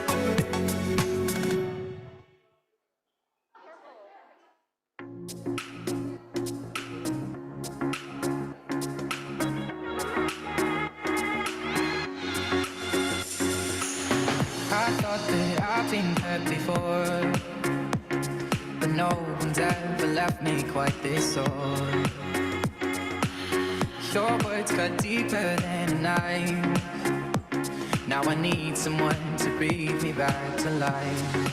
I thought that I've been hurt before, but no one's ever left me quite this sore. Your words cut deeper than a knife. Now I need someone to breathe me back to life.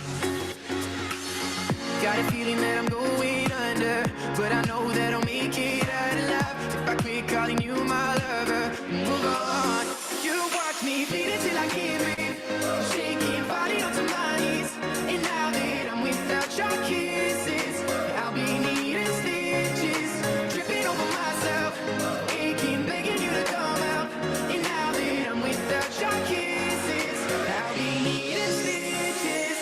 Got a feeling that I'm going under, but I know that I'll make it out alive if I quit calling you my lover. Move on. You watch me bleed until I can't breathe, shaking, falling onto my knees. And now that I'm without your kisses, I'll be needing stitches, tripping over myself, aching, begging you to come out. And now that I'm without your kisses, I'll be needing stitches.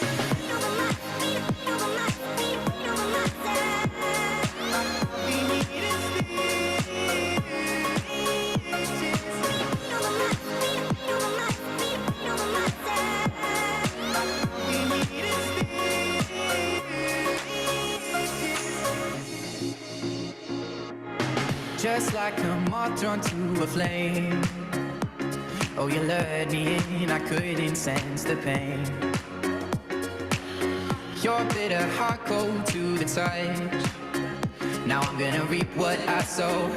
Just like a moth drawn to a flame. Oh, you lured me in, I couldn't sense the pain. Your bitter heart cold to the touch. Now I'm gonna reap what I sow.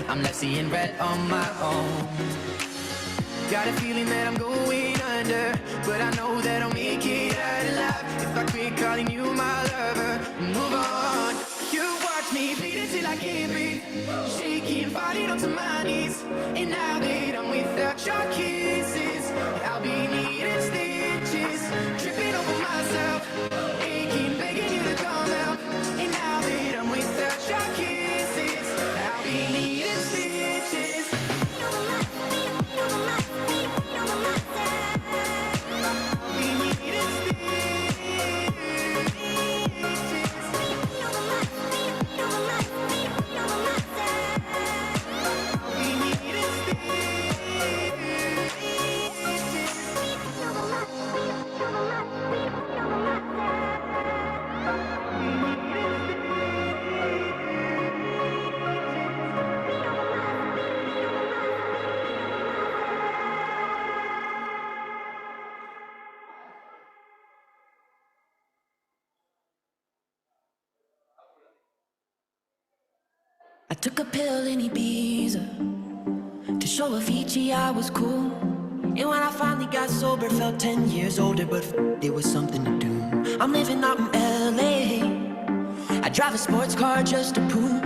I'm left seeing red on my own. Got a feeling that I'm going under, but I know that I'll make it out alive if I quit calling you my lover. Move on. You watch me bleed until I can't breathe, shaking, falling onto my knees. And now that I'm without your kisses, I'll be needing stitches, tripping over myself, aching, begging you to come out. And now that I'm without your kisses, I'll be needing stitches. I took a pill in Ibiza to show Avicii I was cool. And when I finally got sober, felt 10 years older, but it was something to do. I'm living out in LA. I drive a sports car just to prove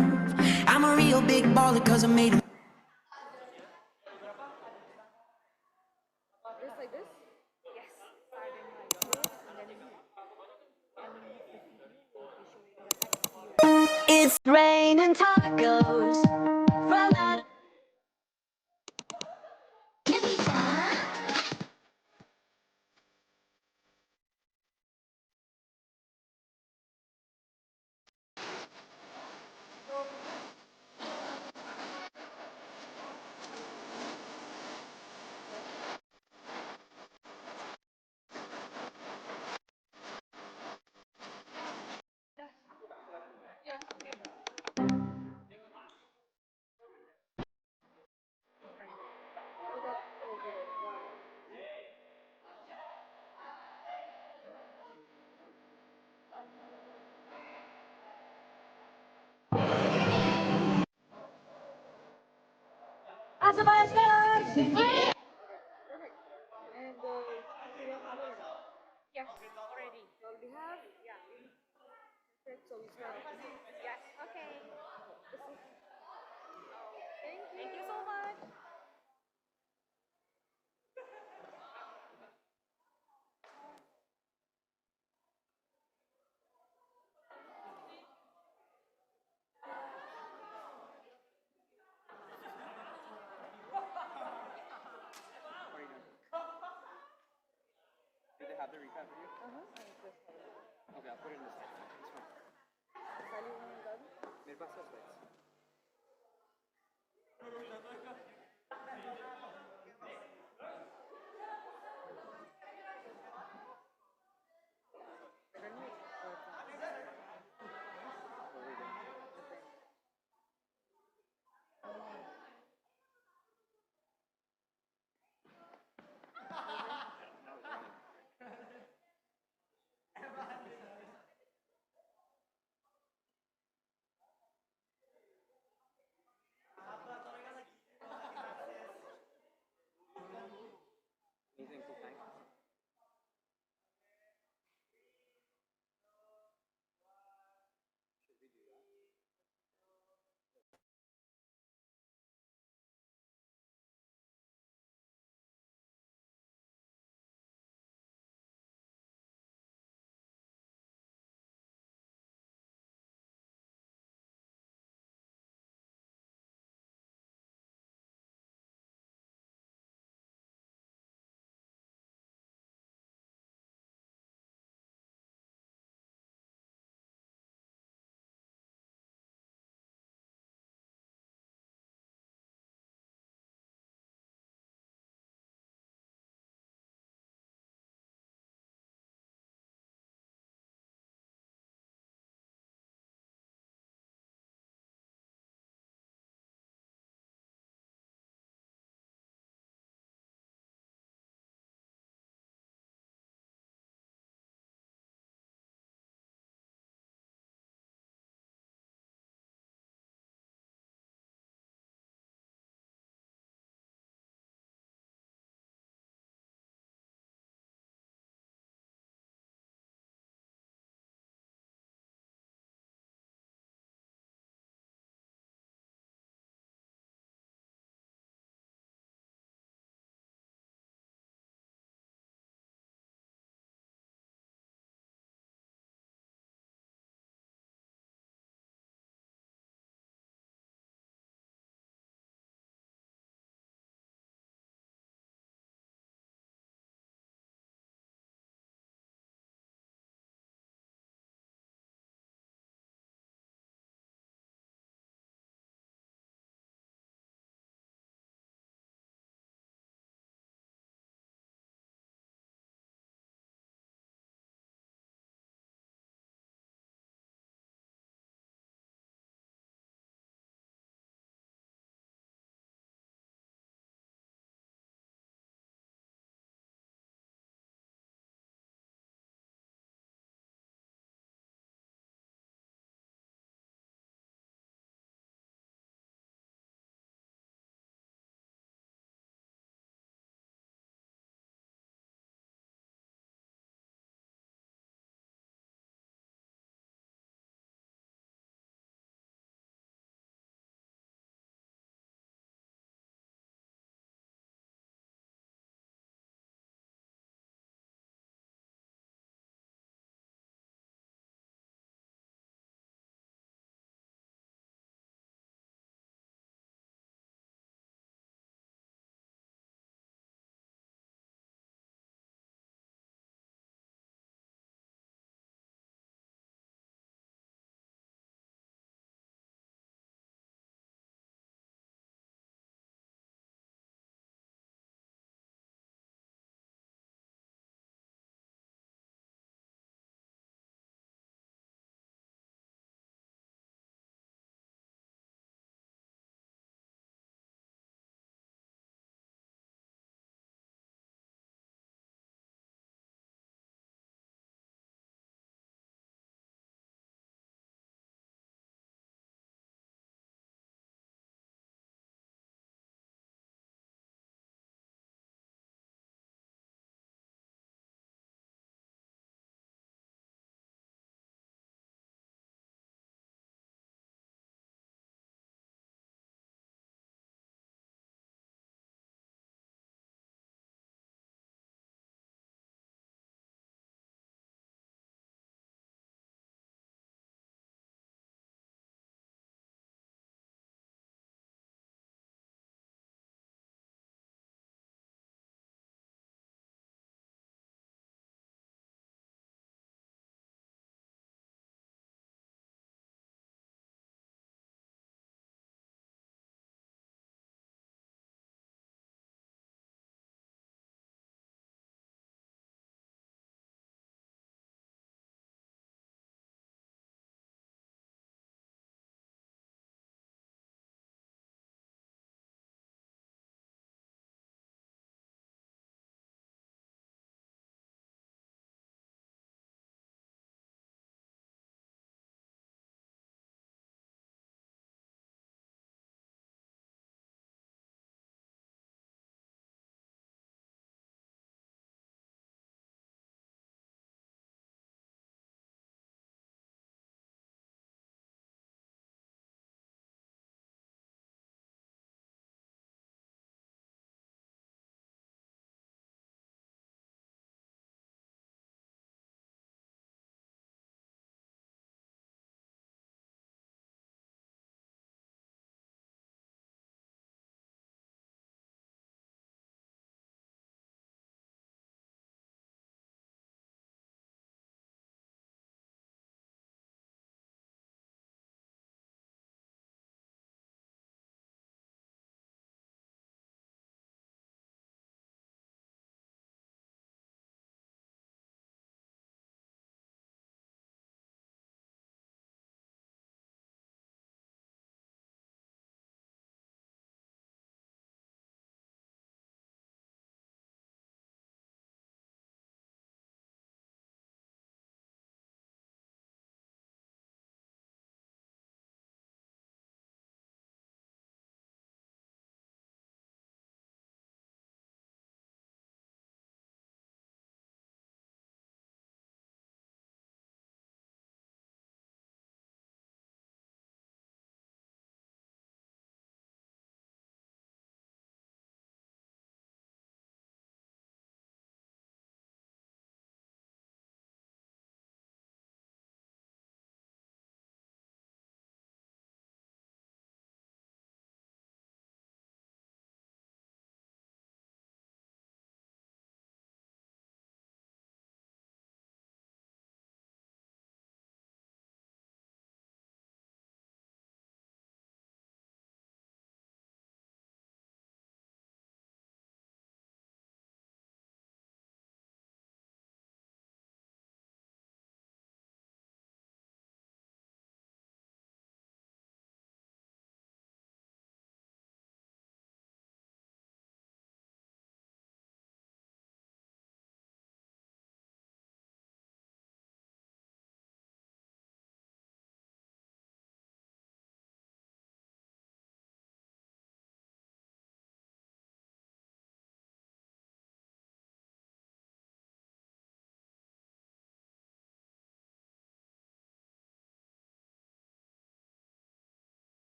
I'm a real big baller, cause I made a It's raining tacos from that. Yes, already. So we have, yeah. So we start. Yes, okay. Thank you so much. Do they have the recap for you? Okay, I'll put it in the side. It's fine. मेरे पास है slides.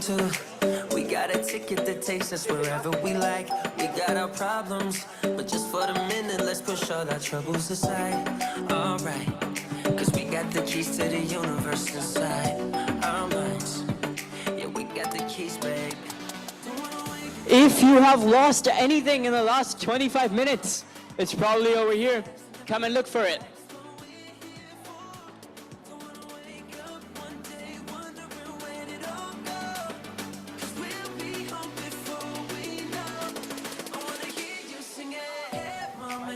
too. We got a ticket that takes us wherever we like. We got our problems, but just for the minute, let's push all our troubles aside. Alright, cause we got the keys to the universe inside our minds. Yeah, we got the keys, babe. If you have lost anything in the last 25 minutes, it's probably over here. Come and look for it.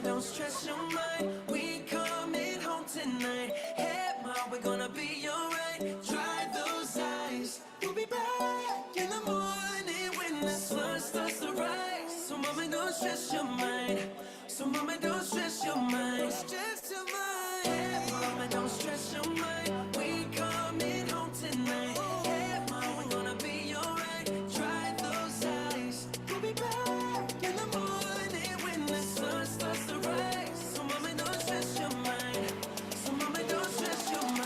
Don't stress your mind, we coming home tonight. Hey, mom, we're gonna be alright. Dry those eyes, we'll be back in the morning when the sun starts to rise. So, mama, don't stress your mind. So, mama, don't stress your mind. Stress your mind. Hey, mama, don't stress your mind. We coming home tonight. Hey, mom, we're gonna be alright. Dry those eyes, we'll be back in the morning when the sun starts to rise. So, mama, don't stress your mind. So, mama, don't stress your mind.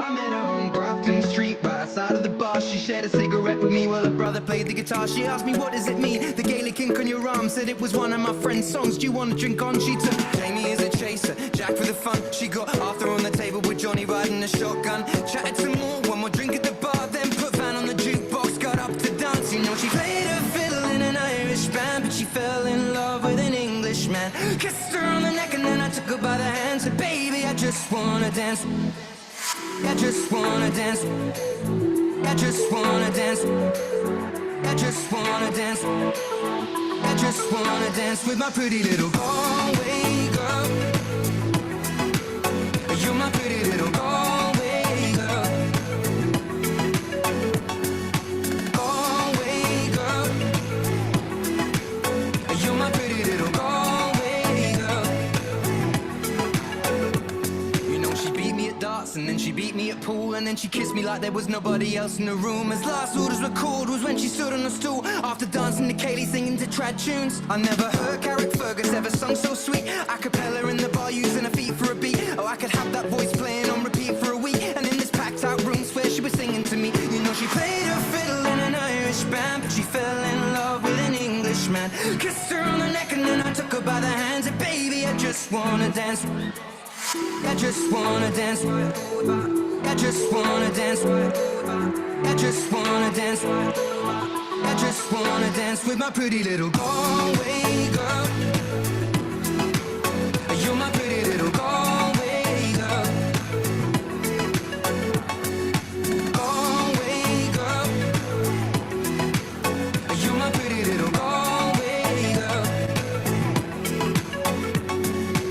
I met her on Grafton Street, right outside of the bar. She shared a cigarette with me while her brother played the guitar. She asked me, what does it mean? The Gaelic ink on your arm. Said it was one of my friend's songs. Do you want to drink on? She took Jamie as a chaser, Jack for the fun. She got Arthur on the table with Johnny riding a shotgun. Chatted some more, one more drink at the bar. Then put Van on the jukebox, got up to dance. You know, she played her fiddle in an Irish band, but she fell in love with an Englishman. Kissed her on the neck and then I took her by the hand. Said, baby, I just wanna dance. I just wanna dance. I just wanna dance. I just wanna dance. I just wanna dance with my pretty little Galway girl. You're my pretty little Galway girl. Galway girl. You're my pretty little Galway girl. You know, she beat me at darts and then she beat me at pool, and then she kissed me like there was nobody else in the room. As last orders were called was when she stood on a stool after dancing to Kaylee singing to trad tunes. I never heard Carrick Fergus ever sung so sweet. A cappella in the bar using her feet for a beat. Oh, I could have that voice playing on repeat for a week. And in this packed out room, swear she was singing to me. You know, she played her fiddle in an Irish band, but she fell in love with an Englishman. Kissed her on the neck and then I took her by the hands. And baby, I just wanna dance. I just wanna dance. I just wanna dance. I just wanna dance. I just wanna dance with my pretty little Galway girl. You're my pretty little Galway girl. Galway girl. You're my pretty little Galway girl.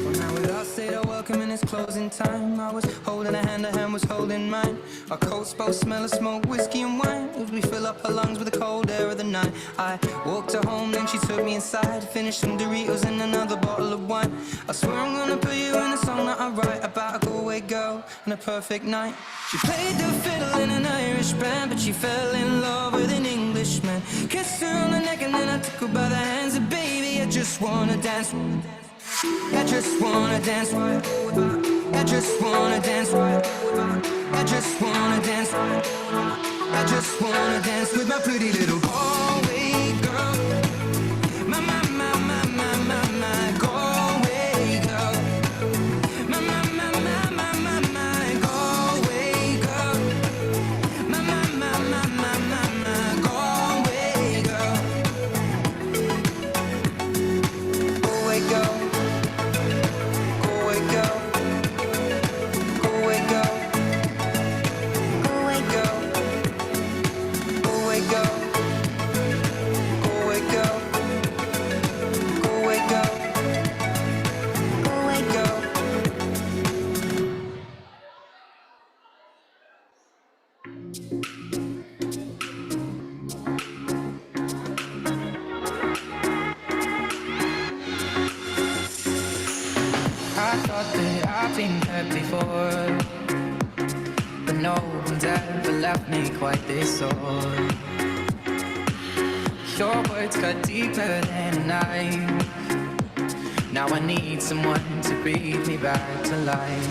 Well, now with us said our welcome and it's closing time, I was holding her hand was holding mine. Our coats both smell of smoke, whiskey and wine, as we fill up her lungs with the cold air of the night. I walked her home, then she took me inside, finished some Doritos and another bottle of wine. I swear I'm gonna put you in a song that I write about a Galway girl and a perfect night. She played the fiddle in an Irish band, but she fell in love with an Englishman. Kissed her on the neck and then I took her by the hands. And baby, I just wanna dance. I just wanna dance. I just wanna dance. I just wanna dance. I just wanna dance with my pretty little Galway girl. My Galway girl. My Galway girl. My Galway girl. Galway girl. Galway girl. Galway girl. Galway girl. Galway girl. Galway girl. Galway girl. Galway girl. I thought that I've been hurt before, but no one's ever left me quite this sore. Your words cut deeper than a knife. Now I need someone to breathe me back to life.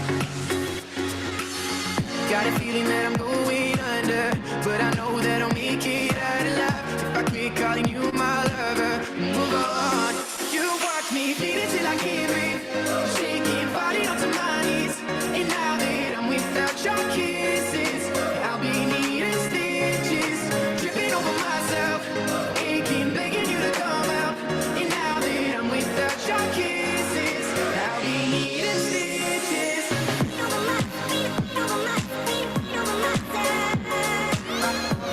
Got a feeling that I'm going under, but I know that I'll make it out alive if I quit calling you my lover and move on. You watch me bleeding till I can't breathe, shaking, falling onto my knees. And now that I'm without your kisses, I'll be needing stitches, tripping over myself, aching, begging you to come out. And now that I'm without your kisses, I'll be needing stitches.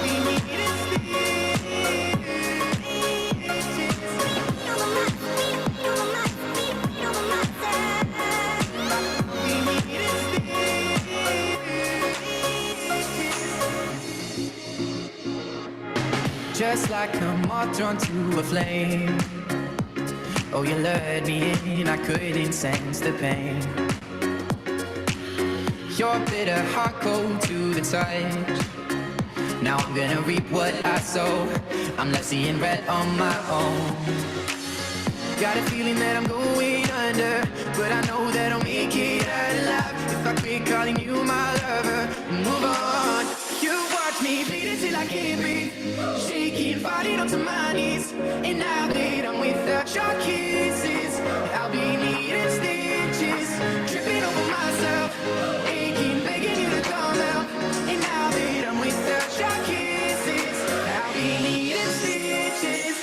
We needed just like a moth drawn to a flame. Oh, you lured me in, I couldn't sense the pain. Your bitter heart cold to the touch. Now I'm gonna reap what I sow. I'm left seeing red on my own. Got a feeling that I'm going under, but I know that I'll make it out alive if I quit calling you my lover. Move on. You watch me bleed until I can't breathe. Shaking, falling onto my knees. And now that I'm without your kisses, I'll be needing stitches, tripping over myself, aching, begging you to come out. And now that I'm without your kisses, I'll be needing stitches.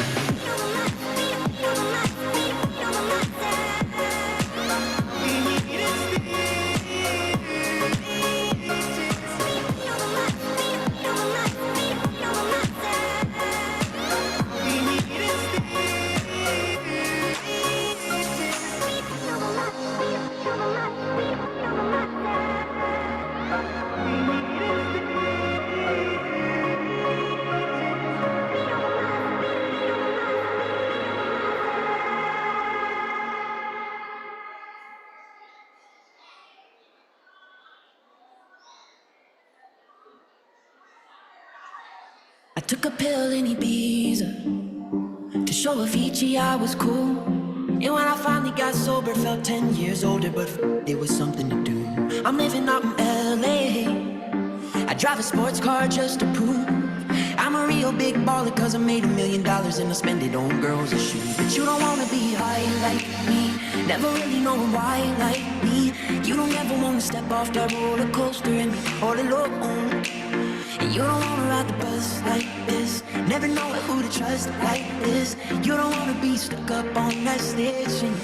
I took a pill in Ibiza to show Avicii I was cool. And when I finally got sober, felt 10 years older, but it was something to do. I'm living out in LA. I drive a sports car just to prove I'm a real big baller, cause I made $1 million and I spend it on girls and shoes. But you don't wanna be high like me, never really knowing why like me. You don't ever wanna step off that roller coaster and be all alone. And you don't wanna ride the bus like this, never know who to trust like this. You don't wanna be stuck up on that stage singing,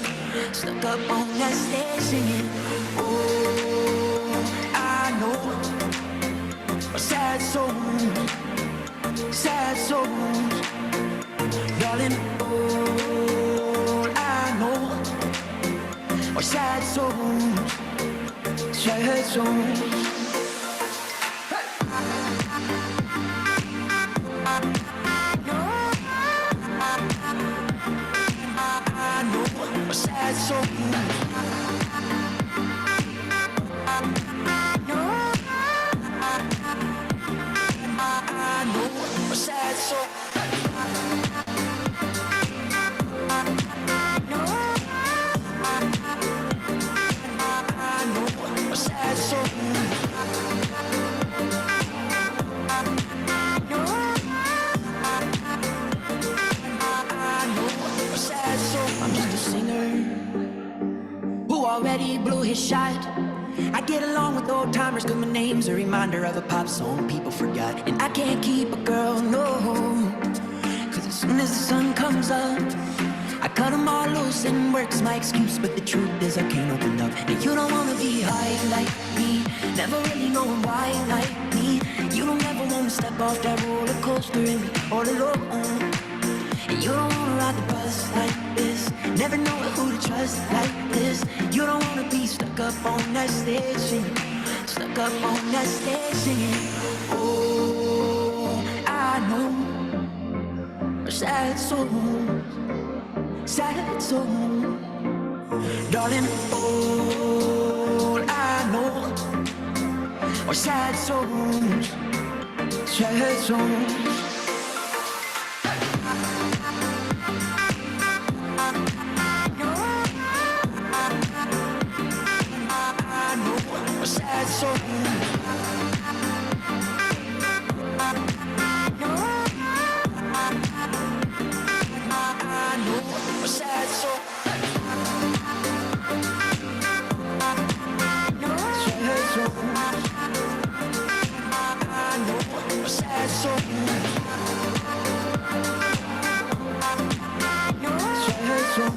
stuck up on that stage singing. Oh, I know a sad soul, sad souls, darling. All I know are sad souls, sad souls. Sad soul. I know a sad soul. I know a sad soul. I'm just a singer who already blew his shot. I get along with old timers cause my name's a reminder of a pop song people forgot. And I can't keep a girl, no, cause as soon as the sun comes up, I cut them all loose and work's my excuse. But the truth is I can't open up. And you don't wanna be high like me, never really knowing why like me. You don't ever wanna step off that roller coaster and be all alone. And you don't wanna ride the bus like this, never know who to trust like this. You don't wanna be stuck up on that stage singing, stuck up on that stage singing. Oh, I know a sad soul, sad soul, darling. All I know are sad souls, sad souls. Sad soul. I know a sad soul. Sad soul. I know a sad soul. Sad soul.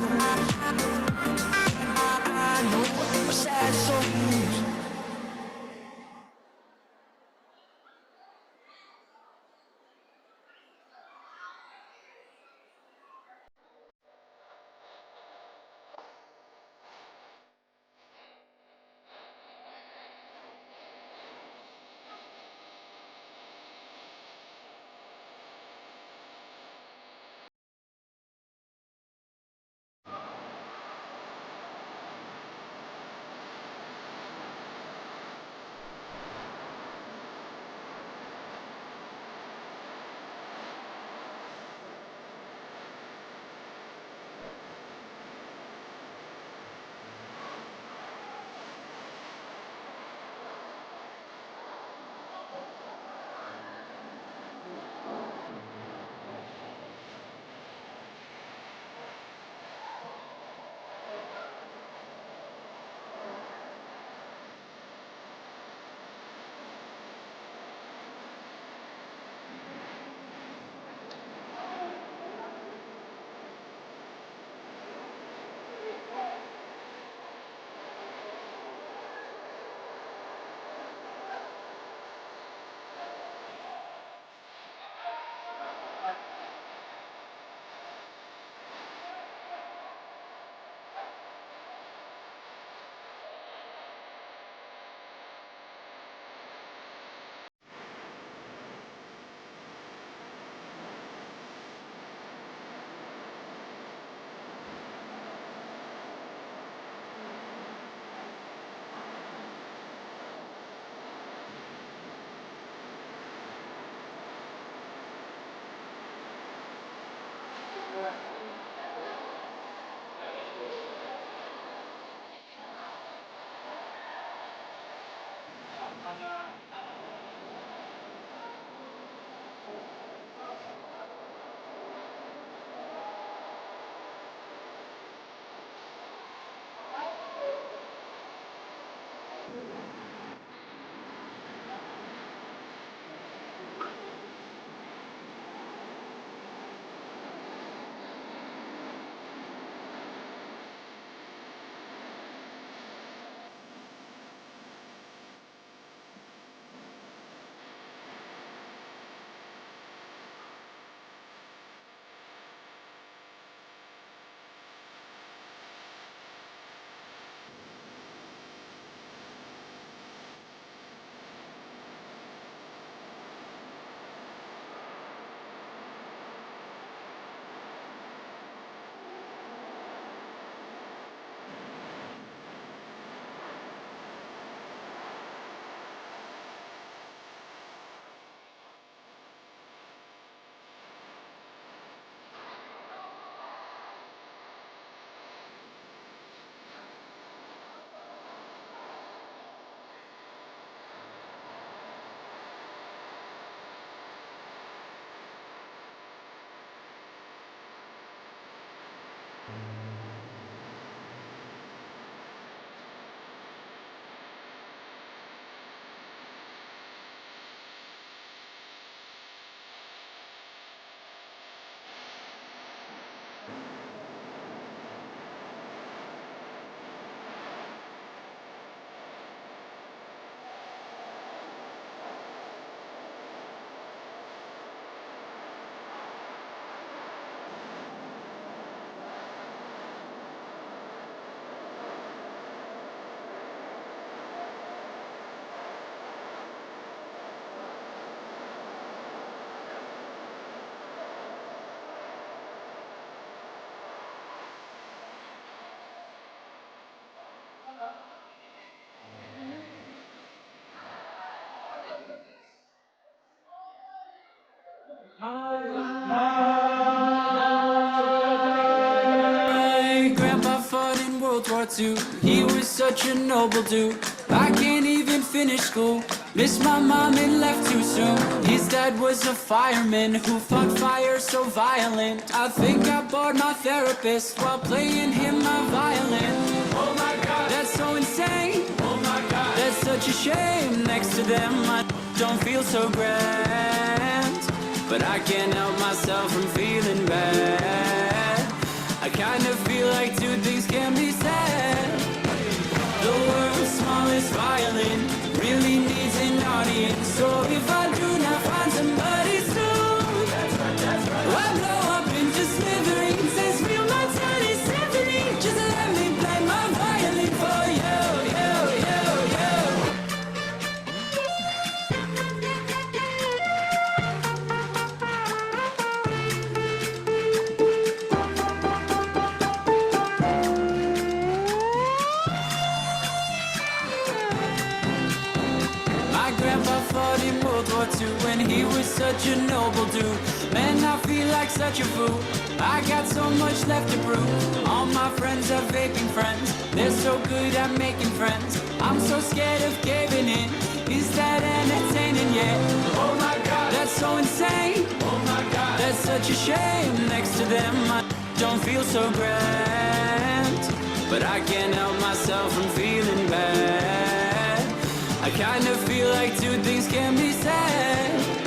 I know a sad soul. My grandpa fought in World War II. He was such a noble dude. I can't even finish school. Missed my mom and left too soon. His dad was a fireman who fought fire so violent. I think I bored my therapist while playing him my violin. Oh my God, that's so insane. Oh my God, that's such a shame. Next to them, I don't feel so grand, but I can't help myself from feeling bad. I kind of feel like two things can be said. The world's smallest violin really needs an audience. So if I do not find somebody soon, I'll blow up into smithereens and spill my tiny symphony. Just let me play my violin for you, you, you, you. My grandpa fought in World War II when he was such a noble dude. Man, I feel like such a fool. I got so much left to prove. All my friends are vaping friends. They're so good at making friends. I'm so scared of caving in. Is that entertaining yet? Oh my God, that's so insane. Oh my God, that's such a shame. Next to them, I don't feel so grand, but I can't help myself from feeling bad. I kind of feel like two things can be said.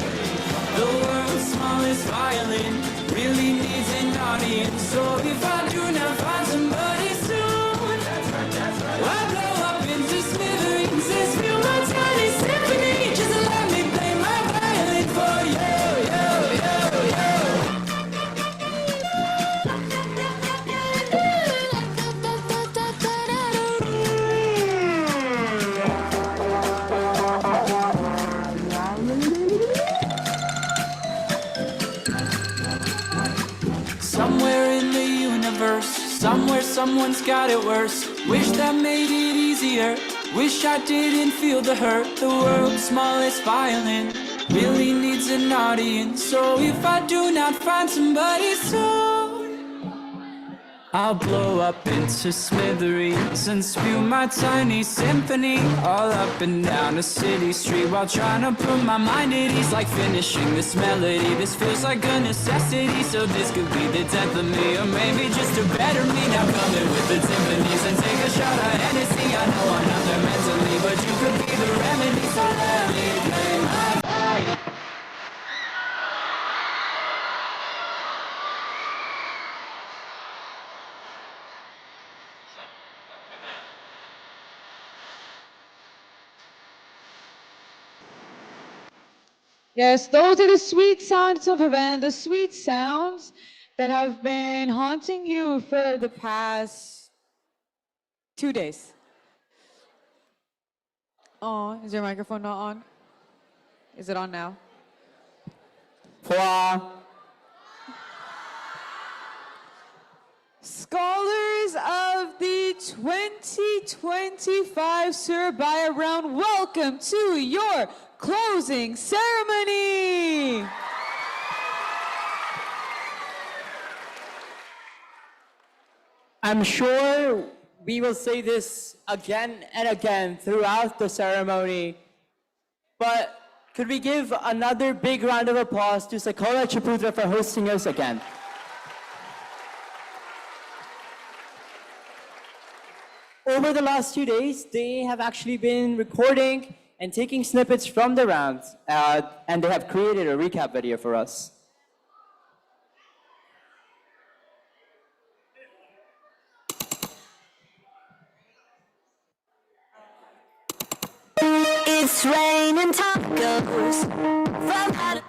The world's smallest violin really needs an audience. So if I do not find somebody soon, I'll blow up into smithereens and spill my tiny symphony. Just let me play my violin for you, you, you, you. Somewhere in the universe, somewhere someone's got it worse. Wish that made it easier. Wish I didn't feel the hurt. The world's smallest violin really needs an audience. So if I do not find somebody soon, I'll blow up into smithereens and spew my tiny symphony all up and down a city street while trying to put my mind at ease. Like finishing this melody, this feels like a necessity. So this could be the death of me, or maybe just a better me. Now coming with the timpanis and take a shot at Hennessy. I know I'm not there mentally, but 'cause you could be the remedy, so let me play my violin. Yes, those are the sweet sounds of heaven, the sweet sounds that have been haunting you for the past 2 days. Oh, is your microphone not on? Is it on now? Scholars of the 2025 Surabaya Round, welcome to your closing ceremony. I'm sure we will say this again and again throughout the ceremony, but could we give another big round of applause to Sekolah Ciputra for hosting us again? Over the last 2 days, they have actually been recording and taking snippets from the rounds, and they have created a recap video for us. It's raining tacos from out of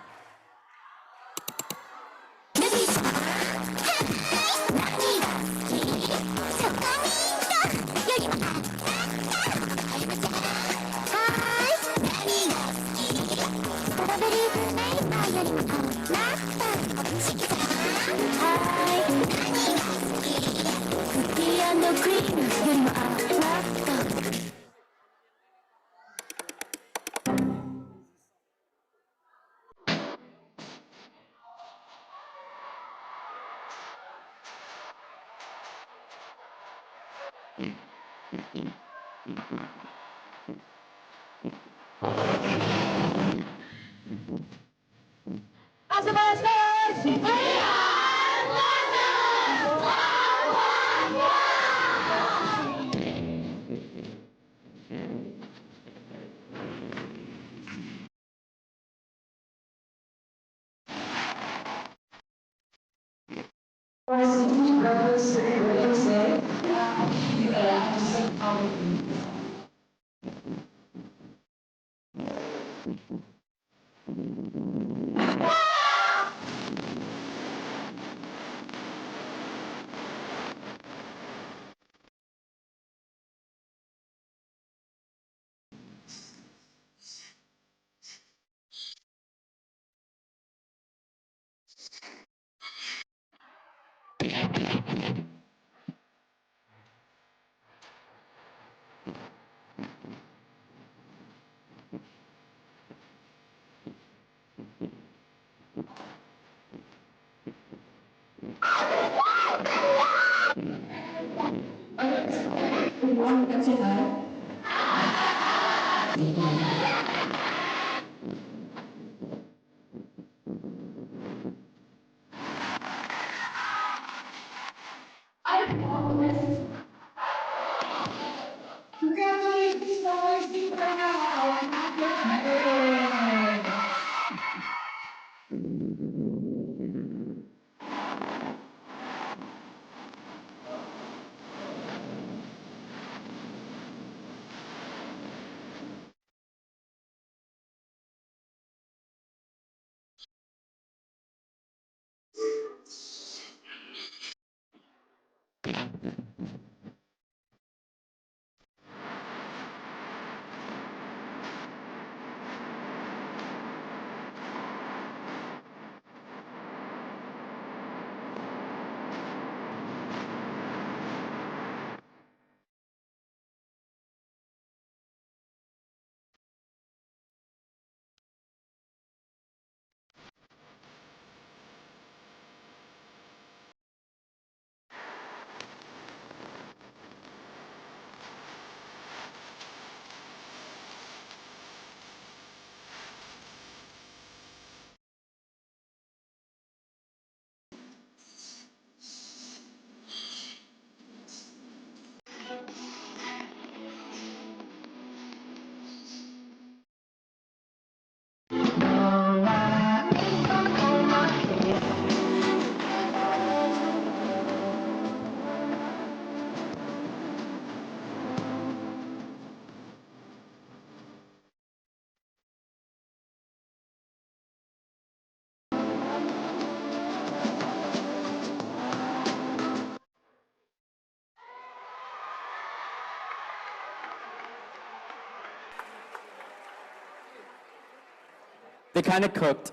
They kind of cooked.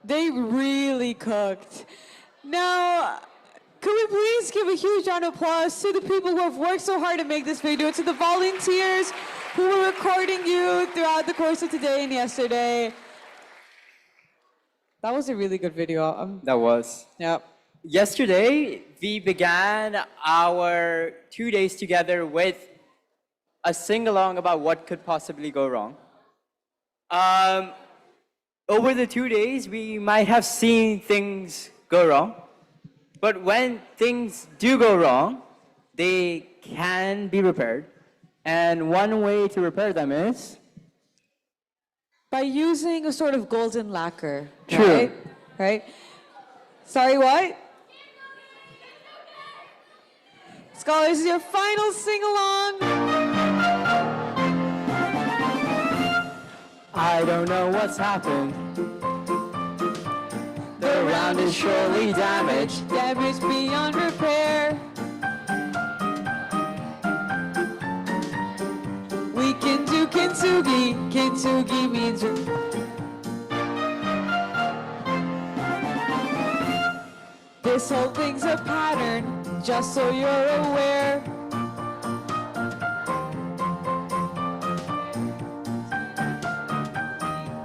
They really cooked. Now, could we please give a huge round of applause to the people who have worked so hard to make this video, to the volunteers who were recording you throughout the course of today and yesterday. That was a really good video. That was. Yeah. Yesterday, we began our 2 days together with a sing-along about what could possibly go wrong. Over the 2 days, we might have seen things go wrong. But when things do go wrong, they can be repaired. And one way to repair them is? By using a sort of golden lacquer. True. Right? Right? Sorry, what? Scholars, this is your final sing-along. I don't know what's happened. The round is surely damaged. Damaged beyond repair. We can do kintsugi. Kintsugi means this whole thing's a pattern, just so you're aware.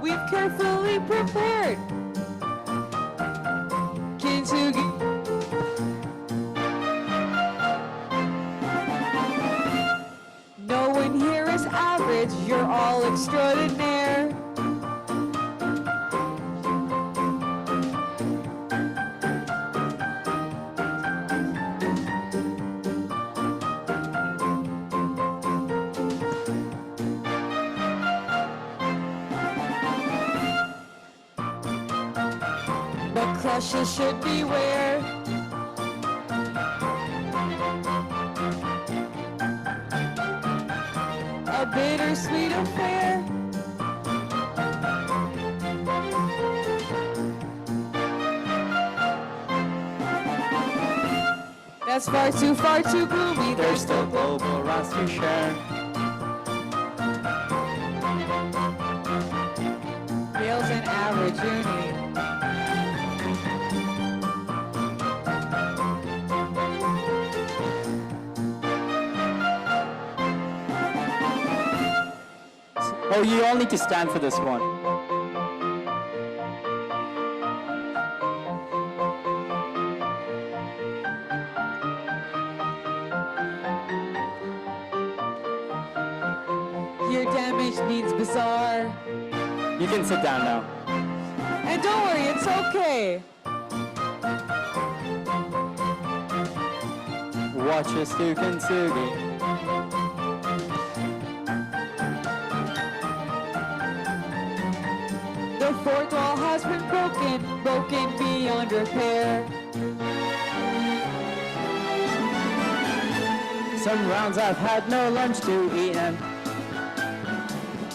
We've carefully prepared kintsugi. No one here is average, you're all extraordinaire. But crushes should beware. A bittersweet affair. That's far too gloomy. There's still global routes to share. Feels an average uni. Oh, you all need to stand for this one. Your damage means bizarre. You can sit down now. And don't worry, it's okay. Watch us do kintsugi. The fourth wall has been broken beyond repair. Some rounds I've had no lunch to eat and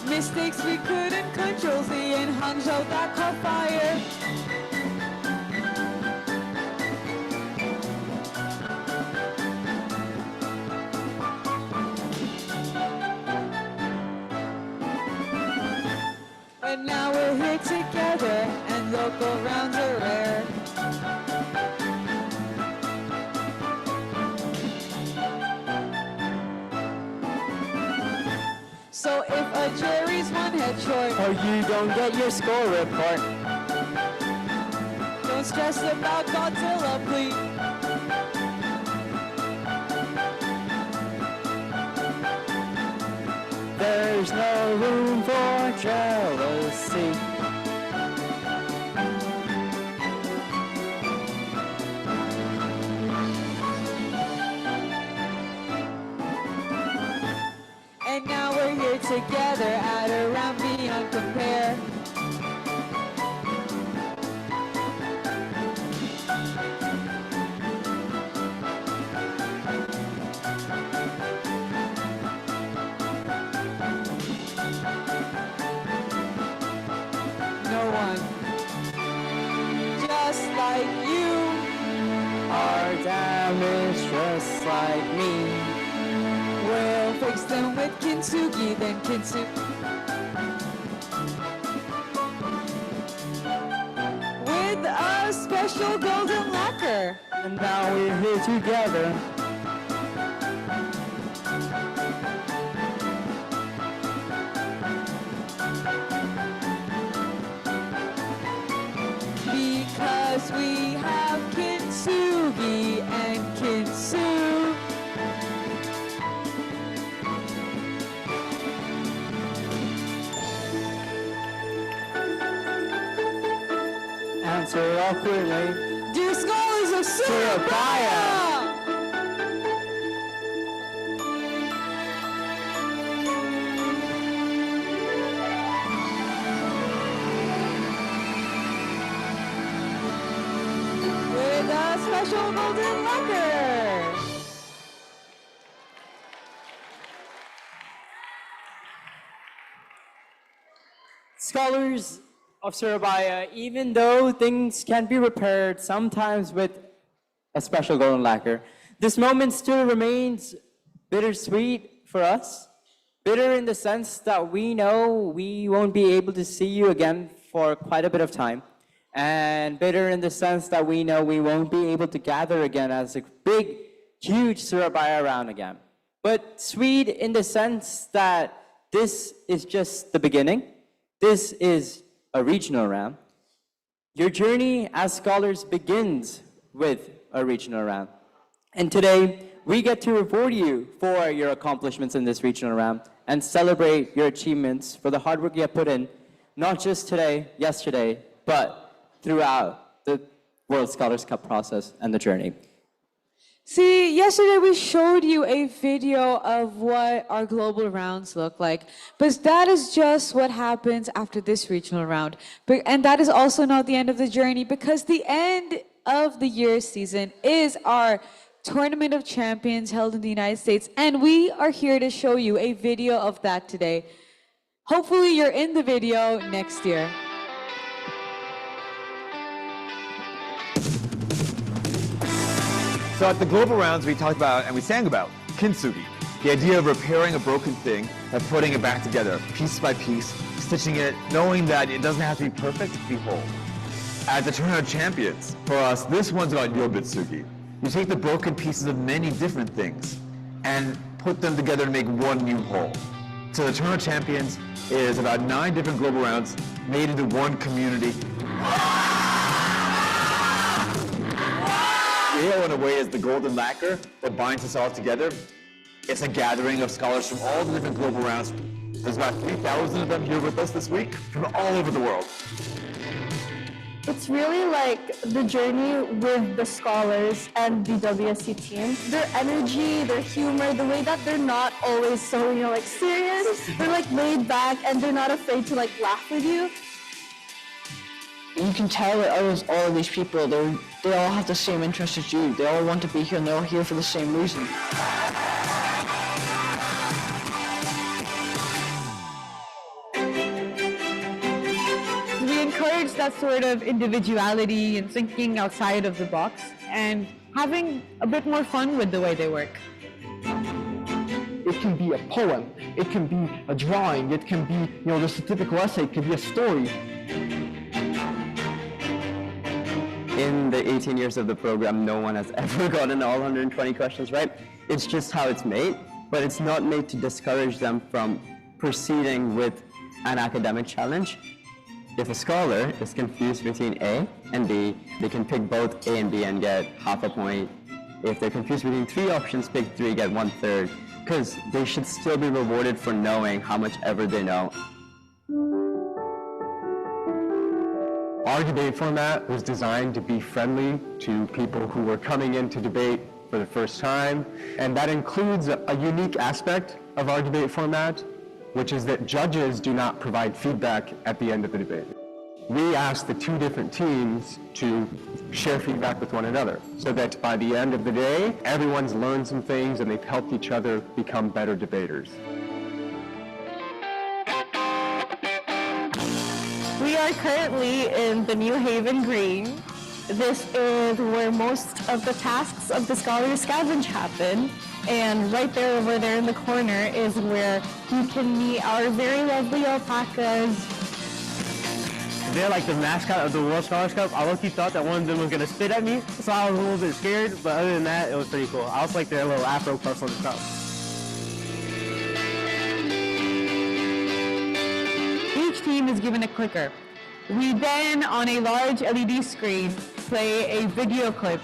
Mistakes we couldn't control, see in Hangzhou that caught fire. And now we're here together, and local rounds are rare. So if a jury's one head short, or you don't get your score report, don't stress about Godzilla, please. there's no room for jealousy. And now we're here together at a round beyond compare. No one, just like you, Are damaged just like me. we'll fix them with kintsugi, then kintsugi. special golden lacquer. And now we're here together. Because we have kintsugi and kintsu. Answer awkwardly. Dear scholars of Surabaya! With a special golden lacquer. Scholars of Surabaya, even though things can be repaired sometimes with a special golden lacquer, this moment still remains bittersweet for us. Bitter in the sense that we know we won't be able to see you again for quite a bit of time. And bitter in the sense that we know we won't be able to gather again as a big, huge Surabaya Round again. But sweet in the sense that this is just the beginning. This is a regional round. Your journey as scholars begins with a regional round. And today, we get to reward you for your accomplishments in this regional round and celebrate your achievements for the hard work you have put in, not just today, yesterday, but throughout the World Scholars Cup process and the journey. See, yesterday we showed you a video of what our global rounds look like, but that is just what happens after this regional round. And that is also not the end of the journey, because the end of the year season is our Tournament of Champions held in the United States, and we are here to show you a video of that today. Hopefully you're in the video next year. So at the Global Rounds, we talked about and we sang about kintsugi, the idea of repairing a broken thing and putting it back together, piece by piece, stitching it, knowing that it doesn't have to be perfect to be whole. At the Tournament of Champions, for us, this one's about yobitsugi. You take the broken pieces of many different things and put them together to make one new whole. So the Tournament of Champions is about 9 different global rounds made into one community. Yale, in a way, is the golden lacquer that binds us all together. It's a gathering of scholars from all the different global rounds. There's about 3,000 of them here with us this week from all over the world. It's really like the journey with the scholars and the WSC team. Their energy, their humor, the way that they're not always so, like serious. They're like laid back and they're not afraid to like laugh with you. You can tell that all of these people, they all have the same interest as you. They all want to be here and they're all here for the same reason. We encourage that sort of individuality and thinking outside of the box and having a bit more fun with the way they work. It can be a poem, it can be a drawing, it can be, just a typical essay, it could be a story. In the 18 years of the program, no one has ever gotten all 120 questions right. It's just how it's made, but it's not made to discourage them from proceeding with an academic challenge. If a scholar is confused between A and B, they can pick both A and B and get half a point. If they're confused between 3 options, pick 3, get 1/3, because they should still be rewarded for knowing how much ever they know. Our debate format was designed to be friendly to people who were coming into debate for the first time, and that includes a unique aspect of our debate format, which is that judges do not provide feedback at the end of the debate. We asked the 2 different teams to share feedback with one another, so that by the end of the day, everyone's learned some things and they've helped each other become better debaters. We are currently in the New Haven Green. This is where most of the tasks of the Scholars Scavenge happen. And right there, over there in the corner, is where you can meet our very lovely alpacas. they're like the mascot of the World Scholars Cup. I low-key thought that one of them was gonna spit at me, so I was a little bit scared, but other than that, it was pretty cool. I also like their little afro puffs on the top. Each team is given a clicker. We then, on a large LED screen, play a video clip.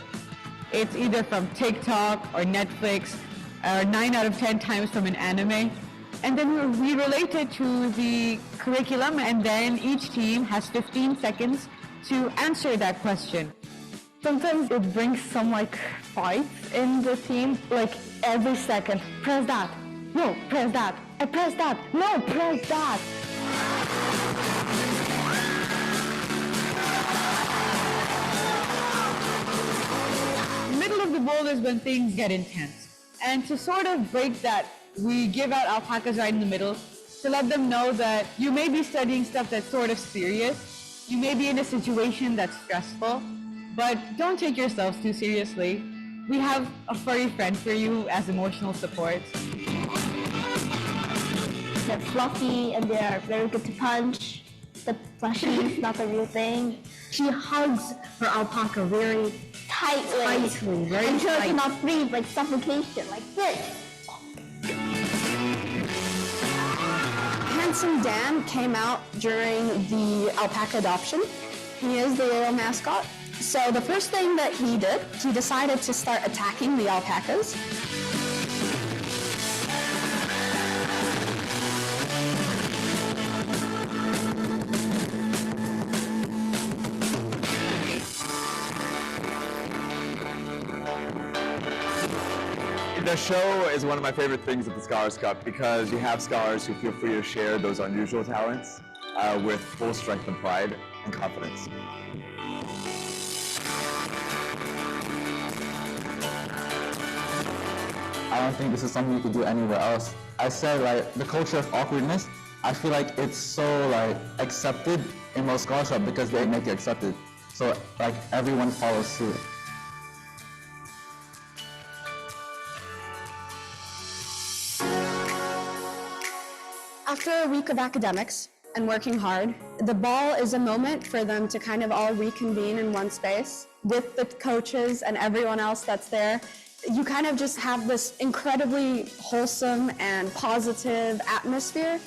It's either from TikTok or Netflix, or 9 out of 10 times from an anime. And then we relate it to the curriculum, and then each team has 15 seconds to answer that question. Sometimes it brings some like fights in the team, like every second. Press that. No, press that. I press that. No, press that. Middle of the bowl is when things get intense. And to sort of break that, we give out alpacas right in the middle to let them know that you may be studying stuff that's sort of serious. You may be in a situation that's stressful, but don't take yourselves too seriously. We have a furry friend for you as emotional support. They're fluffy and they're very good to punch. The plushie is not the real thing. She hugs her alpaca very tightly very until tight. it cannot breathe, like suffocation, like this. Handsome Dan came out during the alpaca adoption. He is the royal mascot. So the first thing that he did, he decided to start attacking the alpacas. The show is one of my favorite things at the Scholars Cup because you have scholars who feel free to share those unusual talents with full strength and pride and confidence. I don't think this is something you could do anywhere else. I said like the culture of awkwardness, I feel like it's so like accepted in most scholarship because they make it accepted. So like everyone follows suit. After a week of academics and working hard, the ball is a moment for them to kind of all reconvene in one space with the coaches and everyone else that's there. You kind of just have this incredibly wholesome and positive atmosphere.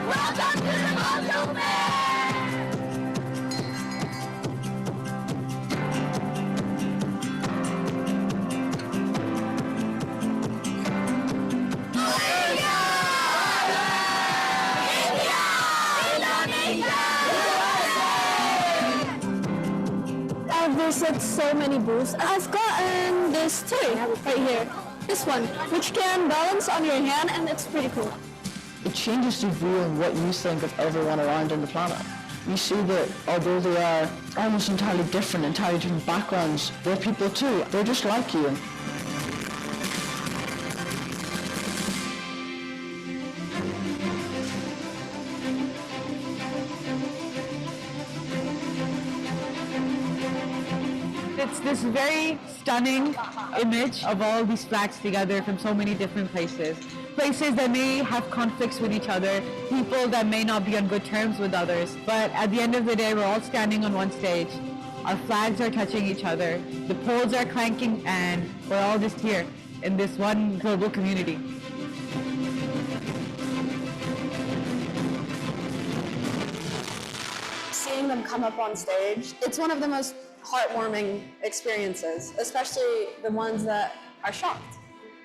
Welcome to the Mojo Man! I've visited so many booths. I've gotten this toy right here. This one, which can balance on your hand, and it's pretty cool. It changes your view on what you think of everyone around on the planet. You see that although they are almost entirely different backgrounds, they're people too. They're just like you. It's this very stunning image of all these flags together from so many different places. Places that may have conflicts with each other, people that may not be on good terms with others, but at the end of the day, we're all standing on one stage. Our flags are touching each other, the poles are clanking, and we're all just here in this one global community. Seeing them come up on stage, it's one of the most heartwarming experiences, especially the ones that are shocked.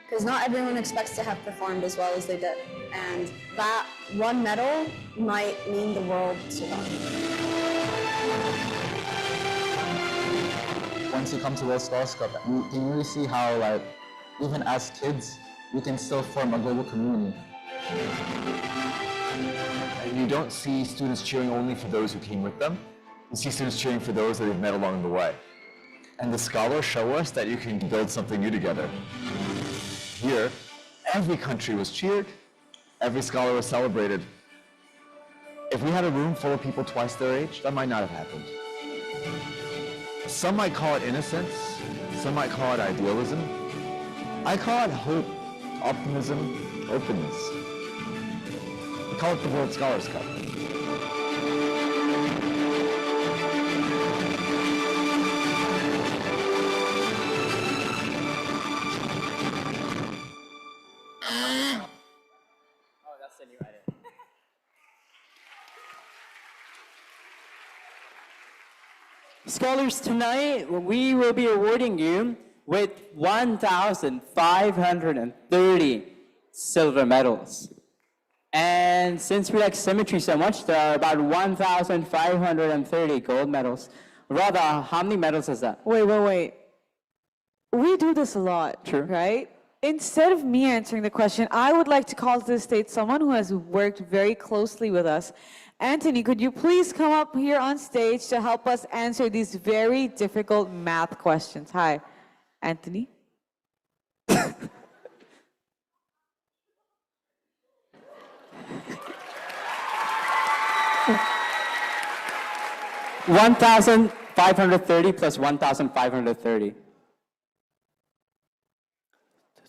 Because not everyone expects to have performed as well as they did. And that one medal might mean the world to them. Once you come to World Scholars Cup, you can really see how like even as kids, we can still form a global community. And you don't see students cheering only for those who came with them. You see students cheering for those that they've met along the way. And the scholars show us that you can build something new together. Here, every country was cheered, every scholar was celebrated. If we had a room full of people twice their age, that might not have happened. Some might call it innocence, Some might call it idealism. I call it hope, optimism, openness. We call it the World Scholars Cup. Scholars, tonight we will be awarding you with 1,530 silver medals. And since we like symmetry so much, there are about 1,530 gold medals. Radha, how many medals is that? Wait. We do this a lot, right? Instead of me answering the question, I would like to call to the stage someone who has worked very closely with us. Anthony, could you please come up here on stage to help us answer these very difficult math questions? Hi, Anthony. 1,530 plus 1,530.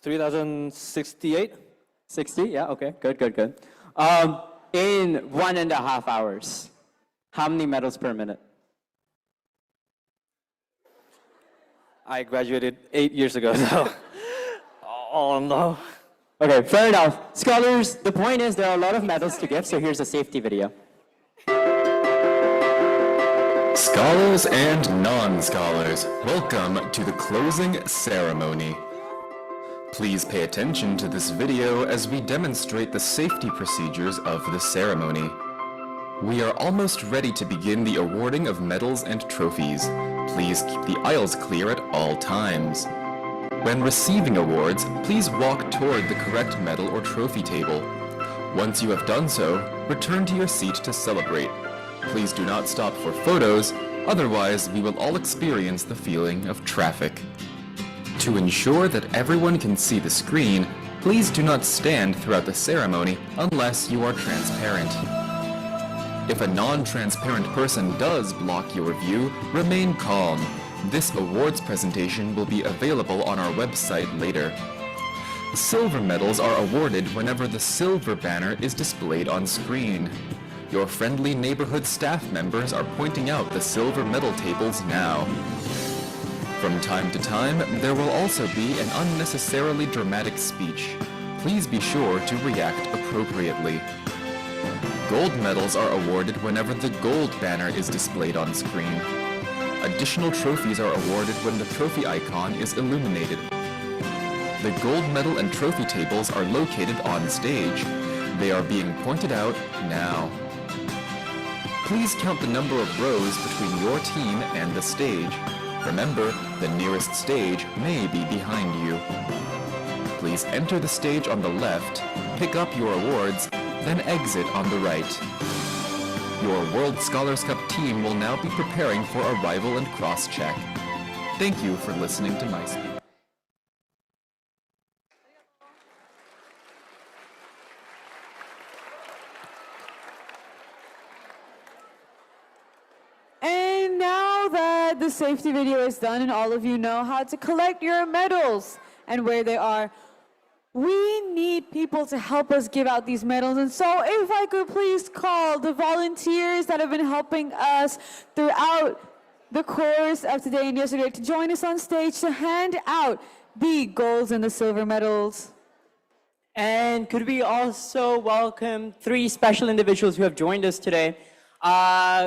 3,068. 60, yeah, okay, good. In 1.5 hours, how many medals per minute? I graduated 8 years ago, so. Oh no. Okay, fair enough. Scholars, the point is there are a lot of medals to give, so here's a safety video. Scholars and non-scholars, welcome to the closing ceremony. Please pay attention to this video as we demonstrate the safety procedures of the ceremony. We are almost ready to begin the awarding of medals and trophies. Please keep the aisles clear at all times. When receiving awards, please walk toward the correct medal or trophy table. Once you have done so, return to your seat to celebrate. Please do not stop for photos, otherwise we will all experience the feeling of traffic. To ensure that everyone can see the screen, please do not stand throughout the ceremony unless you are transparent. If a non-transparent person does block your view, remain calm. This awards presentation will be available on our website later. Silver medals are awarded whenever the silver banner is displayed on screen. Your friendly neighborhood staff members are pointing out the silver medal tables now. From time to time, there will also be an unnecessarily dramatic speech. Please be sure to react appropriately. Gold medals are awarded whenever the gold banner is displayed on screen. Additional trophies are awarded when the trophy icon is illuminated. The gold medal and trophy tables are located on stage. They are being pointed out now. Please count the number of rows between your team and the stage. Remember, the nearest stage may be behind you. Please enter the stage on the left, pick up your awards, then exit on the right. Your World Scholars Cup team will now be preparing for arrival and cross-check. Thank you for listening to my speech. And now that the safety video is done and all of you know how to collect your medals and where they are, we need people to help us give out these medals. And so if I could please call the volunteers that have been helping us throughout the course of today and yesterday to join us on stage to hand out the golds and the silver medals. And could we also welcome 3 special individuals who have joined us today?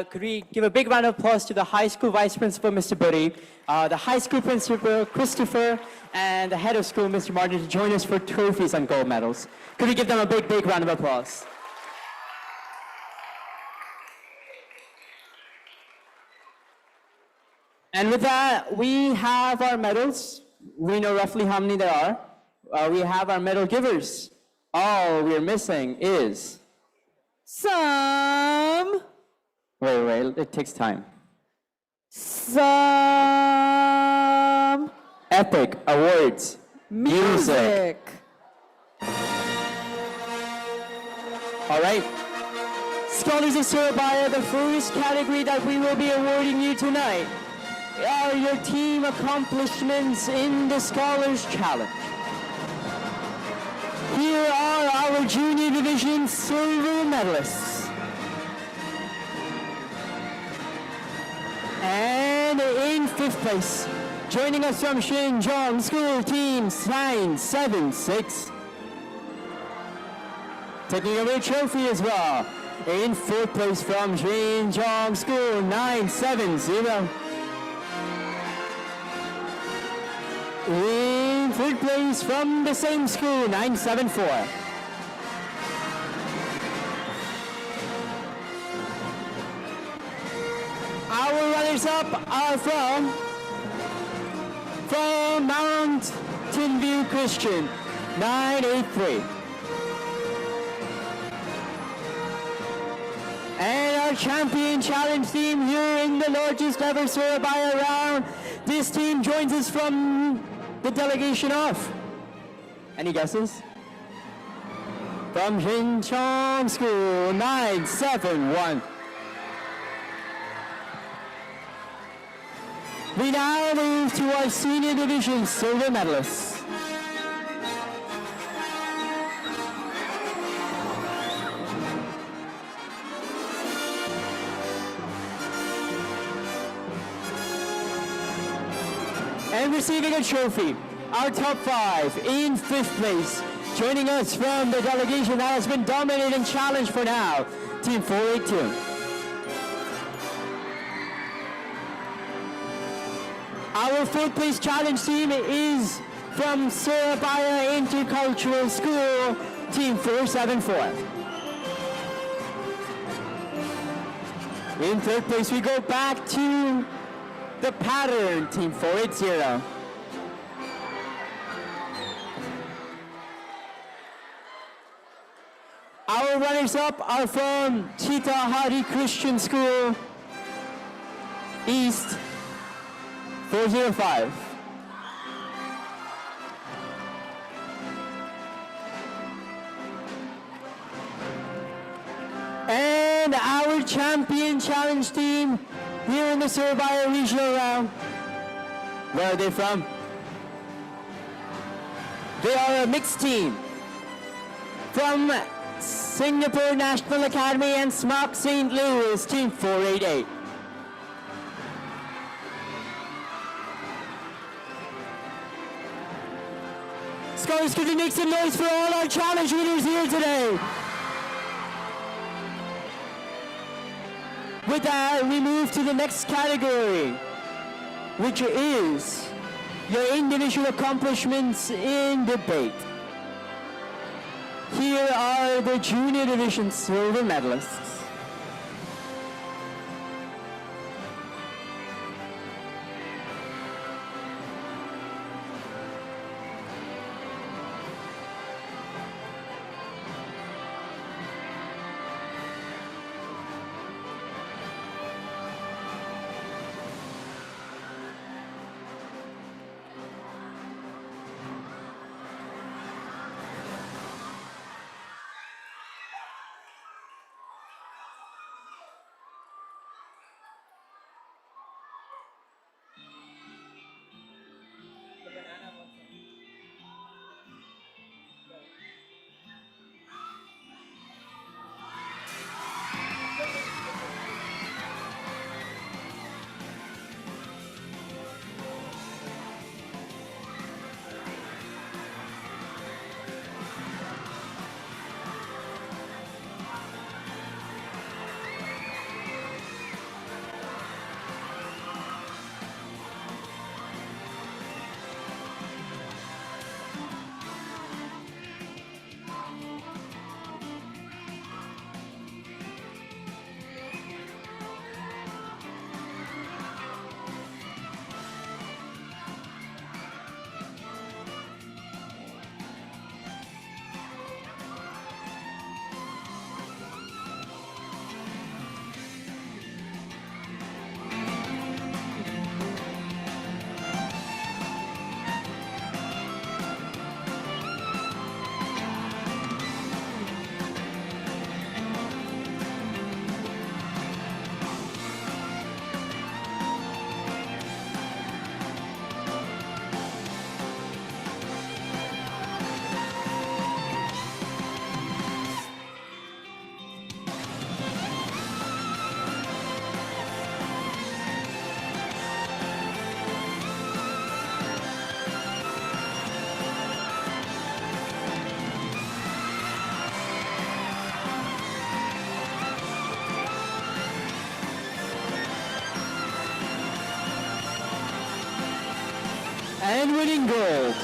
Could we give a big round of applause to the high school vice principal, Mr. Buddy, the high school principal, Christopher, and the head of school, Mr. Martin, to join us for trophies and gold medals. Could we give them a big round of applause? And with that, we have our medals. We know roughly how many there are. We have our medal givers. All we're missing is some... Wait, it takes time. Some... Epic awards. Music. All right. Scholars of Surabaya, the first category that we will be awarding you tonight are your team accomplishments in the Scholars Challenge? Here are our junior division silver medalists. And in 5th place, joining us from Xinjiang School, Team 976. Taking away a trophy as well. In 4th place from Xinjiang School, 970. In 3rd place from the same school, 974. Our runners-up are from Mountain View Christian, 983. And our champion challenge team here in the largest ever Surabaya Round. This team joins us from the delegation of. Any guesses? From Xinjiang School, 971. We now move to our senior division silver medalists. And receiving a trophy, our top 5 in 5th place. Joining us from the delegation that has been dominating challenge for now, Team 482. Our 4th place challenge team is from Surabaya Intercultural School, Team 474. In 3rd place, we go back to the pattern, Team 480. Our runners-up are from Chita Hari Christian School, East 405. And our champion challenge team here in the Surabaya Regional Round. Where are they from? They are a mixed team from Singapore National Academy and SMOC St. Louis, Team 488. Scholars, could you make some noise for all our challenge winners here today? With that, we move to the next category, which is your individual accomplishments in debate. Here are the junior division silver medalists. and winning gold.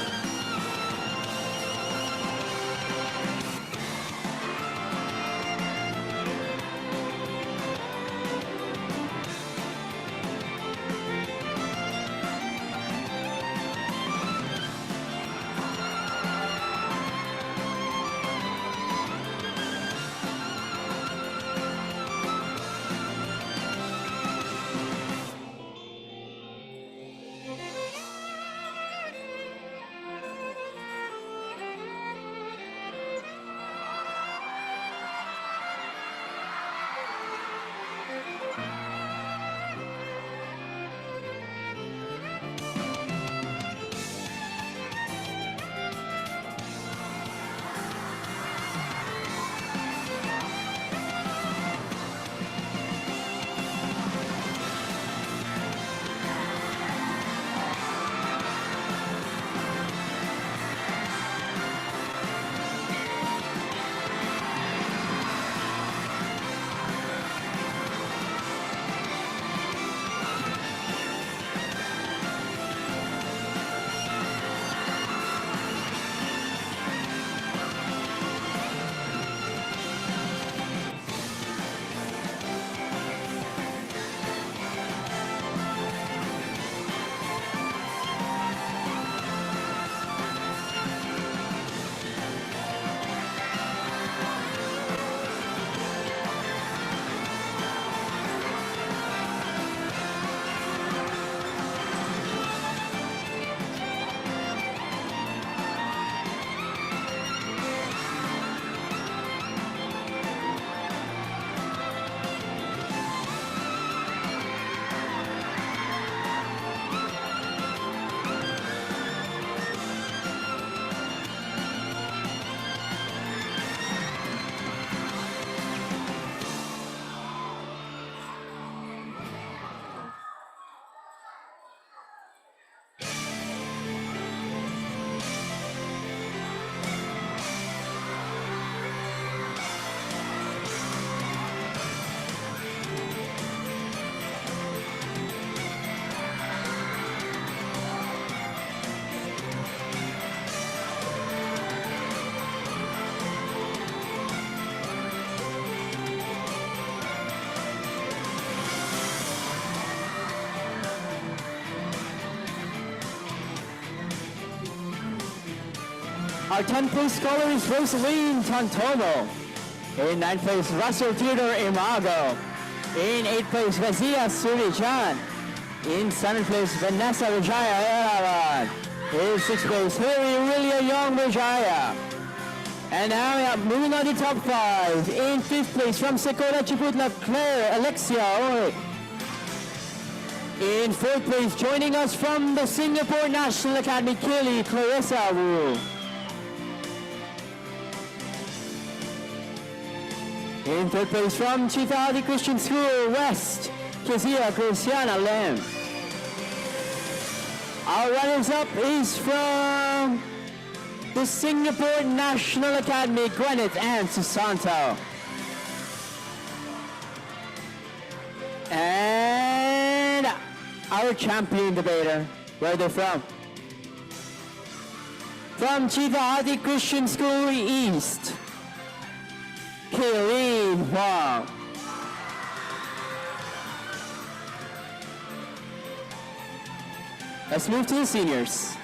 Our 10th place scholar is Rosaline Tantomo. In 9th place, Russell Theodore Imago. In 8th place, Razia Surichan. In 7th place, Vanessa Vijaya Erawan. In 6th place, Hilary Willia Young Vijaya. And now we are moving on to top 5. In 5th place, from Sekolah Chiputla, Claire Alexia Oy. In 4th place, joining us from the Singapore National Academy, Kili Clarissa Wu. In 3rd place, from Chitahadi Christian School West, Kezia Christiana Lim. Our runners-up is from the Singapore National Academy, Gwyneth and Susanto. And our champion debater, where are they from? From Chitahadi Christian School East, Kaylene Huang. Let's move to the seniors.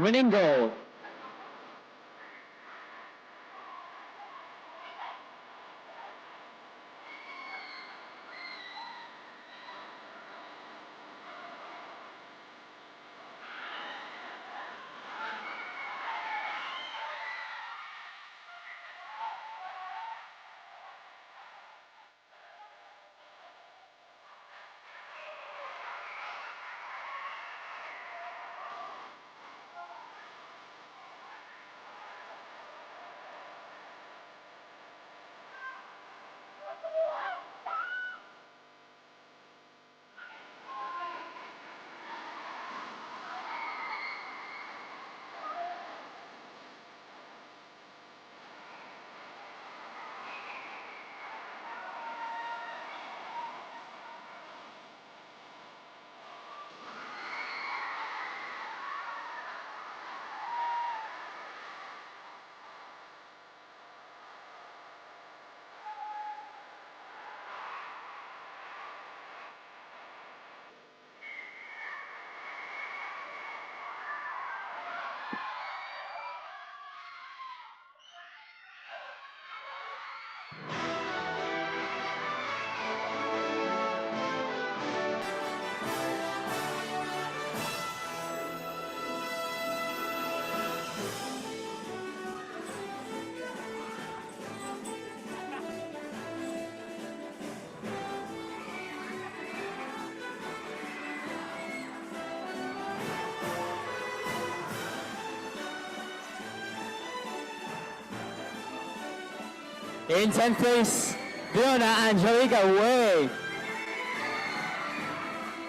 winning goal. In 10th place, Fiona Angelica Way.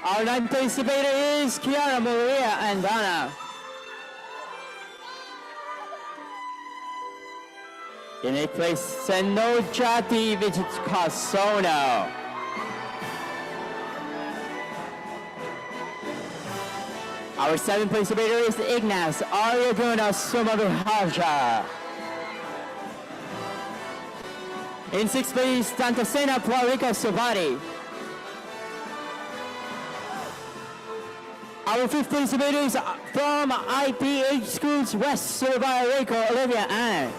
Our 9th place debater is Kiara Maria Andana. In 8th place, Senojati Vichitkasono. Our 7th place debater is Ignas Aryaguna Sumavihaja. In 6th place, Tantasena Puarika Subari. Our 5th place debater is from IPH Schools West, Surabaya Reiko, Olivia Ann.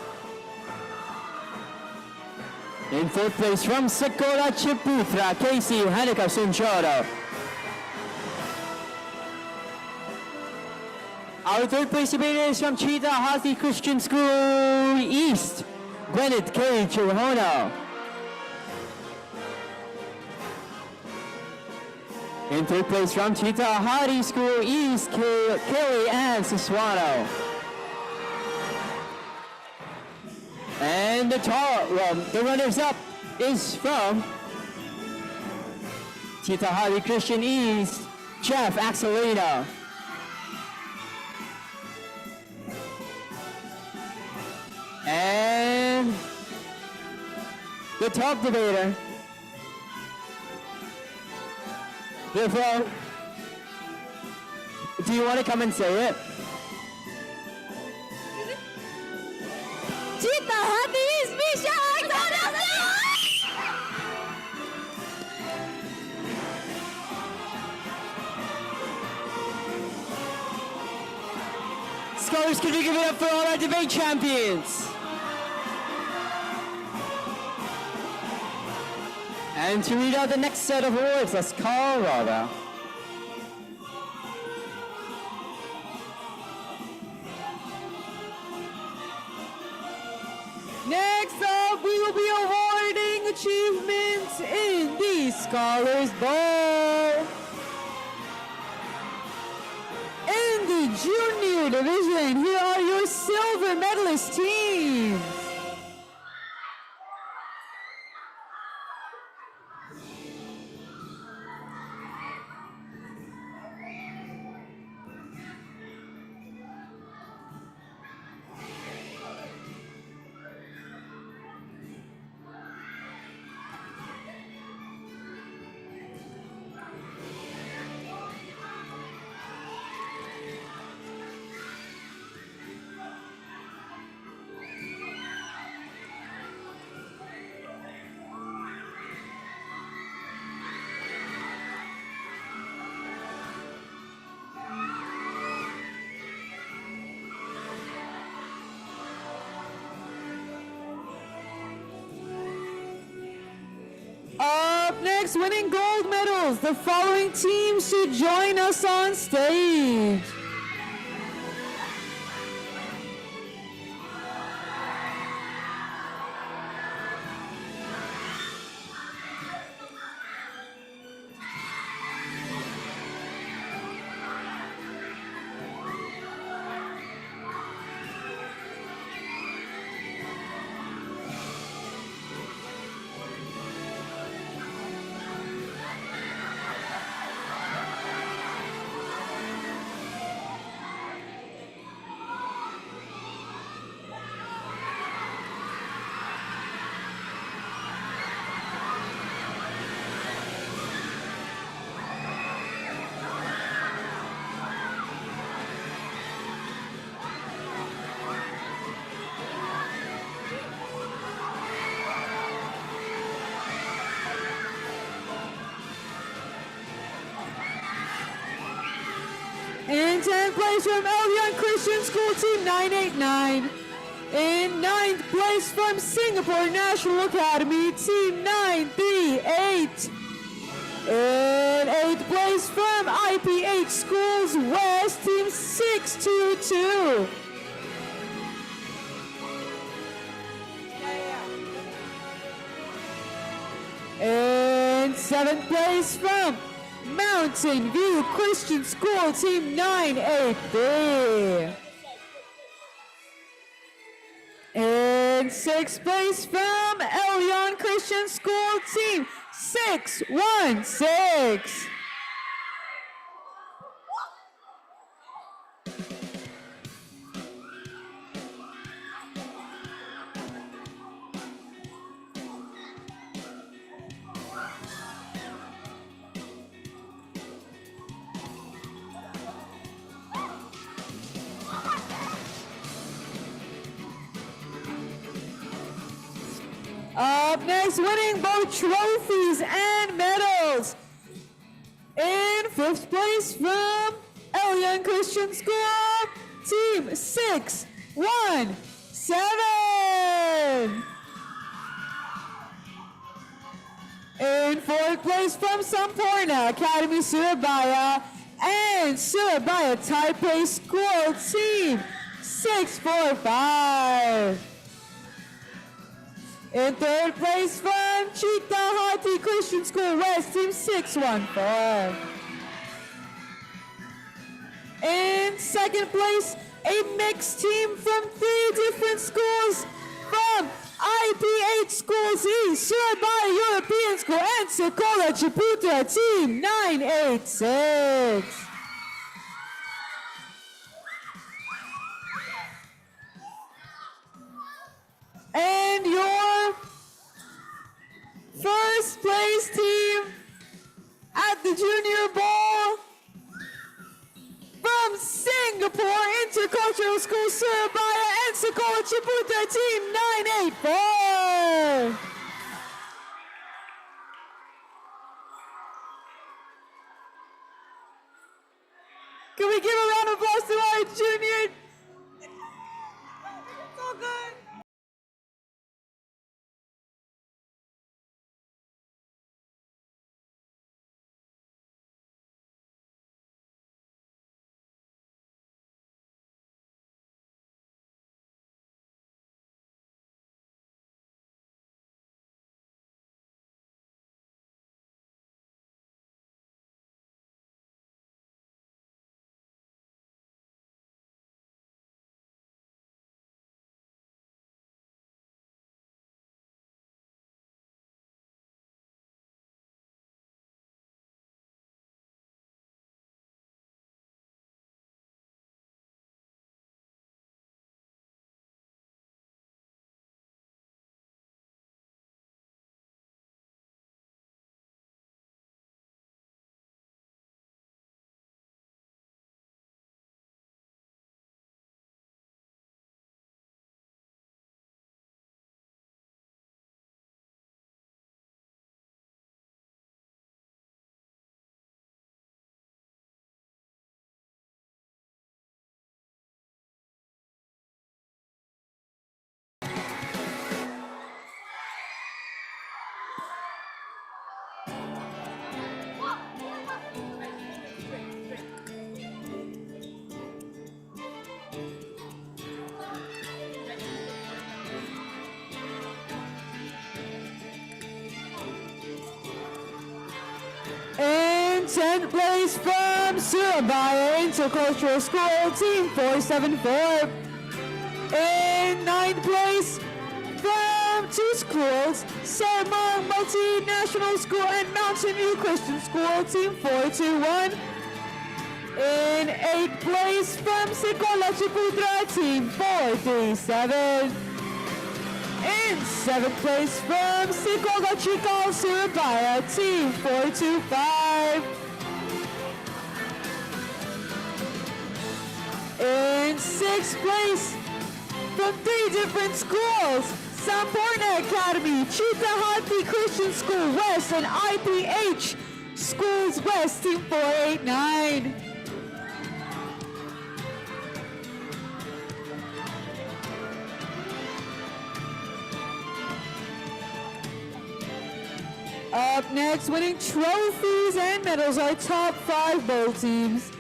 In 4th place, from Sekolah Chiputra, Casey Hanika Sunchoro. Our 3rd place debater is from Chita Hati Christian School East, Gwyneth K. Chirhono. In 3rd place from Chita Hati School East, Kelly Ann Siswano. And the runners-up is from Chita Hati Christian East, Jeff Axelino. And the top debater, therefore, do you want to come and say it? Chita Hati is Misha Scholars, could you give it up for all our debate champions? And to read out the next set of awards, let's call Rada. Next up, we will be awarding achievements in the Scholars Ball. In the junior division, here are your silver medalist teams. next, winning gold medals, the following teams should join us on stage. In 10th place from Elion Christian School Team 989. In 9th place from Singapore National Academy Team 938. In 8th place from IPH Schools West Team 622. In 7th place from Mountain View Christian School Team 983. In 6th place from Elion Christian School Team 616. Up next, winning both trophies and medals. In 5th place from Elion Christian School, Team 617. In 4th place from Samporna Academy Surabaya and Surabaya Taipei School, Team 645. In 3rd place from Chitahati Christian School West, Team 614. In 2nd place, a mixed team from 3 different schools from IPH Schools East, Surabaya European School, and Sekolah Ciputra, Team 986. And your first place team at the Junior Bowl from Singapore Intercultural School Surabaya and Sekolah Ciputra, Team 984. Can we give a round of applause to our junior? So good. 10th place from Surabaya Intercultural School, Team 474. In 9th place from two schools, Sermon Multinational School and Mountain View Christian School, Team 421. In 8th place from Sekolah Ciputra, Team 437. In 7th place from Sekolah Cikal Surabaya, Team 425. In 6th place from 3 different schools, Sampurna Academy, Chitahati Christian School West, and IPH Schools West, Team 489. Up next, winning trophies and medals are top 5 bowl teams.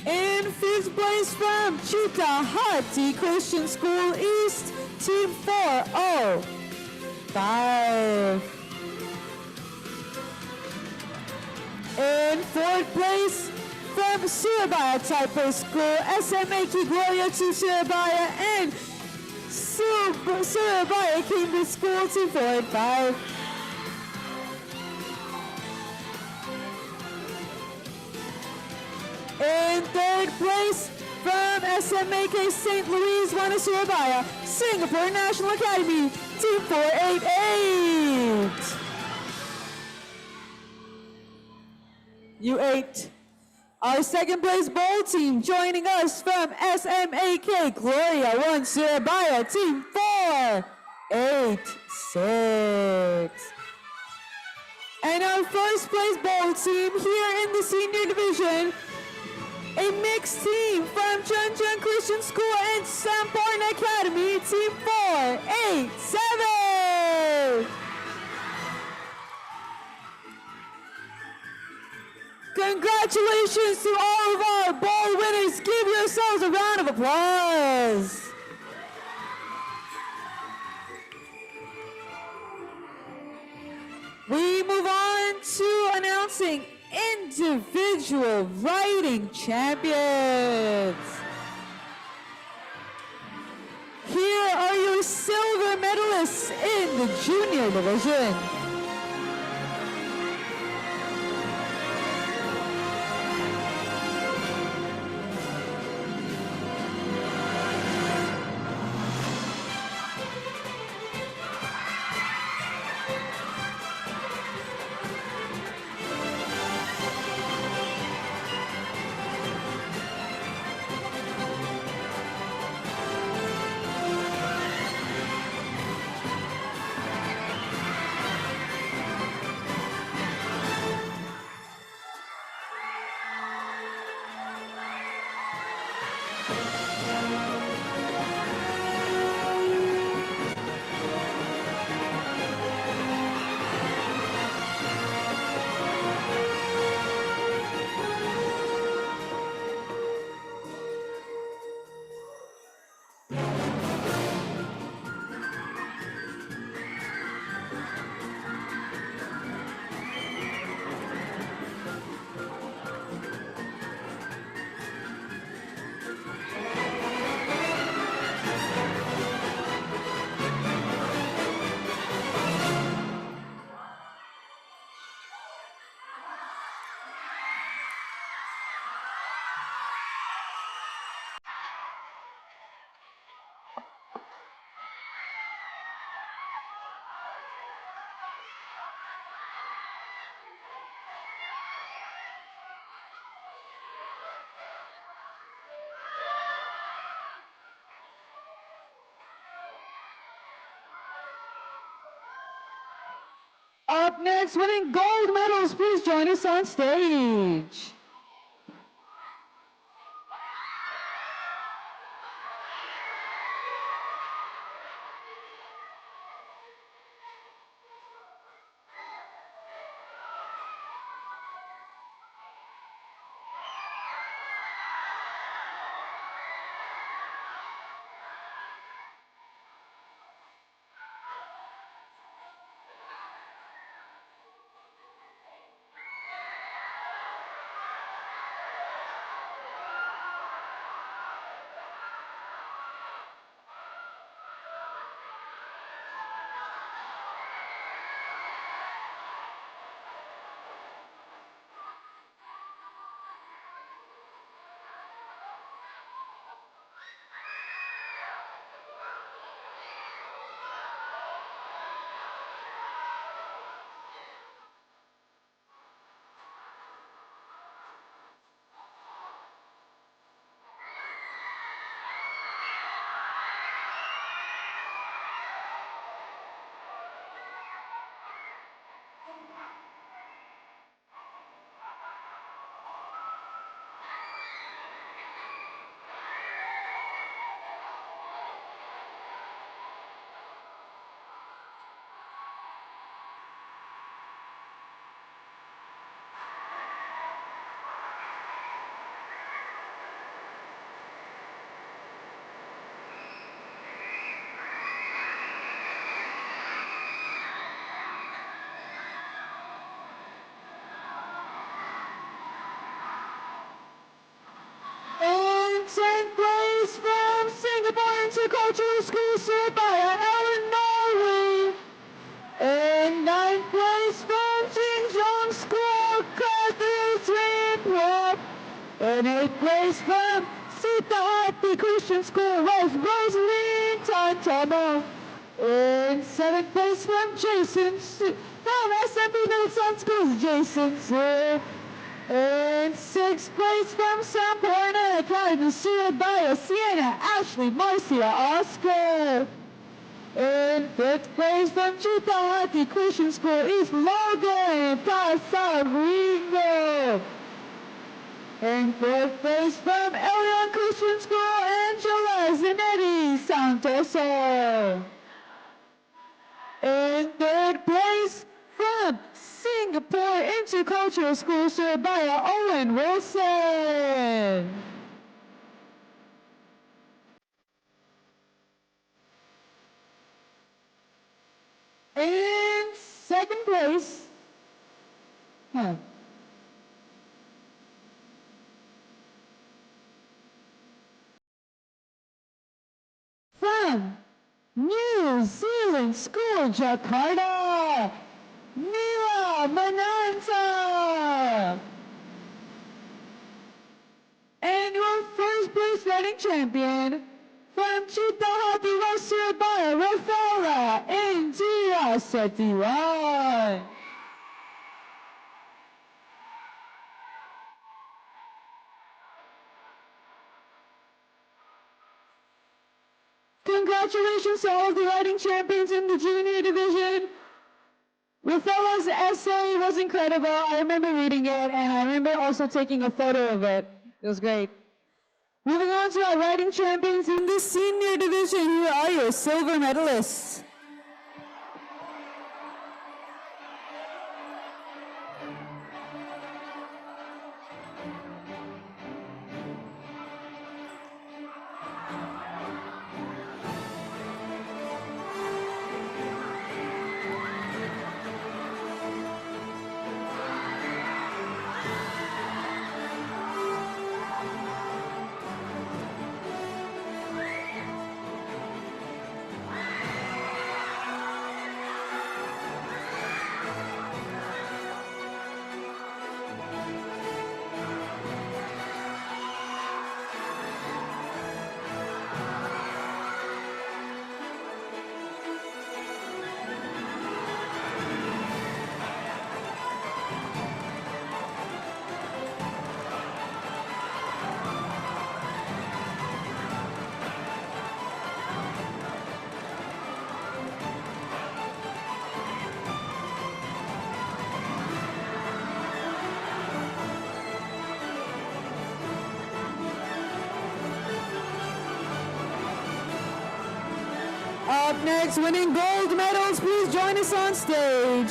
In 5th place from Chitahati Christian School East, Team 405. In 4th place from Surabaya Taipei School, SMA Ki Gloria to Surabaya, and Surabaya Cambridge School, Team 405. In 3rd place from SMAK St. Louis, Juana Surabaya, Singapore National Academy, Team 488. U8. Our 2nd place bowl team joining us from SMAK Gloria 1 Surabaya, Team 486. And our 1st place bowl team here in the senior division, a mixed team from Chuncheon Christian School and Sampurna Academy, Team 487. Congratulations to all of our bowl winners. Give yourselves a round of applause. We move on to announcing individual writing champions. Here are your silver medalists in the junior division. Up next, winning gold medals, please join us on stage. Intercultural School Surabaya Round. In 9th place from Jinjong School, Cathedral Swim. In 8th place from Sita Christian School, West Rosaline Tantamo. In 7th place from from SMP Middleton Schools, Jason Smith. In 6th place from San Porna Academy, Surabaya, Sienna, Ashley, Marcia, Oscar. In 5th place from Chitahati Christian School, East Logan, Pasarino. In 4th place from Elion Christian School, Angela Zanetti Santoso. In 3rd place from Singapore Intercultural School, Surabaya, Owen Wilson. In 2nd place, from New Zealand School, Jakarta, Mila Mananta. And your first place running champion from Chitahati West Surabaya, Rafaela Indira Setiwan. Congratulations to all the riding champions in the junior division. Rafaela's essay was incredible. I remember reading it, and I remember also taking a photo of it. It was great. Moving on to our riding champions in the senior division. Here are your silver medalists. Up next, winning gold medals, please join us on stage.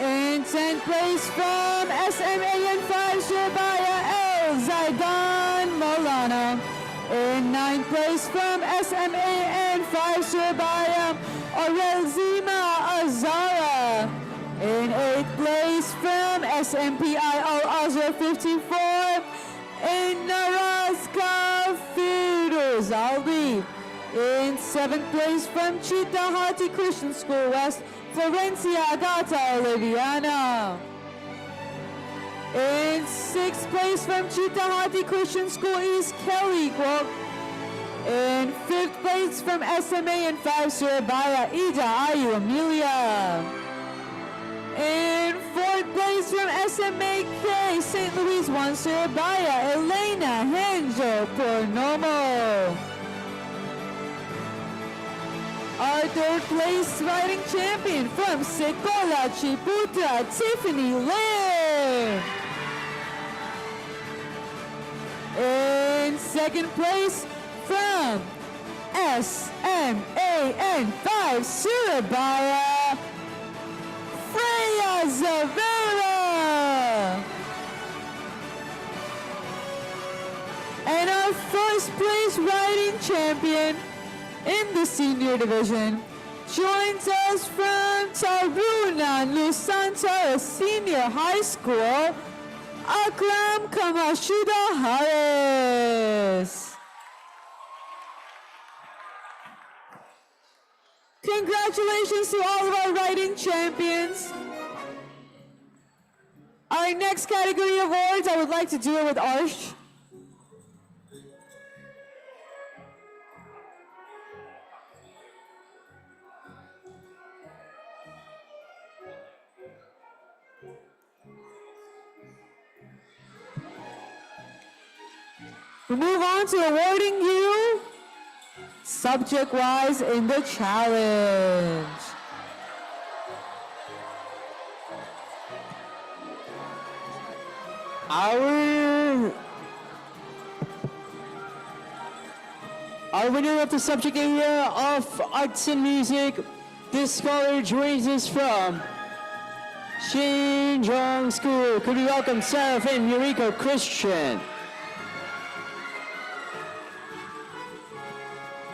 In 10th place from SMAN 5 Surabaya, El Zaidan Maulana. In 9th place from SMAN 5 Surabaya, Aurelzima Azara. In 8th place from SMPI Al-Azhar 54, in Naraska Firuz Albi. In 7th place from Chitahati Christian School West, Florencia Agata Oliviana. In 6th place from Chitahati Christian School is Kelly Guok. In 5th place from SMA and 5 Surabaya, Ida Ayu Amelia. In 4th place from SMA-K, St. Louis 1 Surabaya, Elena Henjo Pornomo. Our 3rd place riding champion from Sekolah Ciputra, Tiffany Lim. In 2nd place from SMAN 5 Surabaya, Freya Zavera. And our 1st place riding champion in the senior division joins us from Tarunan Lusanta Senior High School, Akram Kamashuda Harris. Congratulations to all of our riding champions. Our next category awards, I would like to do it with Arsh. We move on to awarding you subject-wise in the challenge. Our winner of the subject area of arts and music, this scholar joins us from Shinjong School. Could we welcome Seraphim Eureka Christian?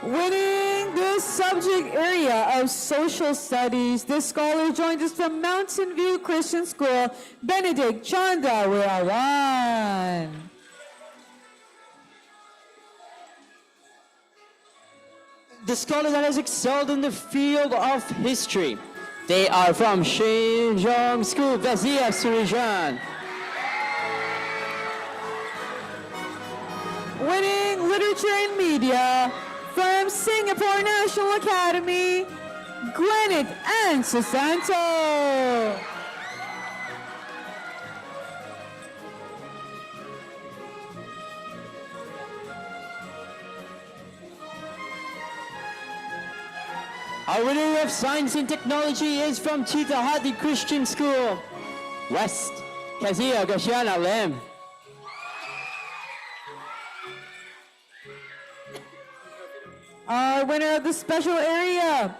Winning the subject area of social studies, this scholar joins us from Mountain View Christian School, Benedict Chanda Wirawan. The scholar that has excelled in the field of history. They are from Shinjong School, Vazia Surijan. Winning literature and media from Singapore National Academy, Gwyneth Ann Susanto. Our winner of Science and Technology is from Chitahati Christian School, West, Kazia Gashiana Lim. Our winner of the special area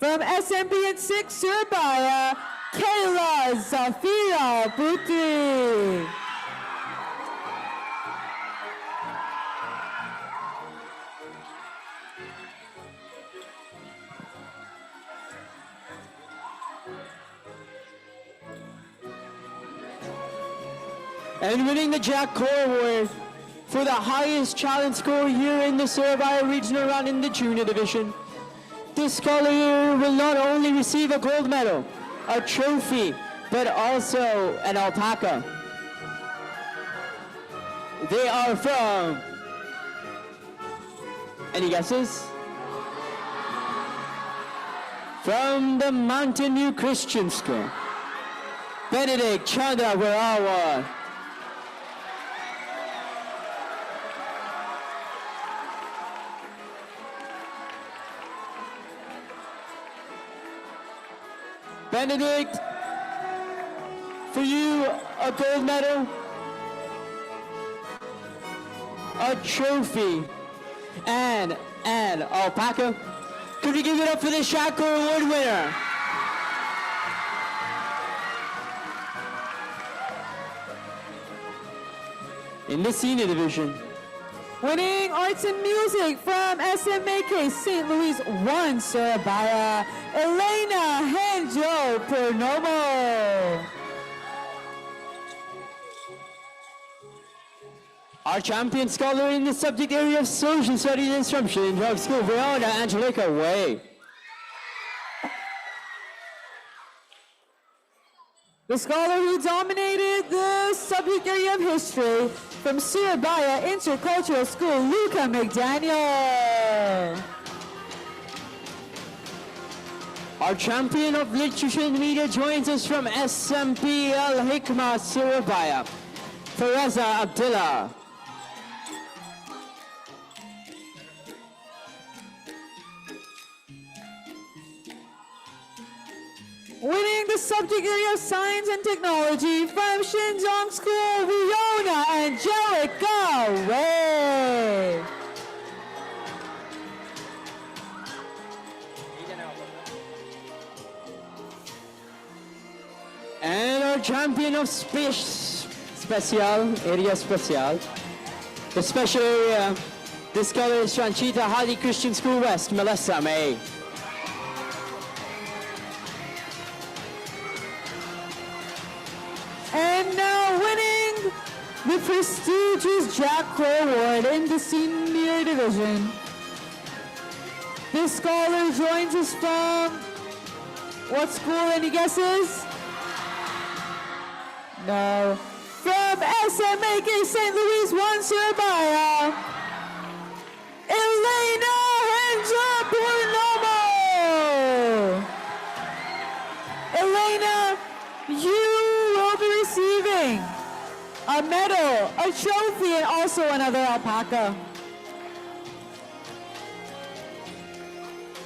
from SMP and 6 Surabaya, Kayla Zafira Putri. And winning the Jack Core Award for the highest challenge score here in the Surabaya Regional Round in the Junior Division. This scholar will not only receive a gold medal, a trophy, but also an alpaca. They are from... Any guesses? From the Mountain View Christian School, Benedict Chandra Wirawan. Benedict, for you, a gold medal, a trophy, and an alpaca. Could we give it up for the Shakur Award winner? In the senior division, winning arts and music from SMAK St. Louis 1 Surabaya, Elena Henjo Pernomo. Our champion scholar in the subject area of social studies and instruction in drug school, Verona Angelica Way. The scholar who dominated the subject area of history from Surabaya Intercultural School, Luca McDaniel. Our champion of literature and media joins us from SMP Al Hikmah Surabaya, Fareza Abdullah. Winning the subject area of science and technology from Shinjong School, Riona Angelica Wei. And our champion of area special, the special area, this scholar is Chanchita Hadi Christian School West, Melissa May. And now winning the prestigious Jack Crow Award in the senior division. This scholar joins us from what school? Any guesses? No. From SMAK St. Louis 1 Surabaya, Elena Henja Purnomo. Elena, you will be receiving a medal, a trophy, and also another alpaca.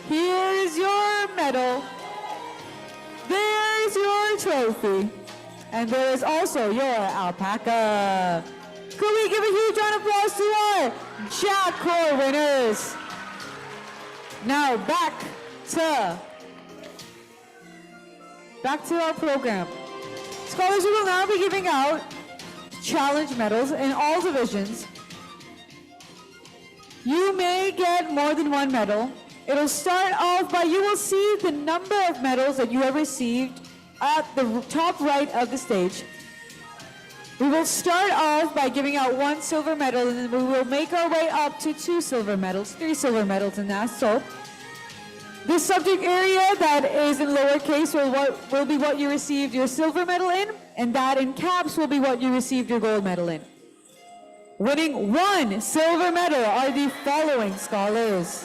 Here's your medal. There's your trophy. And there is also your alpaca. Could we give a huge round of applause to our Jack Crow winners? Now back to our program. Scholars, we will now be giving out challenge medals in all divisions. You may get more than one medal. It'll start off by, you will see the number of medals that you have received at the top right of the stage. We will start off by giving out one silver medal, and then we will make our way up to 2 silver medals, 3 silver medals, and that. So this subject area that is in lowercase will be what you received your silver medal in, and that in caps will be what you received your gold medal in. Winning 1 silver medal are the following scholars.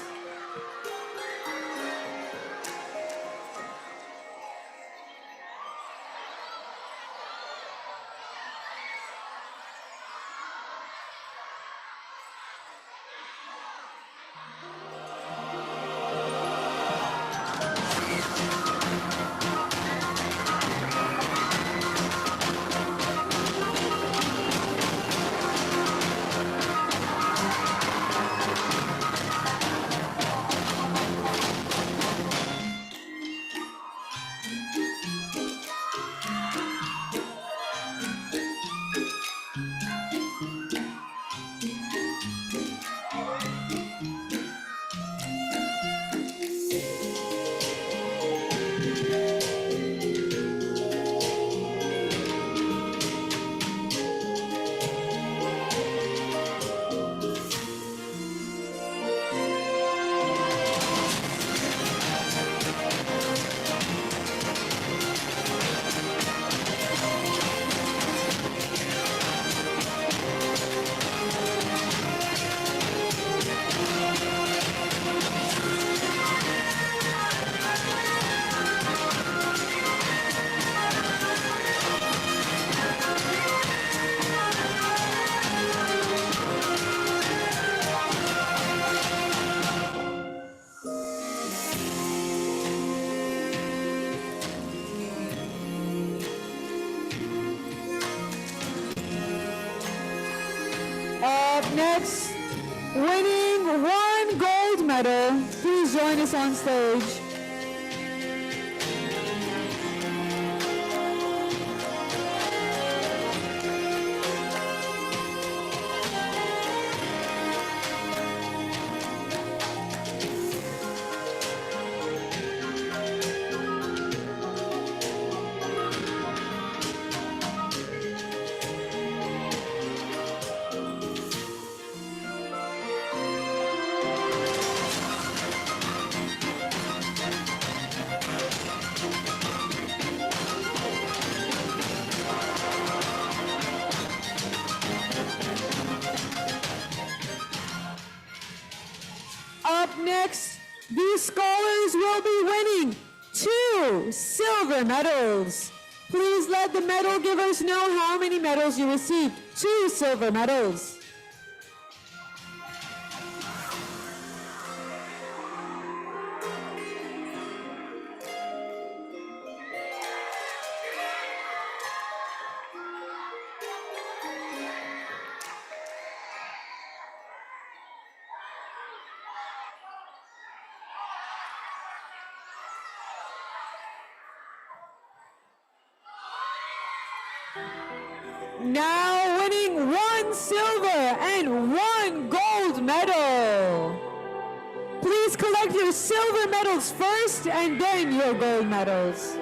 Up next, winning 1 gold medal, please join us on stage. Up next, these scholars will be winning 2 silver medals. Please let the medal givers know how many medals you received. 2 silver medals. Now winning 1 silver and 1 gold medal. Please collect your silver medals first and then your gold medals.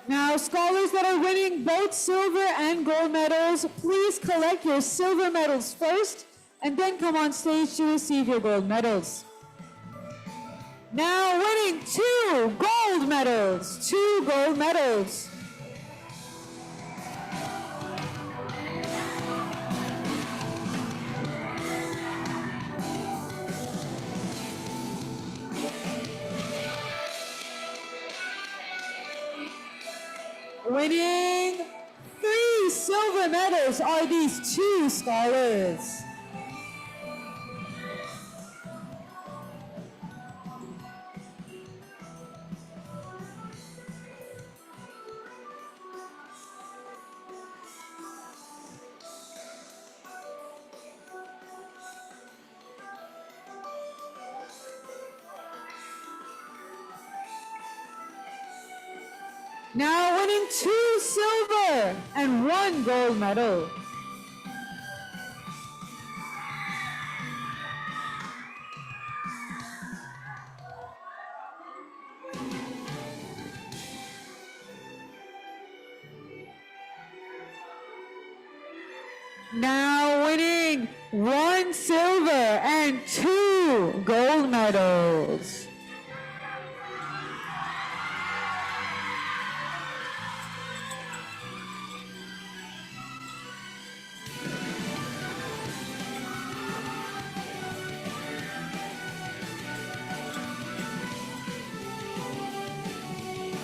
Now, scholars that are winning both silver and gold medals, please collect your silver medals first and then come on stage to receive your gold medals. Now winning 2 gold medals, 2 gold medals. Winning 3 silver medals are these 2 scholars. Now winning 2 silver and 1 gold medal. Now winning 1 silver and 2 gold medals.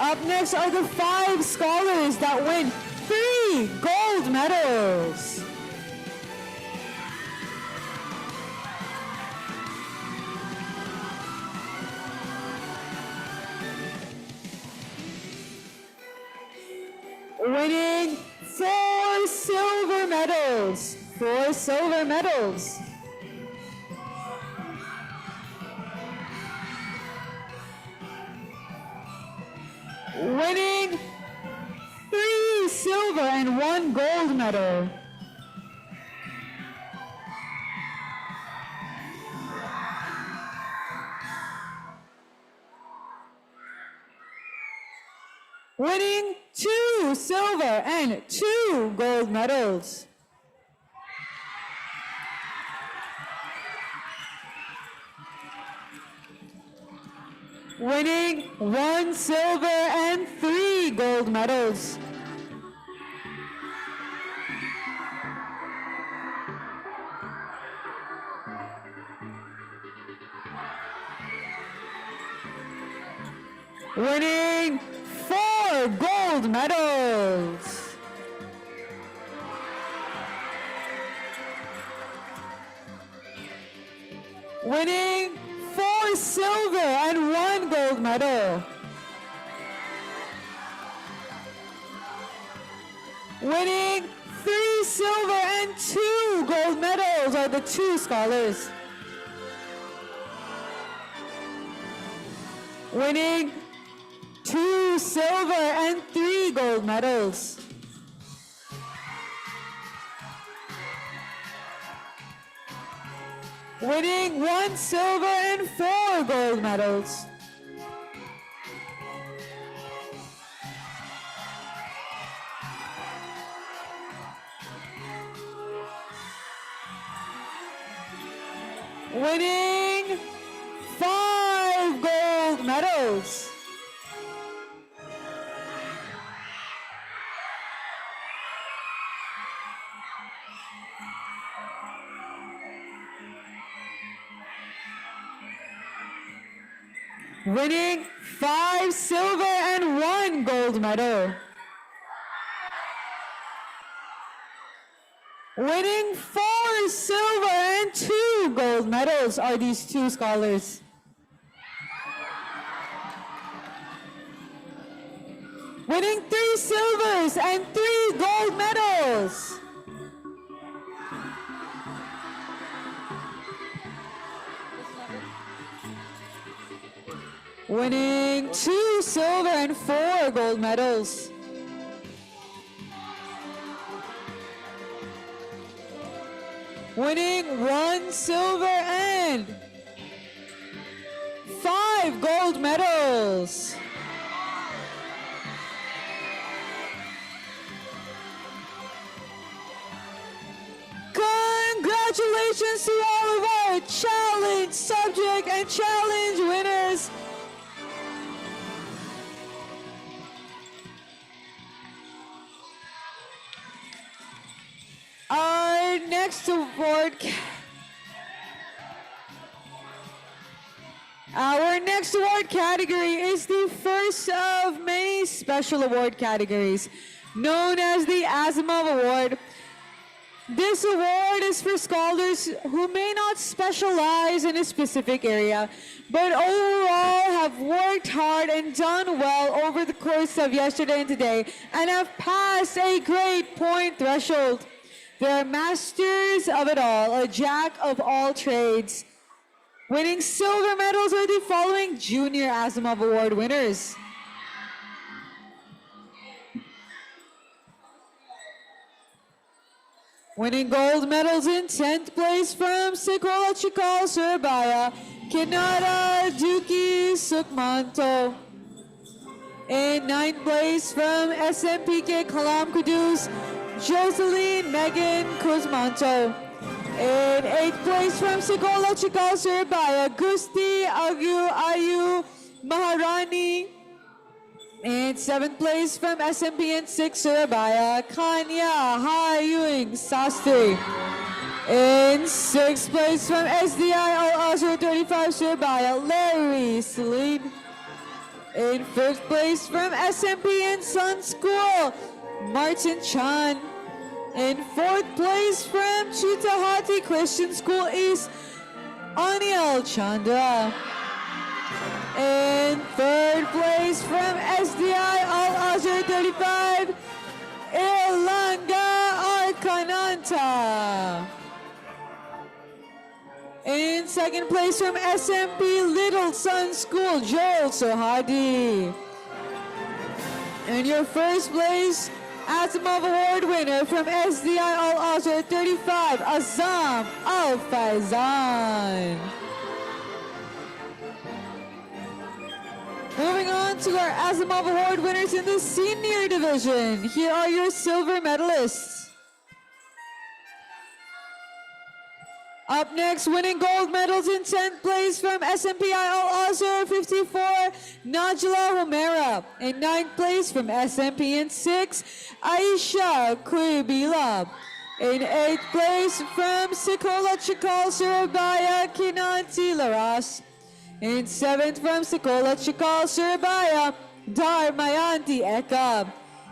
Up next are the 5 scholars that win 3 gold medals. Winning 4 silver medals. 4 silver medals. Winning 3 silver and 1 gold medal. Winning 2 silver and 2 gold medals. Winning 1 silver and 3 gold medals. Winning 4 gold medals. Winning 4 silver and 1 gold medal. Winning 3 silver and 2 gold medals are the 2 scholars. Winning 2 silver and and 3 gold medals. Winning 1 silver and 4 gold medals. Winning 5 gold medals. Winning 5 silver and 1 gold medal. Winning 4 silver and 2 gold medals are these 2 scholars. Winning 3 silvers and 3 gold medals. Winning 2 silver and 4 gold medals. Winning 1 silver and 5 gold medals. Congratulations to all of our challenge subject and challenge winners. Our next award category is the first of many special award categories known as the Asimov Award. This award is for scholars who may not specialize in a specific area, but overall have worked hard and done well over the course of yesterday and today and have passed a grade point threshold. They're masters of it all, a jack of all trades. Winning silver medals are the following Junior Asimov Award winners. Winning gold medals in 10th place from Sekolah Cikal Surabaya, Kinara Duki Sukmanto. In 9th place from SMPK Kalam Kudus, Jocelyn Megan Kuzmanto. In 8th place from Sekolah Cikal Surabaya, Gusti Ayu Maharani. In 7th place from SMPN 6 Surabaya, Kanya Hayuing Sastri. In 6th place from SDI Al-Azhar 35 Surabaya, Larry Celine. In 5th place from SMPN Sun School, Martin Chan. In 4th place from Chitahati Christian School East, Aniel Chandra. In 3rd place from SDI Al-Azhar 35, Ilanga Arkananta. In 2nd place from SMP Little Sun School, Joel Sohadi. And your 1st place Asimov Award winner from SDI Al-Azhar 35, Azam Al-Faizan. Moving on to our Asimov Award winners in the senior division. Here are your silver medalists. Up next, winning gold medals in 10th place from SMPI Al-Azhar 54, Najla Humera. In 9th place from SMPN 6, Aisha Kuibila. In 8th place from Sekolah Cikal Surabaya, Kinanti Laras. In 7th from Sekolah Cikal Surabaya, Darmayanti Eka.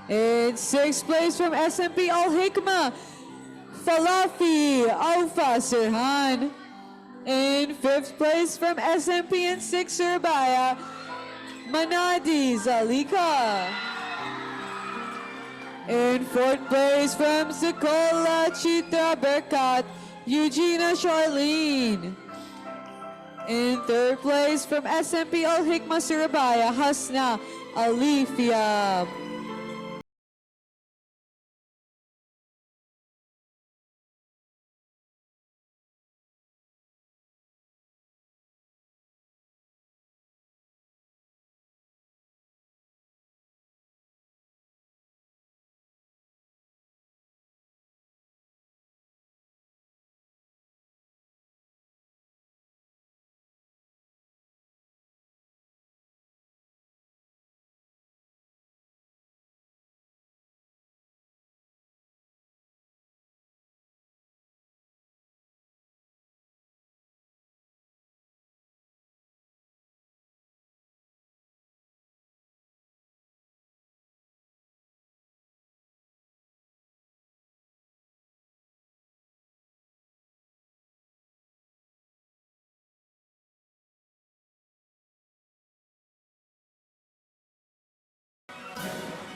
In 6th place from SMP Al-Hikmah, Falafi Alfa Sirhan. In 5th place from SMP in 6 Surabaya, Manadi Zalika. In 4th place from Sekolah Citra Berkat, Eugenia Charlene. In 3rd place from SMP Al-Hikmah Surabaya, Hasna Alifia.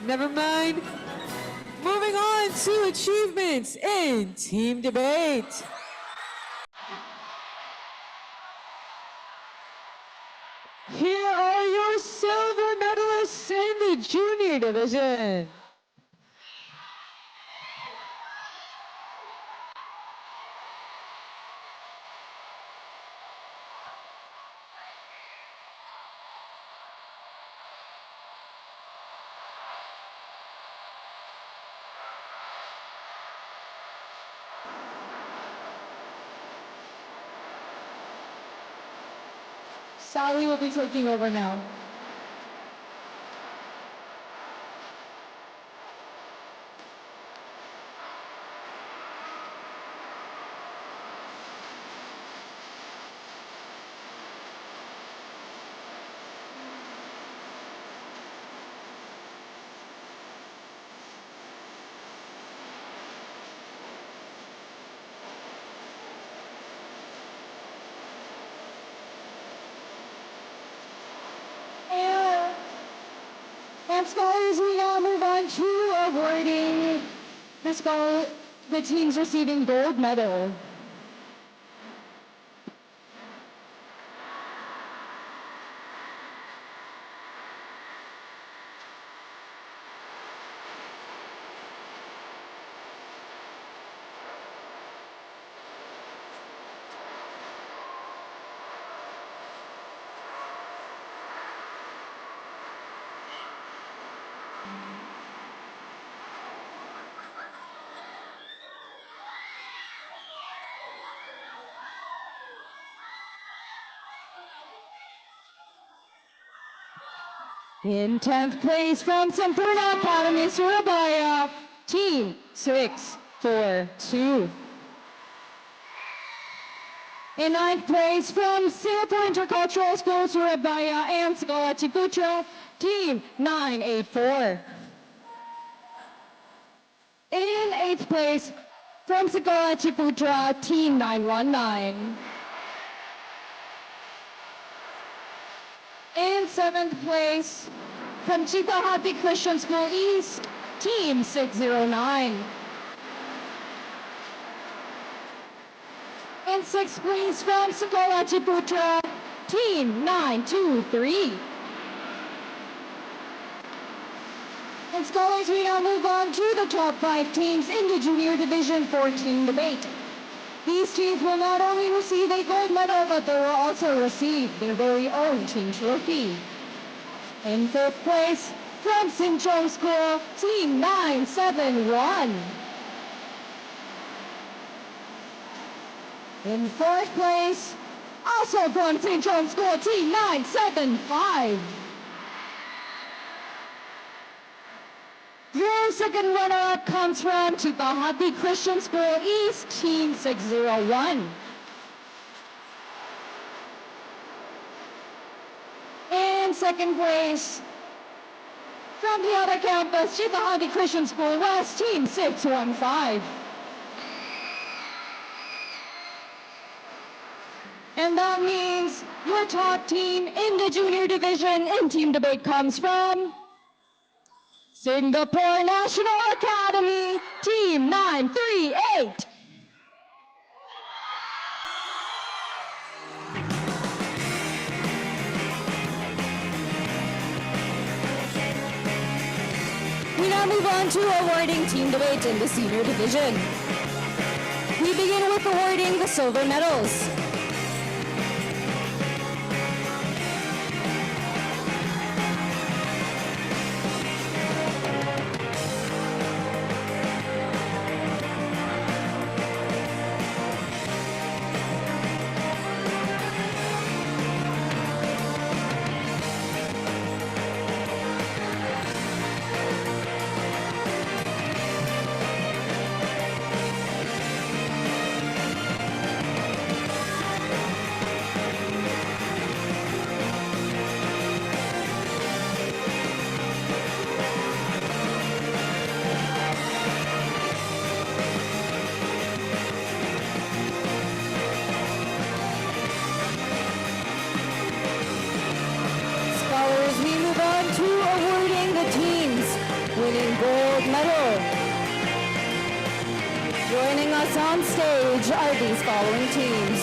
Never mind. Moving on to achievements in team debate. Here are your silver medalists in the junior division. Sally will be taking over now. And scholars, we now move on to awarding the teams receiving gold medal. In 10th place from Sampurna Academy, Surabaya, Team 642. In 9th place from Singapore Intercultural School, Surabaya and Sekolah Ciputra, Team 984. In 8th place from Sekolah Ciputra, Team 919. In 7th place, from Chitahati Christian School East, Team 609. In 6th place, from Sekolah Ciputra, Team 923. And scholars, we now move on to the top 5 teams in the junior division for team debate. These teams will not only receive a gold medal, but they will also receive their very own team trophy. In 5th place, from Sinchon School, Team 971. In 4th place, also from Sinchon School, Team 975. Your second runner-up comes from Chitahati Christian School East, Team 601. In second place, from the other campus, Chitahati Christian School West, Team 615. And that means your top team in the junior division in team debate comes from Singapore National Academy, Team 938. we now move on to awarding team debate in the senior division. We begin with awarding the silver medals. Scholars, we move on to awarding the teams winning gold medal. Joining us on stage are these following teams.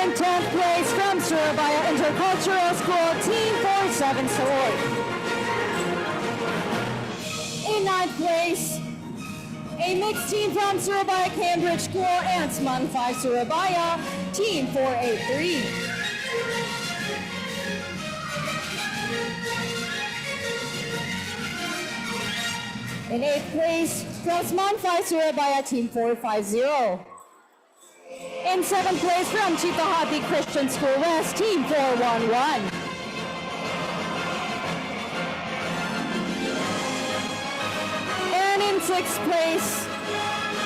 In 10th place from Surabaya Intercultural School, Team 47 Sword. In 9th place, a mixed team from Surabaya Cambridge School and SMUN 5 Surabaya, Team 483. In 8th place, from SMUN 5 Surabaya, Team 450. In 7th place from Chitahati Christian School West, Team 411. And in 6th place,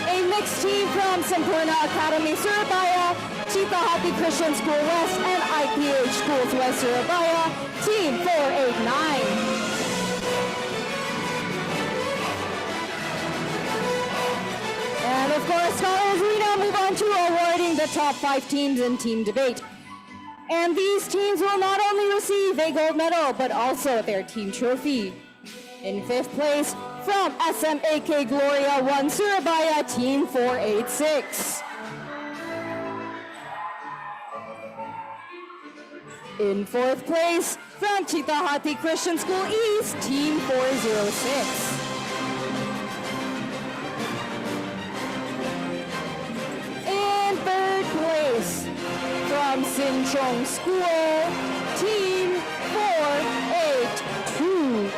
a mixed team from Sampurna Academy Surabaya, Chitahati Christian School West, and IPH Schools West Surabaya, Team 489. And of course, scholars, we now move on to awarding the top 5 teams in team debate. And these teams will not only receive a gold medal, but also their team trophy. In 5th place, from SMAK Gloria 1 Surabaya, Team 486. In 4th place, from Chitahati Christian School East, Team 406. In 3rd place, from Sinchong School, Team 482.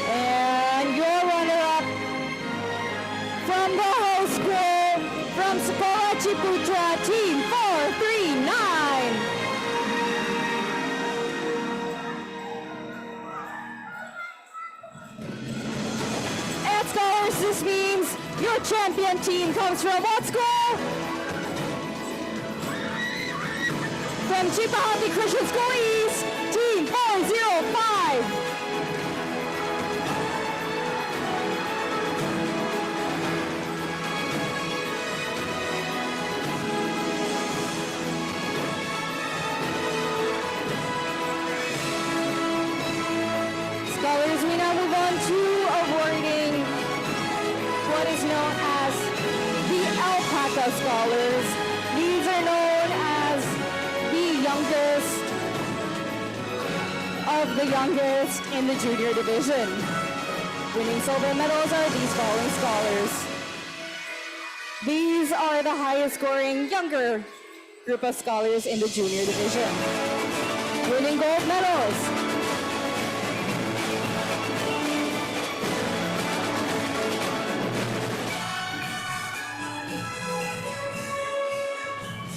And your runner-up, from the whole school, from Sekolah Ciputra, Team 439. And scholars, this means your champion team comes from what school? From Chitahati Christian School East, Team 405. Scholars, we now move on to awarding what is known as the Alpaca Scholars. These are known as the youngest of the youngest in the junior division. Winning silver medals are these following scholars. These are the highest scoring younger group of scholars in the junior division. Winning gold medals.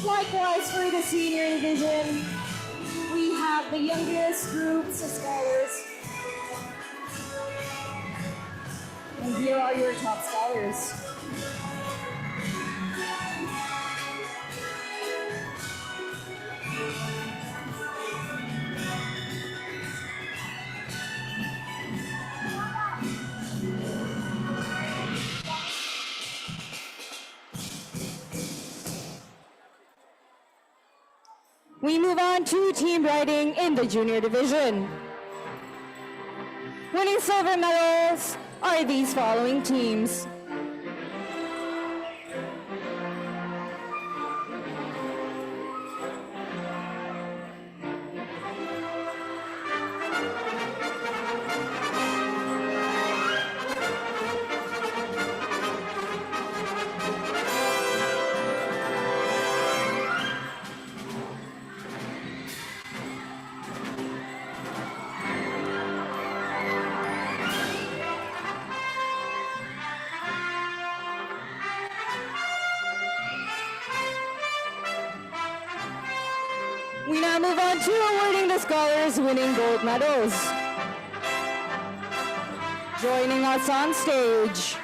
Likewise, for the senior division, we have the youngest groups of scholars. And here are your top scholars. We move on to team riding in the junior division. Winning silver medals are these following teams. We now move on to awarding the scholars winning gold medals. Joining us on stage,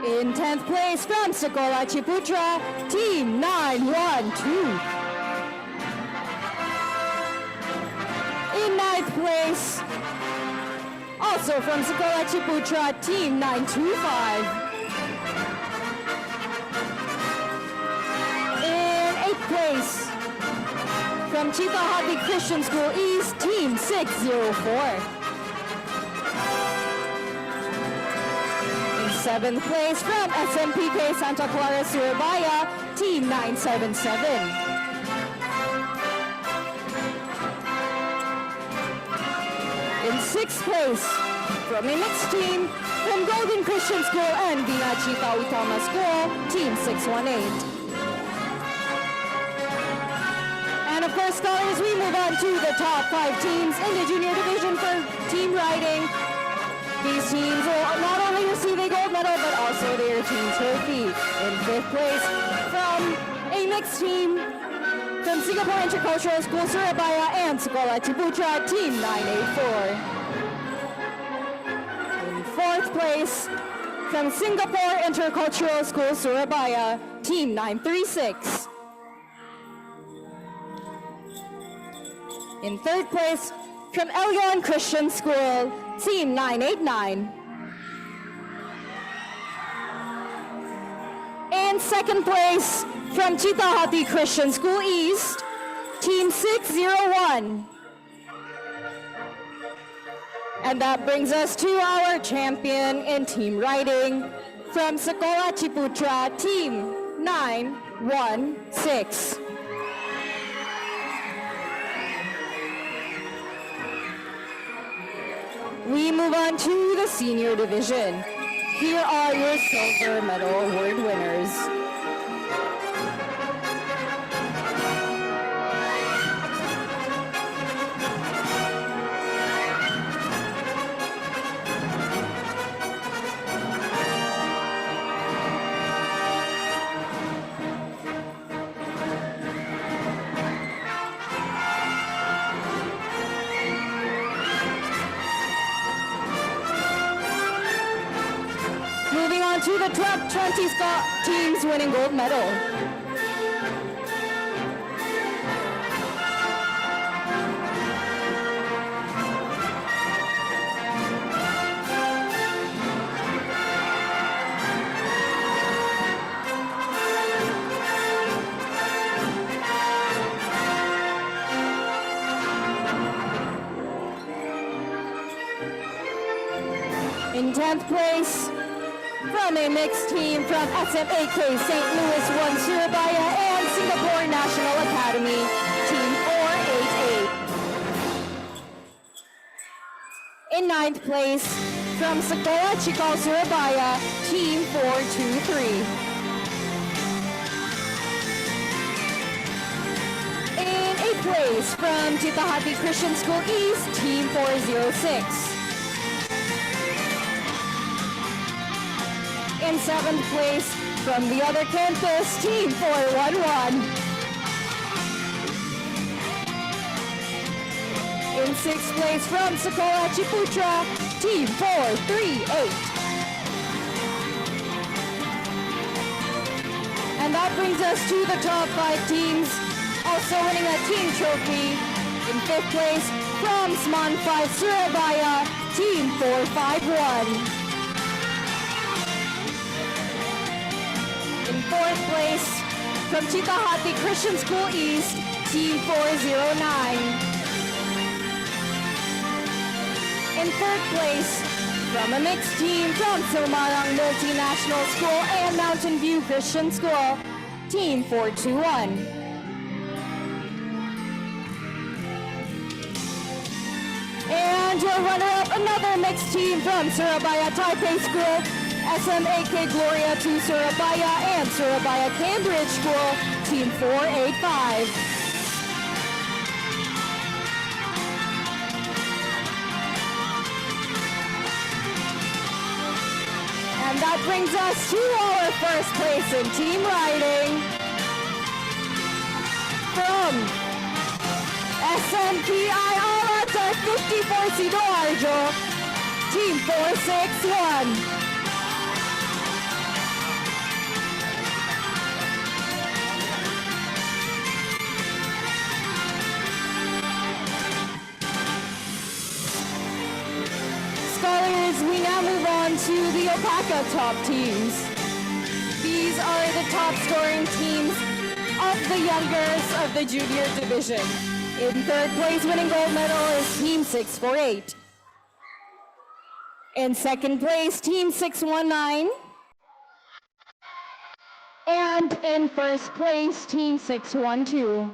in 10th place from Sekolah Ciputra, Team 912. In 9th place, also from Sekolah Ciputra, Team 925. In 8th place, from Chitahati Christian School East, Team 604. 7th place from SMPK Santa Clara Surabaya, Team 977. In 6th place from a mixed team from Golden Christian School and Binachita Utama School, Team 618. And of course, scholars, we move on to the top 5 teams in the junior division for team riding. These teams will not only receive a gold medal, but also their team trophy. In 5th place, from a mixed team from Singapore Intercultural School Surabaya and Sekolah Ciputra, Team 984. In 4th place, from Singapore Intercultural School Surabaya, Team 936. In 3rd place, from Elyon Christian School, Team 989. In 2nd place, from Chitahati Christian School East, Team 601. And that brings us to our champion in team riding from Sekolah Ciputra, Team 916. We move on to the senior division. Here are your silver medal award winners. To the top 20 teams winning gold medal. In 10th place, from a mixed team from SMAK St. Louis 1 Surabaya and Singapore National Academy, Team 488. In 9th place, from Sekolah Cikal Surabaya, Team 423. In 8th place, from Chitahati Christian School East, Team 406. In 7th place, from the other campus, Team 411. In 6th place, from Sekolah Ciputra, Team 438. And that brings us to the top 5 teams, also winning a team trophy. In 5th place, from Sman 5 Surabaya, Team 451. In 4th place, from Chitahati Christian School East, Team 409. In 3rd place, from a mixed team from Silmarang Multinational School and Mountain View Christian School, Team 421. And your runner-up, another mixed team from Surabaya Taipei School, SMAK Gloria 2 Surabaya and Surabaya Cambridge School, Team 485. And that brings us to our first place in team riding. From SMPI Alata 54 Sidoarjo, Team 461. Scholars, we now move on to the Opaka top teams. These are the top scoring teams of the youngers of the junior division. In 3rd place, winning gold medal is Team 648. In 2nd place, Team 619. And in 1st place, Team 612.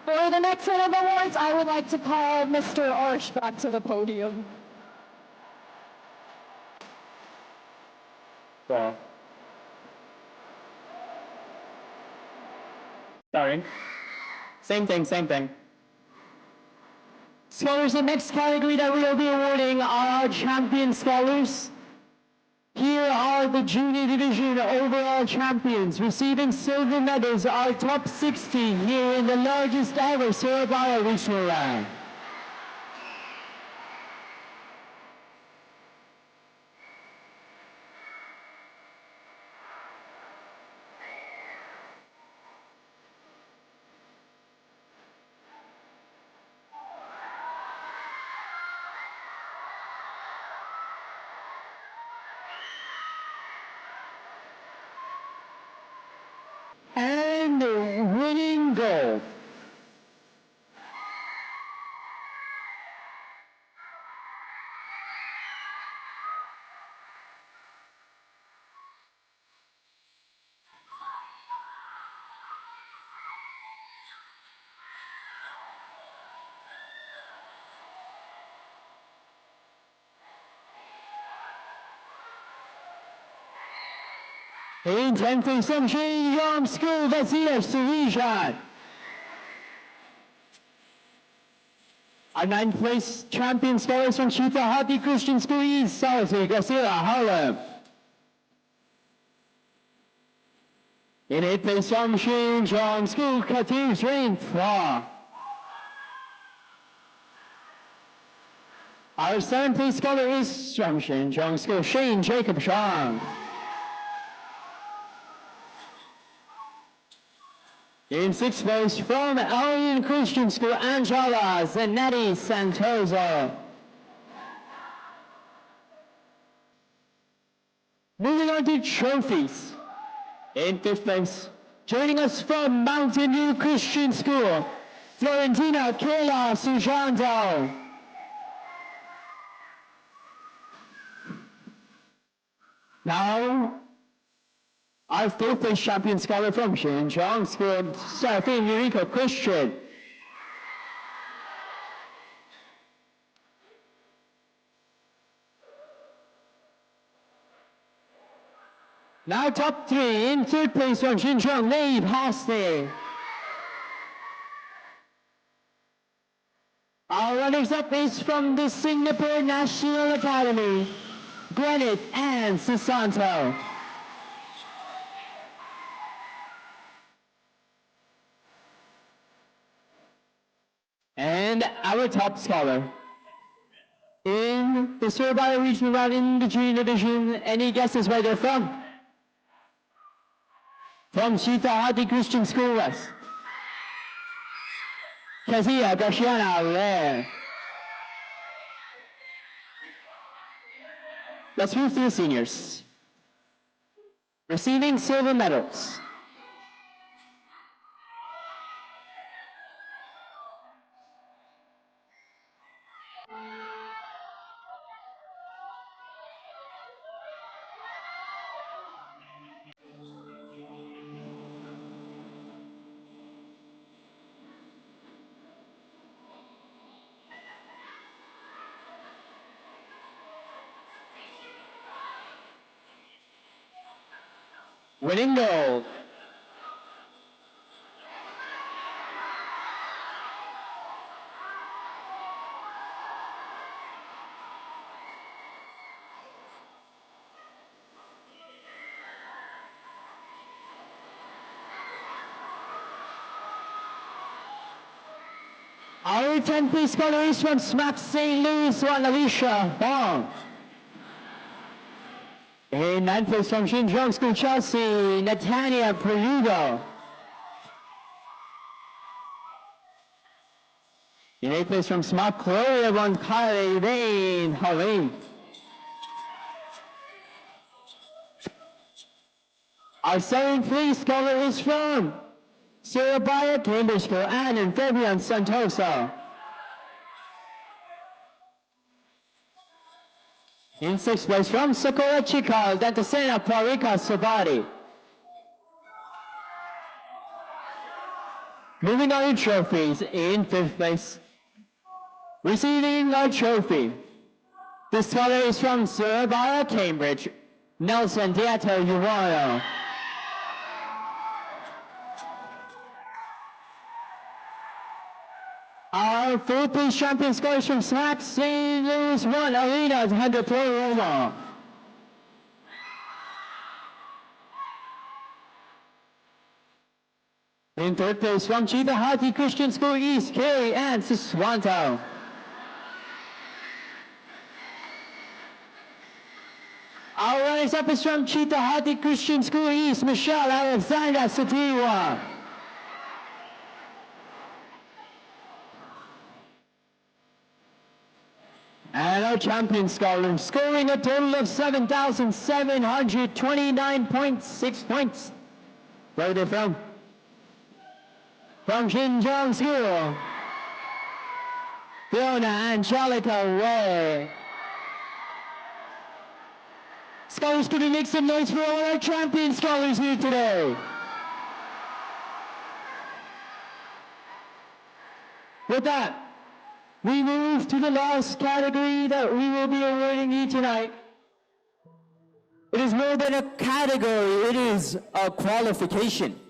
For the next set of awards, I would like to call Mr. Arsh back to the podium. Well, sorry. Same thing. Scholars, the next category that we will be awarding are our champion scholars. Here are the junior division overall champions. Receiving silver medals are top 60 here in the largest ever Surabaya Regional Round. And winning gold. In 10th place, Young School Vasilesh Surishan. Our 9th place champion scholars from Chitahati Christian School East, Salazar Garcia, Harlem. In 8th place from Shinchong School, Katish Rain Fa. Our 7th place scholar is from Shinchong School, Shane Jacob Shang. In 6th place from Alien Christian School, Angela Zanetti Santoso. Moving on to trophies. In 5th place, joining us from Mountain View Christian School, Florentina Kela Sujando. Now, our 4th place champion scholar from Shinchong School, Seraphine Eureka Christian. Now top 3, in 3rd place from Shinchong, Leib Hoste. Our Our runners-up is from the Singapore National Academy, Gwyneth and Susanto. And our top scholar in the Surabaya Regional Round in the junior division, any guesses where they're from? From Sita Hati Christian School West. Kezia Graciana there. Let's move to the seniors. Receiving silver medals. Winning gold. Our 10th place scholar is from SMAP St. Louis, Alicia Wong. In 9th place from Xinjiang School, Chelsea, Natania Perudo. In 8th place from SMAP Korea, Von Kyle Rain Hawaii. Our 7th place scholar is from Surabaya Cambridge School, Anne and Fabian Santoso. In 6th place from Socorro Chical, Dantasena Parika Sobari. Moving on to trophies, in 5th place, receiving a trophy. The scholar is from Surabaya Cambridge, Nelson Diato Uwano. Our 4th place champion scores from SMAP St. Louis 1 Arena Hunter Roma. In 3rd place from Chitahati Christian School East, Carrie Ann Siswanto. Our runners-up is from Chitahati Christian School East, Michelle Alexandra Satiwa. And our champion scholar, scoring a total of 7,729.6 points. Where are they from? From Xinjiang School, Fiona Angelica Way. Scholars, could we make some noise for all our champion scholars here today? With that, we move to the last category that we will be awarding you tonight. It is more than a category, it is a qualification.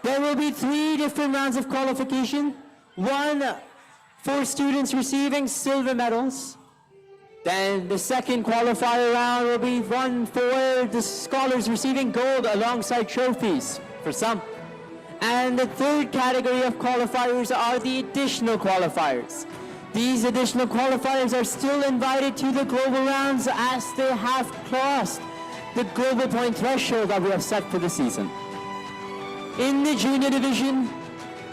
There will be 3 different rounds of qualification. One for students receiving silver medals. Then the second qualifier round will be one for the scholars receiving gold alongside trophies for some. And the third category of qualifiers are the additional qualifiers. These additional qualifiers are still invited to the global rounds as they have crossed the global point threshold that we have set for the season. In the junior division,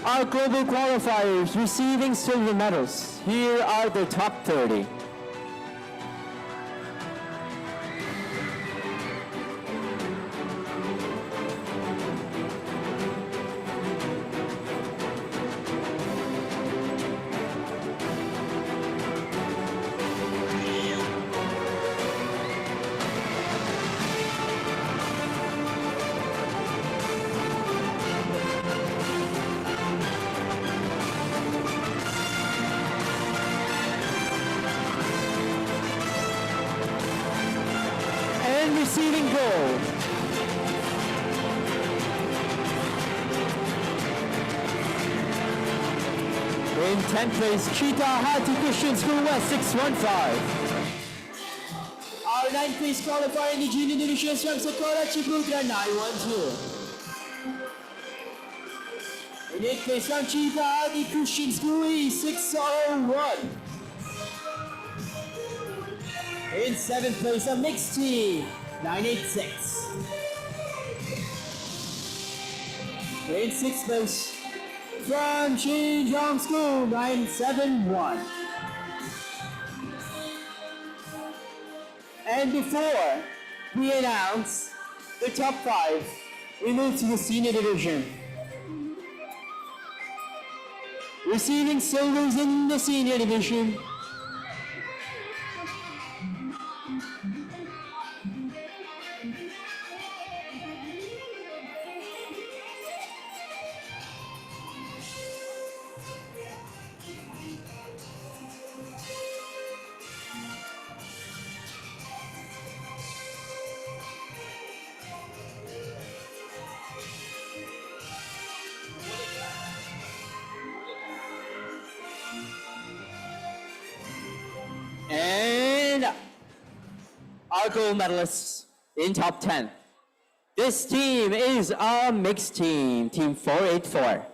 our global qualifiers receiving silver medals. Here are the top 30. Receiving gold. In 10th place, Cheetah Hati Christian School West 615. Our 9th place qualifier in the junior division is from Sokola Chiputra 912. In 8th place from Cheetah Hati Christian School East 601. In 7th place, a mixed team 986. In 6th place, from Xinjiang School 971. And before we announce the top 5, we move to the senior division. Receiving silvers in the senior division, and our gold medalists in top 10. This team is a mixed team, Team 484.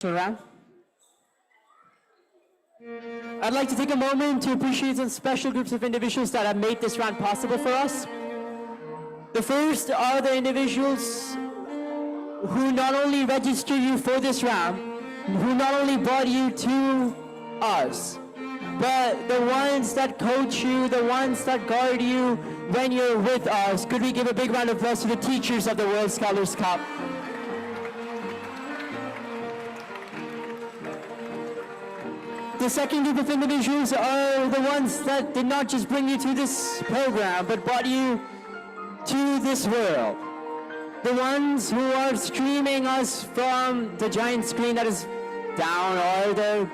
Round. I'd like to take a moment to appreciate some special groups of individuals that have made this round possible for us. The first are the individuals who not only register you for this round, who not only brought you to us, but the ones that coach you, the ones that guard you when you're with us. Could we give a big round of applause to the teachers of the World Scholars Cup? The second group of individuals are the ones that did not just bring you to this program, but brought you to this world. The ones who are streaming us from the giant screen that is down, or their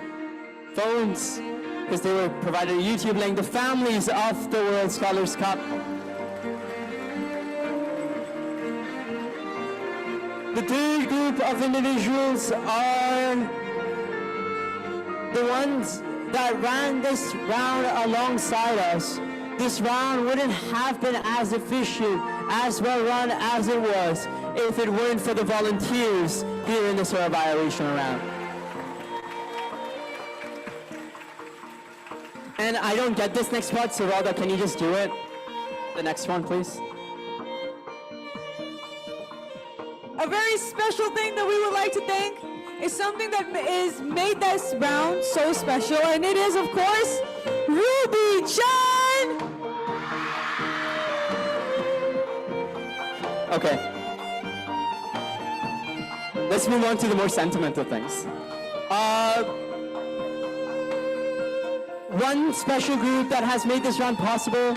phones, because they were provided a YouTube link, the families of the World Scholars Cup. The third group of individuals are the ones that ran this round alongside us. This round wouldn't have been as efficient, as well run as it was if it weren't for the volunteers here in the Surabaya Regional Round. And I don't get this next part, so Rhoda, can you just do it? The next one, please. A very special thing that we would like to thank is something that is made this round so special, and it is, of course, Ruby Chan! Okay. Let's move on to the more sentimental things. One special group that has made this round possible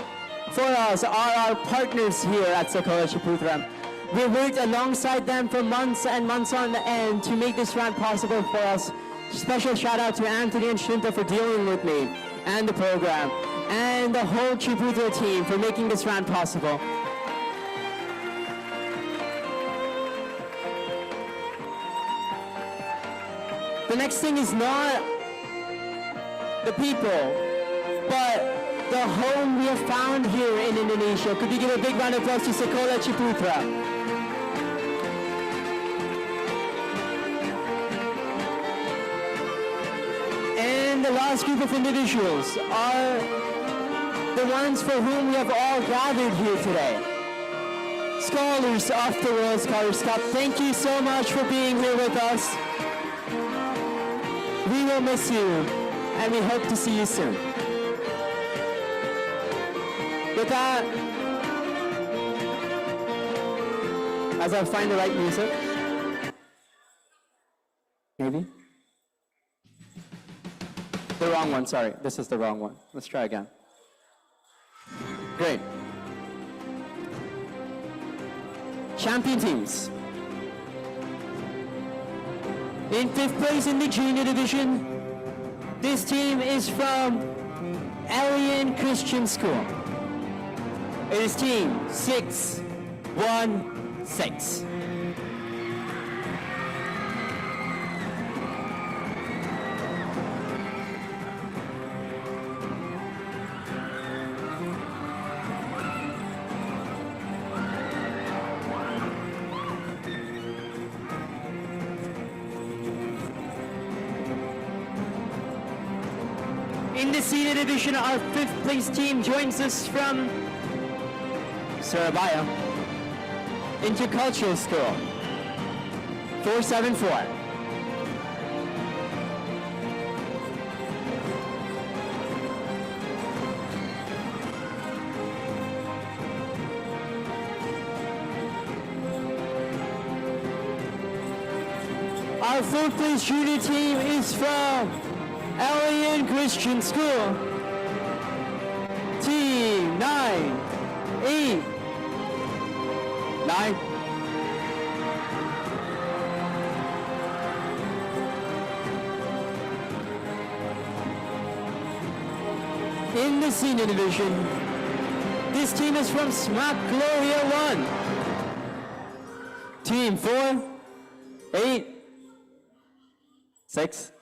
for us are our partners here at Sokola Chiputra. We worked alongside them for months and months on end to make this round possible for us. Special shout out to Anthony and Shinta for dealing with me and the program, and the whole Chiputra team for making this round possible. The next thing is not the people, but the home we have found here in Indonesia. Could we give a big round of applause to Sokola Chiputra? And the last group of individuals are the ones for whom we have all gathered here today. scholars of the World Scholars Cup, thank you so much for being here with us. We will miss you, and we hope to see you soon. With that, as I find the right music, maybe? The wrong one, sorry. This is the wrong one. Let's try again. Great. Champion teams. In 5th place in the junior division, this team is from Alien Christian School. It is team 616. In the senior division, our 5th place team joins us from Surabaya Intercultural School, 474. Our 4th place junior team is from Alien Christian School, team 989. In the senior division, this team is from Smack Gloria 1, team 486.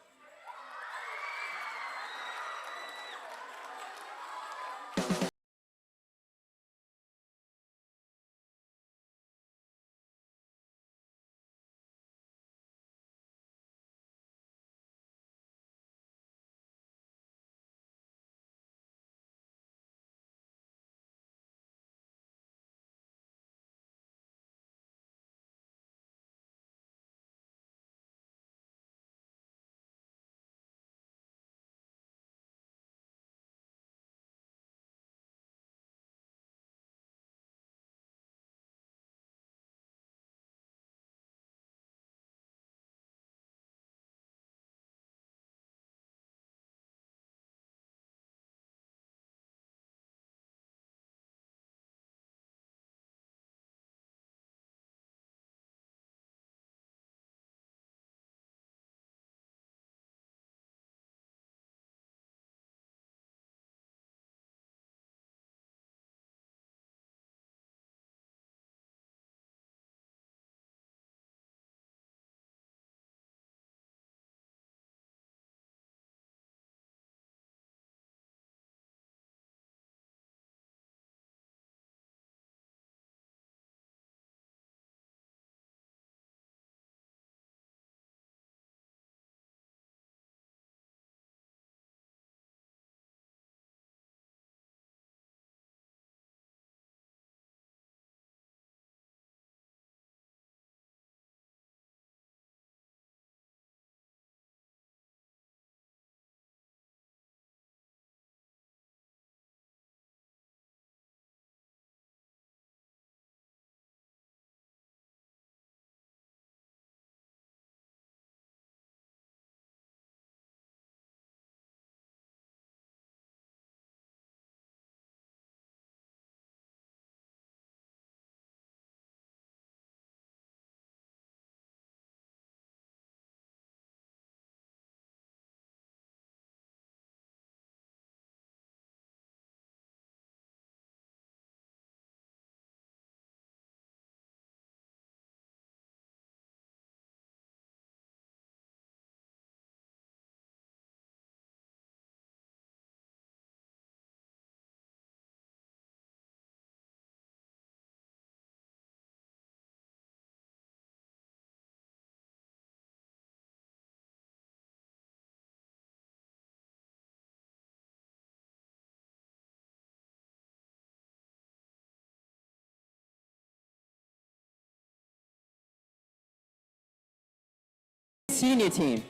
senior team,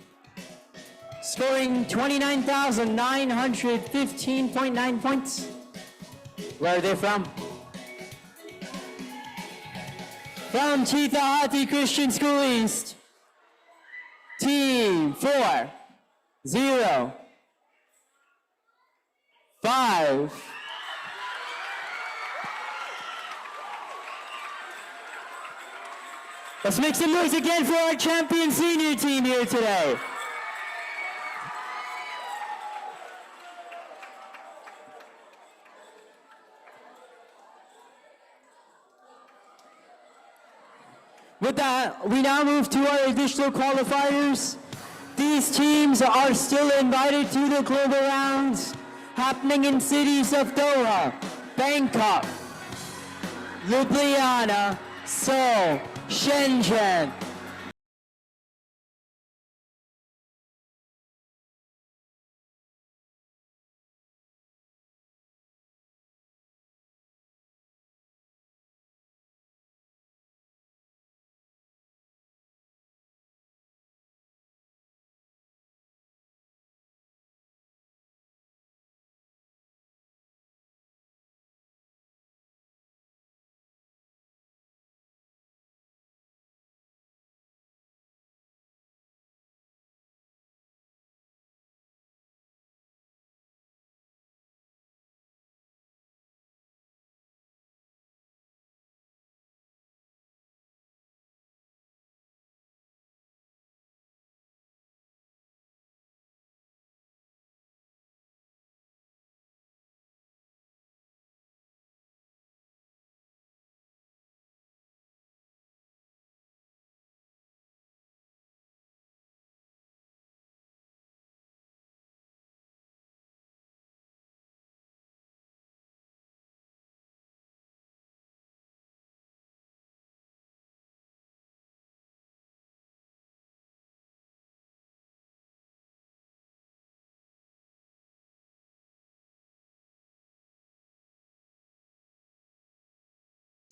scoring 29,915.9 points. Where are they from? From Chitahati Christian School East, Team 4, 0, 5. Let's make some noise again for our champion senior team here today. With that, we now move to our additional qualifiers. These teams are still invited to the global rounds happening in cities of Doha, Bangkok, Ljubljana, Seoul, Shenzhen.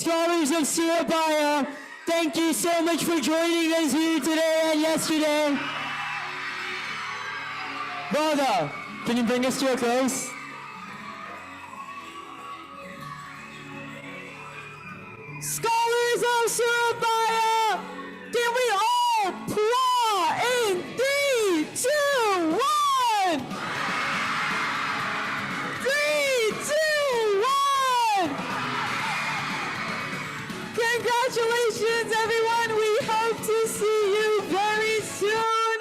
Scholars of Surabaya, thank you so much for joining us here today and yesterday. Brother, can you bring us to a close? Scholars of Surabaya, can we all applaud in 3, 2, 1? 3, 2, 1! Congratulations, everyone. We hope to see you very soon.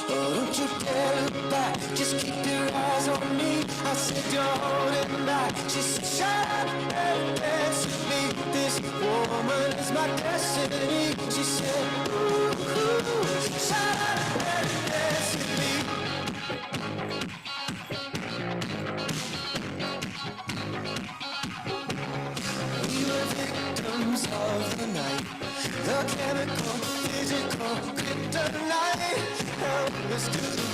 Oh, don't you dare look back, just keep your eyes on me. I said you're holding back. She said, shut up and dance with me. This woman is my destiny. She said, ooh, shut up and dance with me. We were victims of the night, the chemical, physical kryptonite. Help us to